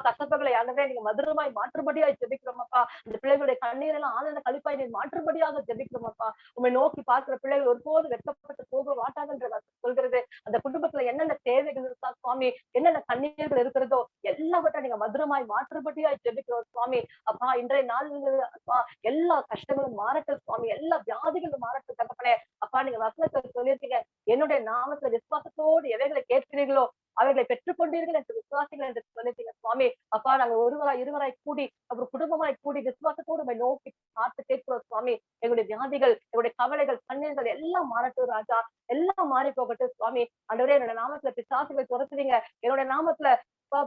Speaker 3: கசப்புகளை ஆண்டவரே நீங்க மதுரமாய் மாற்றும்படியாய் ஜெபிக்கிறோம் அப்பா. அந்த பிள்ளைகளுடைய கண்ணீரெல்லாம் ஆனந்த கழிப்பாய் நீர் மாற்றும்படியாக ஜெபிக்கிறோம் அப்பா. உண்மை நோக்கி பார்க்கிற பிள்ளைகள் ஒருபோது வெட்கப்பட்டு போக மாட்டாங்கன்ற சொல்கிறது. அந்த குடும்பத்துல என்னென்ன தேவைகள் இருக்கா சுவாமி, என்னென்ன கண்ணீர்கள் இருக்கிறதோ எல்லாவற்றை நீங்க மதுரமாய் மாற்றும்படியாய் ஜெபிக்கிறோம் சுவாமி. அப்பா இன்றைய நாள் அப்பா எல்லா கஷ்டங்களும் மாறட்டும் சுவாமி, எல்லா வியாதிகளும் மாறட்டும் தகப்பனே. அப்பா நீங்க வசனத்தை சொல்லியிருக்கீங்க, என்னுடைய நாமத்துல விசுவாசத்தோடு எவைகளை கேட்கிறீர்களோ அவர்களை பெற்றுக்கொண்டீர்கள் என்று விசுவாசிகள் என்று சொல்லிட்டீங்க சுவாமி. அப்பா நாங்க இருவராய் கூடி அப்புறம் குடும்பமாய் கூடி விசுவாசத்தோடு நோக்கி பார்த்து கேட்கிறோம் சுவாமி. எங்களுடைய வியாதிகள், எங்களுடைய கவலைகள், கண்ணீர்கள் எல்லாம் மாறட்டும் ராஜா, எல்லாம் மாறி போகட்டும் சுவாமி. ஆண்டவரே என்னோட நாமத்துல பிசாசுகளை துரத்துவீங்க, என்னோட நாமத்துல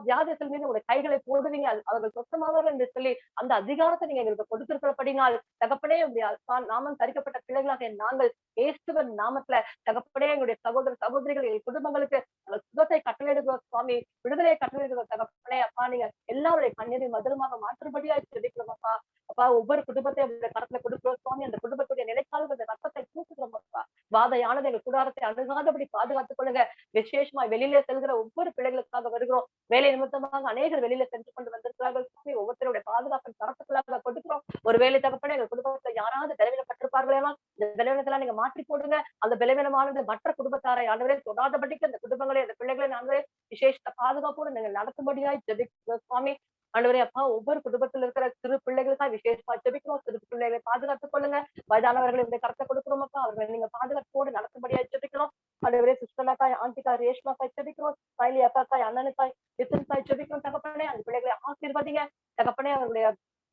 Speaker 3: வியாதிகள் மீது உங்களுடைய கைகளை போடுவீங்க, அவர்கள் சொந்தமாவார்கள் என்று சொல்லி அந்த அதிகாரத்தை நீங்க எங்களுக்கு கொடுத்திருக்கிறபடினால் தகப்பனே நாமம் தரிக்கப்பட்ட பிள்ளைகளாக நாங்கள் இயேசுவின் நாமத்துல தகப்பனே எங்களுடைய சகோதரிகள் எங்கள் குடும்பங்களுக்கு சுகத்தை கட்டளையிடுகிறோம் சுவாமி, விடுதலையை கட்டளையிடுகிறோம் தகப்பனே. அப்பா நீங்க எல்லாருடைய கண்ணீரை மதுரமாக மாற்றும்படியாக ஜெபிக்கிறோம் அப்பா. அப்பா ஒவ்வொரு குடும்பத்தையும் உங்களுடைய கரத்துல கொடுக்கிறோம் சுவாமி. அந்த குடும்பத்துடைய நிலைக்காலங்களுடைய ரத்தத்தை தூக்குகிறோம் அப்பா. வாதையானது எங்கள் கூடாரத்தை அணுகாதபடி பாதுகாத்துக் கொள்ளுங்க. விசேஷமாய் வெளியிலே செல்கிற ஒவ்வொரு பிள்ளைகளுக்காக வருகிறோம். வேலை நிமித்தமாக அநேகர் வெளியில சென்று கொண்டு வந்திருக்கிறார்கள் சுவாமி. ஒவ்வொருத்தருடைய பாதுகாப்பின் கரத்துக்களாக கொடுக்கிறோம். ஒரு வேலை தகப்பனே எங்கள் குடும்பத்துல யாராவது பலவீனப்பட்டிருப்பார்களேமா, இந்த பலவீனத்தெல்லாம் நீங்க மாற்றி போடுங்க. அந்த பலவீனமானது மற்ற குடும்பத்தாரை ஆண்டவரே தொடாதபடிக்கு அந்த குடும்பங்களை அந்த பிள்ளைகளை நாங்களே விசேஷ பாதுகாப்போடு நீங்க நடத்தும்படியாய் ஜெபிக்கிறோம் சுவாமி. ஆண்டவரே அப்பா ஒவ்வொரு குடும்பத்தில் இருக்கிற சிறு பிள்ளைகளுக்காக விசேஷமா ஜெபிக்கிறோம். சிறு பிள்ளைகளை பாதுகாத்துக் கொள்ளுங்க. வயதானவர்களை இந்த கருத்தை கொடுக்கிறோம் அப்பா, அவர்களை நீங்க பாதுகாப்போடு நடத்தும்படியா ஜெபிக்கிறோம். ஆண்டவரே சிஸ்டர்லாக்காய், ஆண்டிக்காய், ரேஷ்மாக்காய் ஜெபிக்கிறோம். சாய்லி அக்காக்காய், அண்ணனுக்காய், நித்தின்காய் ஜெபிக்கிறோம் தகப்பனே. அந்த பிள்ளைகளை ஆசீர்வதிங்க தகப்பனே.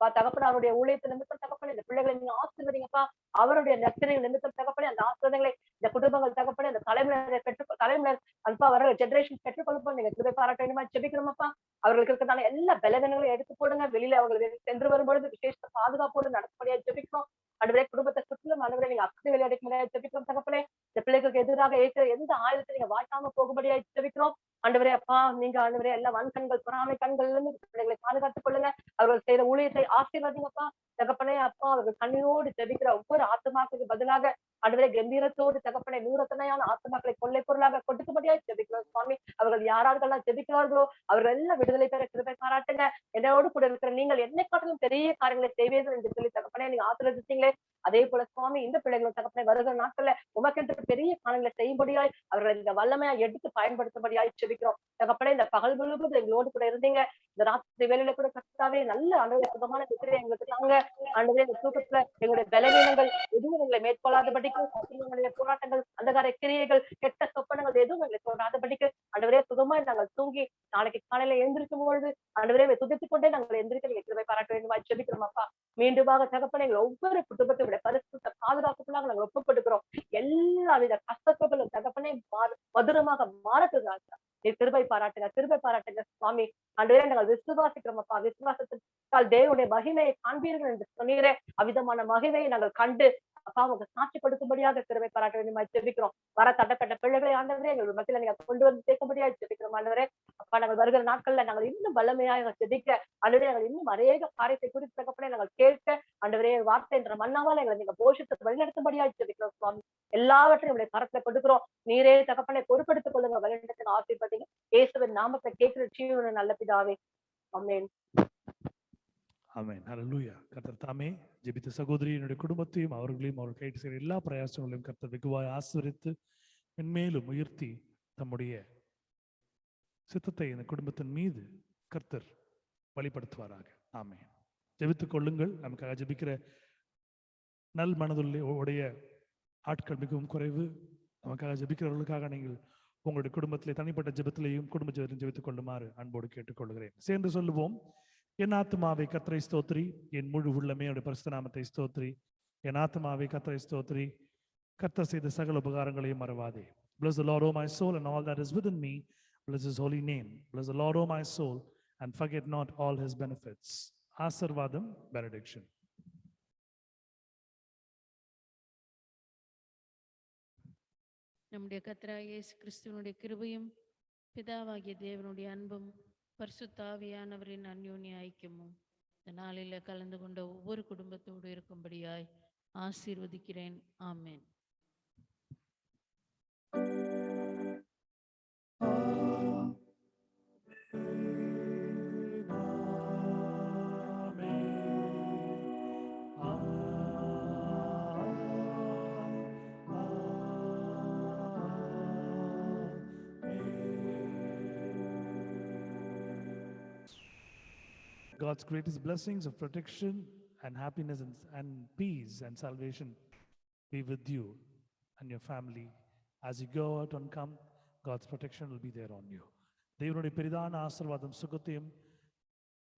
Speaker 3: அவருடைய ஊழியத்தை நிமித்தம் தகப்பனே இந்த பிள்ளைகளை நீங்க ஆசீர்வதிங்கப்பா. அவருடைய நற்செய்திகள் நிமித்தம் தகப்பனே அந்த ஆசீர்வாதங்களை இந்த குடும்பங்கள் தகப்பனே அந்த தலைமுறையினர் அல்பா வர ஜெனரேஷன் பெற்றுக்கொள்ளும் நீங்க கிருபை பாராட்ட வேண்டுமா ஜெபிக்கிறோமப்பா. அவர்களுக்கு இருக்கிறதான எல்லா பலவீனங்களையும் எடுத்து போடுங்க. வெளியில அவர்கள் சென்று வரும்பொழுது விசேஷ பாதுகாப்போடு நடத்தபடியா ஜெபிக்கிறோம். ஆண்டவரே குடும்பத்தை சுற்றிலும் ஆண்டவரே நீங்க அக்கறை விளையாடிக்க முடியாது ஜெபிக்கிறோம் தகப்பனே. இந்த பிள்ளைகளுக்கு எதிராக இருக்கிற எந்த ஆயுதத்தை நீங்க வாட்டாம போகும்படியா ஜெபிக்கிறோம். ஆண்டவரே அப்பா நீங்க ஆண்டவரே எல்லா வன்கண்கள், பொறாமை கண்கள் இருந்து பிள்ளைகளை பாதுகாத்துக் கொள்ளுங்க. அவர்கள் செய்த ஊழியத்தை ஆசீர்வதிங்கப்பா தகப்பனே. அப்பா அவர்கள் கண்ணீரோடு ஜெபிக்கிற ஒவ்வொரு ஆத்துமாக்களுக்கு பதிலாக ஆண்டவரே கம்பீரத்தோடு தகப்பனே நூறத்தனையான ஆத்துமாக்களை கொள்ளை பொருளாக கொடுக்கும்படியாக ஜெபிக்கிறோம் சுவாமி. அவர்கள் யாரார்களெல்லாம் ஜெபிக்கிறார்களோ அவர்கள் எல்லாம் விடுதலை பெற கிருபை பாராட்டுங்க. என்னோடு கூட இருக்கிற நீங்கள் என்னை காட்டிலும் பெரிய காரியங்களை செய்வீர்கள் என்று சொல்லி தகப்பனே நீங்க ஆசீர்வதித்தீங்களே, அதே போல சுவாமி இந்த பிள்ளைகளும் தகப்பனே வருகிற நாட்கள்ல உமக்கென்று பெரிய காரியங்களை செய்யும்படியாய் அவர்களை இந்த வல்லமையா எடுத்து பயன்படுத்தும்படியாய் ஜெபிக்கிறோம் தகப்பனே. இந்த பகல் முழுவதும் எங்களோடு கூட இருந்தீங்க. இந்த ராத்திரி வேலையில கூட கர்த்தாவே நல்ல ஆண்டவரே சுகமான நித்திரை எங்களுக்கு தாங்க. ஆண்டவரே இந்த தூக்கத்துல எங்களுடைய பலவீனங்கள் எதுவும் எங்களை மேற்கொள்ளாதபடிக்கு, போராட்டங்கள், அந்தகார கிரியைகள், கெட்ட சொப்பனங்கள் எதுவும் எங்களை தோன்றாதபடிக்கு ஆண்டவரே சுகமாய் நாங்கள் தூங்கி நாளைக்கு காலையில எழுந்திருக்கும் பொழுது ஆண்டவரே துதித்துக் கொண்டே நாங்கள் எந்திரிக்க நீங்க கிருபை பாராட்ட வேண்டுமா ஜெபிக்கிறோம் அப்பா. மீண்டுமாக தகப்பனே எங்கள் ஒவ்வொரு குடும்பத்தினுடைய பரிசுத்த பாதுகாப்புக்குள்ளாக நாங்கள் ஒப்புக்கொடுக்கிறோம். எல்லா வித கஷ்டங்களும் தகப்பனே மதுரமாக மாறட்டுங்க. கிருபை பாராட்டுங்க சுவாமி. ஆண்டவரே நாங்கள் விசுவாசிக்கிறோம் அப்பா. விசுவாசத்தால் தேவனுடைய மகிமையை காண்பீர்கள் என்று சொன்னீரே, அவ்விதமான மகிமையை நாங்கள் கண்டு அப்பா உங்க சாட்சிப்படுத்தும்படியாக கிருபை பாராட்ட வேண்டுமாய் ஜெபிக்கிறோம். வர தட்டப்பட்ட பிள்ளைகளை ஆண்டவரே எங்கள் மத்தியில நீங்க கொண்டு வந்து சேர்க்கும்படியாக ஜெபிக்கிறோம் ஆண்டவரே. அப்பா நாங்கள் வருகிற நாட்கள்ல நாங்கள் இன்னும் வல்லமையாக ஜெபிக்க ஆண்டவரே, நாங்கள் இன்னும் அநேக காரியத்தை குறித்து தகப்பனே நாங்கள் கேட்க ஆண்டவரே, வார்த்தை என்ற மன்னாவால் எங்களை நீங்க போஷித்து வழிநடத்தும்படியாக ஜெபிக்கிறோம் சுவாமி. எல்லாவற்றையும் உங்களுடைய கரத்துல கொடுக்கிறோம். நீரே தகப்பனை பொறுப்படுத்திக் கொள்ளுங்க. வழிநடத்தின ஆசீர்வதிங்க. இயேசுவின் நாமத்தை கேட்கிற ஜீவன நல்ல பிதாவே. ஆமென்.
Speaker 1: ஆமென். ஹல்லேலூயா. கர்த்தர் தாமே ஜெபித்த சகோதரியினுடைய குடும்பத்தையும் அவர்களையும் அவர்கள் கைட்டு செய்கிற எல்லா பிரயாசங்களையும் கர்த்தர் வெகுவாய் ஆசீர்வதித்து மென்மேலும் உயர்த்தி தம்முடைய சித்தத்தை இந்த குடும்பத்தின் மீது கர்த்தர் வழிபடுத்துவாராக. ஆமென். ஜெபித்துக் கொள்ளுங்கள். நமக்காக ஜெபிக்கிற நல் மனதுடைய ஆட்கள் மிகவும் குறைவு. நமக்காக ஜெபிக்கிறவர்களுக்காக நீங்கள் உங்களுடைய குடும்பத்திலே தனிப்பட்ட ஜெபத்திலேயும் குடும்ப ஜெபத்திலும் ஜெபித்துக் கொள்ளுமாறு அன்போடு கேட்டுக்கொள்கிறேன். சேர்ந்து சொல்லுவோம். என் ஆத்துமாவை கர்த்தரை ஸ்தோத்திரி, என் முழு உள்ளமே அவருடைய பரிசுத்த நாமத்தை ஸ்தோத்திரி. என் ஆத்துமாவை கர்த்தரை ஸ்தோத்திரி, கர்த்தர் செய்த சகல உபகாரங்களையும் மறவாதே. Bless the Lord, O my soul, and all that is within me. Bless his holy name. Bless the Lord, O my soul, and forget not all his benefits. ஆசீர்வாதம், benediction.
Speaker 7: நம்முடைய கர்த்தராகிய இயேசு கிறிஸ்துவினுடைய கிருபையும் பிதாவாகிய தேவனுடைய அன்பும் பரிசுத்த ஆவியானவரின் அந்யோன்ய ஐக்கியமும் இந்த நாளில் கலந்து கொண்ட ஒவ்வொரு குடும்பத்தோடு இருக்கும்படியாய் ஆசீர்வதிக்கிறேன். ஆமென்.
Speaker 1: God's greatest blessings of protection and happiness and peace and salvation be with you and your family. As you go out and come, God's protection will be there on you. தேவனுடைய பெரிதான ஆசீர்வாதம், சுகத்தையும்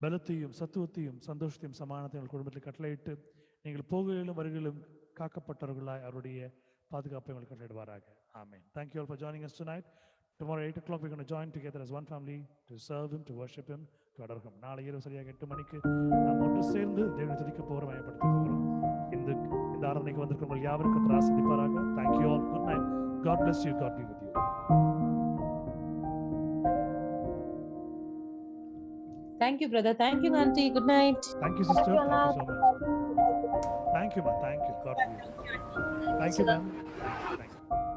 Speaker 1: பலத்தையும் சத்துவத்தையும் சந்தோஷத்தையும் சமாதானத்தையும் உங்கள் குடும்பத்தில் கட்டளையிட்டு நீங்கள் போகையிலும் வருகையிலும் காக்கப்பட்டவர்களாய் அவருடைய பாதுகாப்பை உங்களுக்கு கட்டளையிடுவாராக. Amen. Thank you all for joining us tonight. Tomorrow 8 o'clock we're going to join together as one family to serve him, to worship him, to adore him. நாளை இரவு சரியாக 8 மணிக்கு நாம் ஒன்று சேர்ந்து தேவனை துதிக்க போகிறோம், மயப்படுத்த போகிறோம். இந்த ஆராதனைக்கு வந்திருக்கிறவர்கள் யாவருக்கும் ஆசீர்வதிப்பாராக. Thank you all. Good night. God bless you. God be with you.
Speaker 8: Thank you, brother. Thank you, auntie. Good night.
Speaker 1: Thank you, sister. Thank you so much. Thank you, ma. Thank you. God bless you. Thank you, ma'am. Thank you.